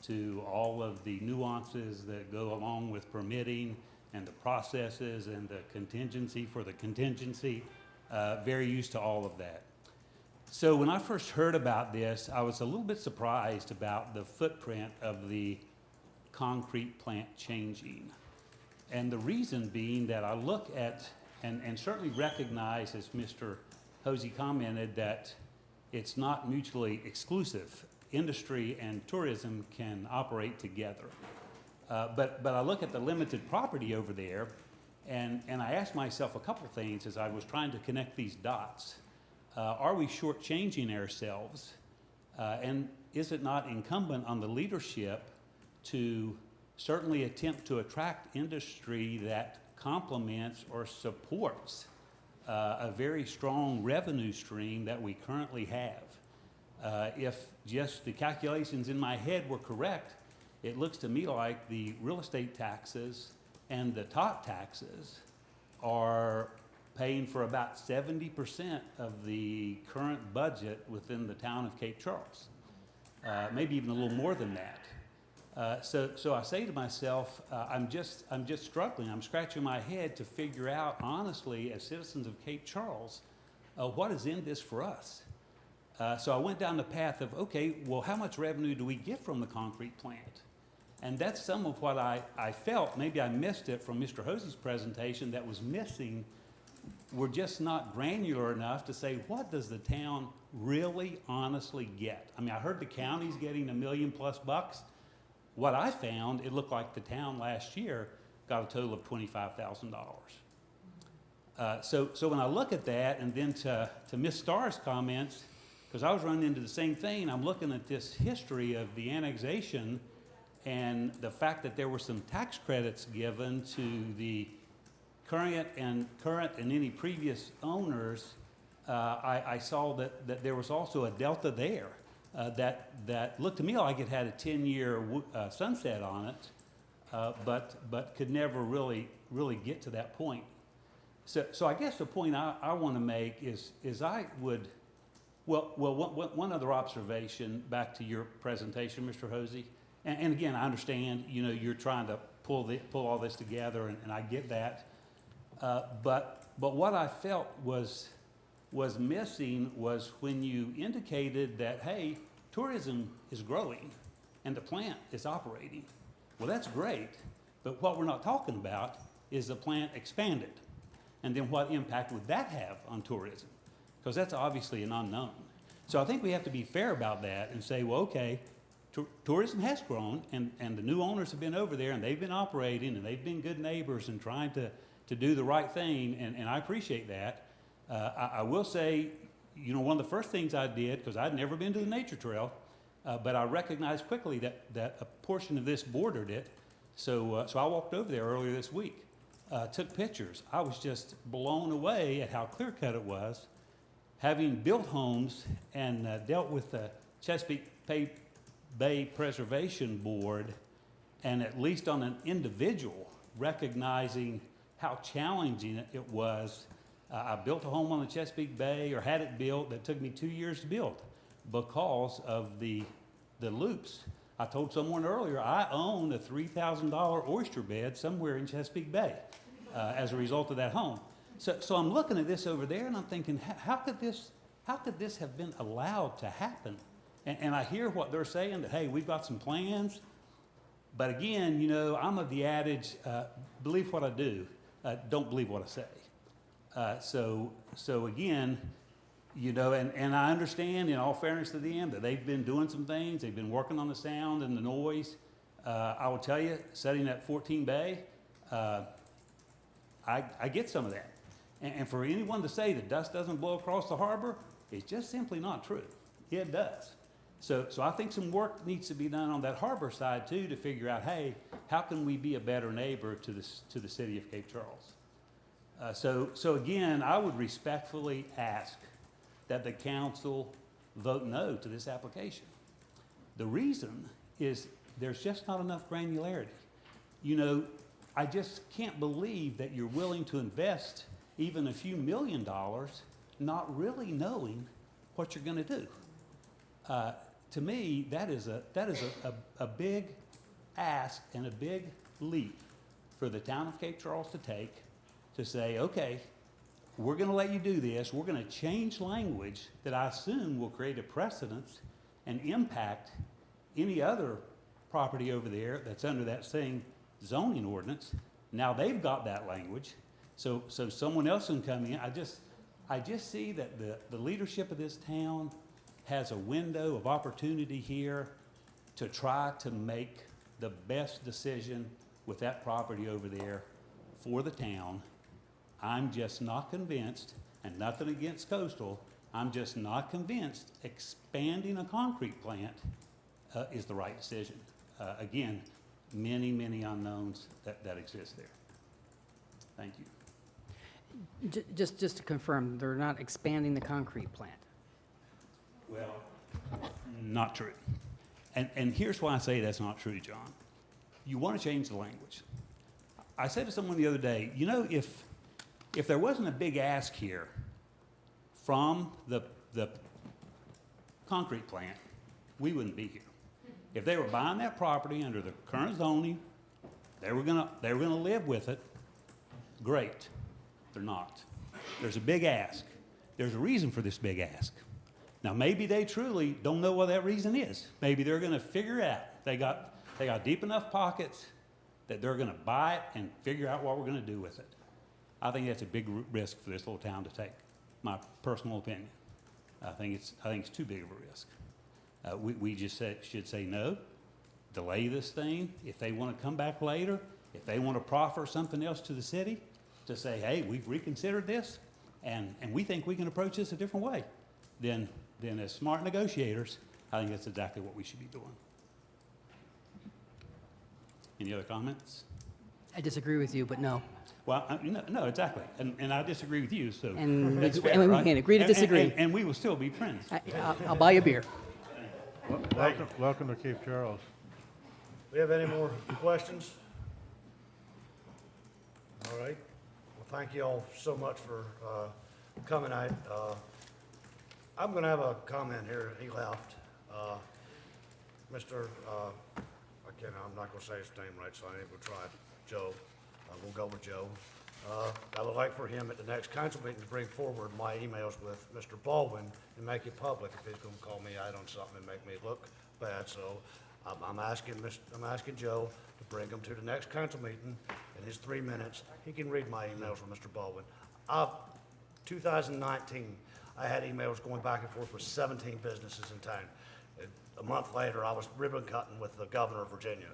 K: to all of the nuances that go along with permitting and the processes and the contingency for the contingency, very used to all of that. So when I first heard about this, I was a little bit surprised about the footprint of the concrete plant changing. And the reason being that I look at and certainly recognize, as Mr. Hosey commented, that it's not mutually exclusive. Industry and tourism can operate together. But I look at the limited property over there, and I ask myself a couple things as I was trying to connect these dots. Are we shortchanging ourselves? And is it not incumbent on the leadership to certainly attempt to attract industry that complements or supports a very strong revenue stream that we currently have? If just the calculations in my head were correct, it looks to me like the real estate taxes and the top taxes are paying for about 70% of the current budget within the town of Cape Charles, maybe even a little more than that. So I say to myself, I'm just struggling. I'm scratching my head to figure out, honestly, as citizens of Cape Charles, what is in this for us? So I went down the path of, okay, well, how much revenue do we get from the concrete plant? And that's some of what I felt. Maybe I missed it from Mr. Hosey's presentation that was missing. We're just not granular enough to say, what does the town really honestly get? I mean, I heard the county's getting $1 million+ bucks. What I found, it looked like the town last year got a total of $25,000. So when I look at that, and then to Ms. Starr's comments, because I was running into the same thing, I'm looking at this history of the annexation and the fact that there were some tax credits given to the current and any previous owners. I saw that there was also a delta there. That looked to me like it had a 10-year sunset on it, but could never really get to that point. So I guess the point I want to make is I would, one other observation back to your presentation, Mr. Hosey, and again, I understand, you're trying to pull all this together, and I get that, but what I felt was missing was when you indicated that, hey, tourism is growing and the plant is operating. Well, that's great, but what we're not talking about is the plant expanded. And then what impact would that have on tourism? Because that's obviously an unknown. So I think we have to be fair about that and say, well, okay, tourism has grown, and the new owners have been over there, and they've been operating, and they've been good neighbors and trying to do the right thing, and I appreciate that. I will say, one of the first things I did, because I'd never been to the nature trail, but I recognized quickly that a portion of this bordered it. So I walked over there earlier this week, took pictures. I was just blown away at how clear-cut it was. Having built homes and dealt with the Chesapeake Bay Preservation Board, and at least on an individual, recognizing how challenging it was. I built a home on the Chesapeake Bay, or had it built, that took me 2 years to build because of the loops. I told someone earlier, I own a $3,000 oyster bed somewhere in Chesapeake Bay as a result of that home. So I'm looking at this over there, and I'm thinking, how could this have been allowed to happen? And I hear what they're saying, that, hey, we've got some plans. But again, I'm of the adage, believe what I do, don't believe what I say. So again, you know, and I understand, in all fairness to them, that they've been doing some things. They've been working on the sound and the noise. I will tell you, setting that 14 bay, I get some of that. And for anyone to say that dust doesn't blow across the harbor, it's just simply not true. It does. So I think some work needs to be done on that harbor side too, to figure out, hey, how can we be a better neighbor to the city of Cape Charles? So again, I would respectfully ask that the council vote no to this application. The reason is there's just not enough granularity. You know, I just can't believe that you're willing to invest even a few $1 million not really knowing what you're going to do. To me, that is a big ask and a big leap for the town of Cape Charles to take, to say, okay, we're going to let you do this. We're going to change language that I assume will create a precedence and impact any other property over there that's under that same zoning ordinance. Now they've got that language, so someone else can come in. I just see that the leadership of this town has a window of opportunity here to try to make the best decision with that property over there for the town. I'm just not convinced, and nothing against Coastal, I'm just not convinced expanding a concrete plant is the right decision. Again, many, many unknowns that exist there. Thank you.
A: Just to confirm, they're not expanding the concrete plant.
K: Well, not true. And here's why I say that's not true, John. You want to change the language. I said to someone the other day, you know, if there wasn't a big ask here from the concrete plant, we wouldn't be here. If they were buying that property under the current zoning, they were gonna live with it, great. They're not. There's a big ask. There's a reason for this big ask. Now, maybe they truly don't know what that reason is. Maybe they're going to figure it out. They got deep enough pockets that they're going to buy it and figure out what we're going to do with it. I think that's a big risk for this little town to take. My personal opinion. I think it's too big of a risk. We just should say no, delay this thing. If they want to come back later, if they want to proffer something else to the city, to say, hey, we've reconsidered this, and we think we can approach this a different way, then as smart negotiators, I think that's exactly what we should be doing. Any other comments?
A: I disagree with you, but no.
K: Well, no, exactly. And I disagree with you, so
A: And
K: that's
A: we
K: fair, right?
A: can agree to disagree.
K: And we will still be friends.
A: I'll buy you a beer.
C: Welcome to Cape Charles.
B: We have any more questions? All right. Well, thank you all so much for coming out. I'm going to have a comment here. He left. I'm not going to say his name right, so I ain't going to try. Joe. We'll go with Joe. I would like for him at the next council meeting to bring forward my emails with Mr. Baldwin and make it public if he's going to call me out on something and make me look bad. So I'm asking Joe to bring them to the next council meeting in his 3 minutes. He can read my emails from Mr. Baldwin. 2019, I had emails going back and forth with 17 businesses in town. A month later, I was ribbon cutting with the governor of Virginia.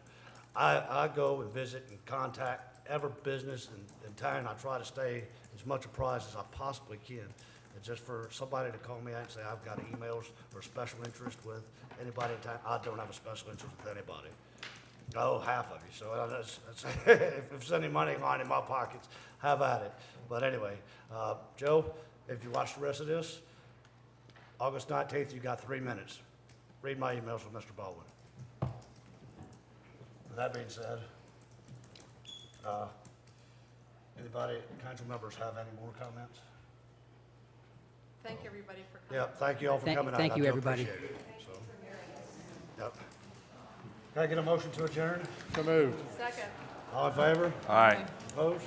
B: I go and visit and contact every business in town. I try to stay as much apprised as I possibly can. And just for somebody to call me out and say, I've got emails or special interest with anybody in town, I don't have a special interest with anybody. Oh, half of you. So if there's any money lying in my pockets, have at it. But anyway, Joe, if you watch the rest of this, August 19th, you got 3 minutes. Read my emails with Mr. Baldwin. With that being said, anybody, council members have any more comments?
D: Thank everybody for coming.
B: Yeah, thank you all for coming out.
A: Thank
B: I
A: you,
B: do
A: everybody.
B: appreciate it. Yep. Can I get a motion to adjourn?
C: So moved.
D: Second.
B: All in favor?
P: Aye.
B: Opposed?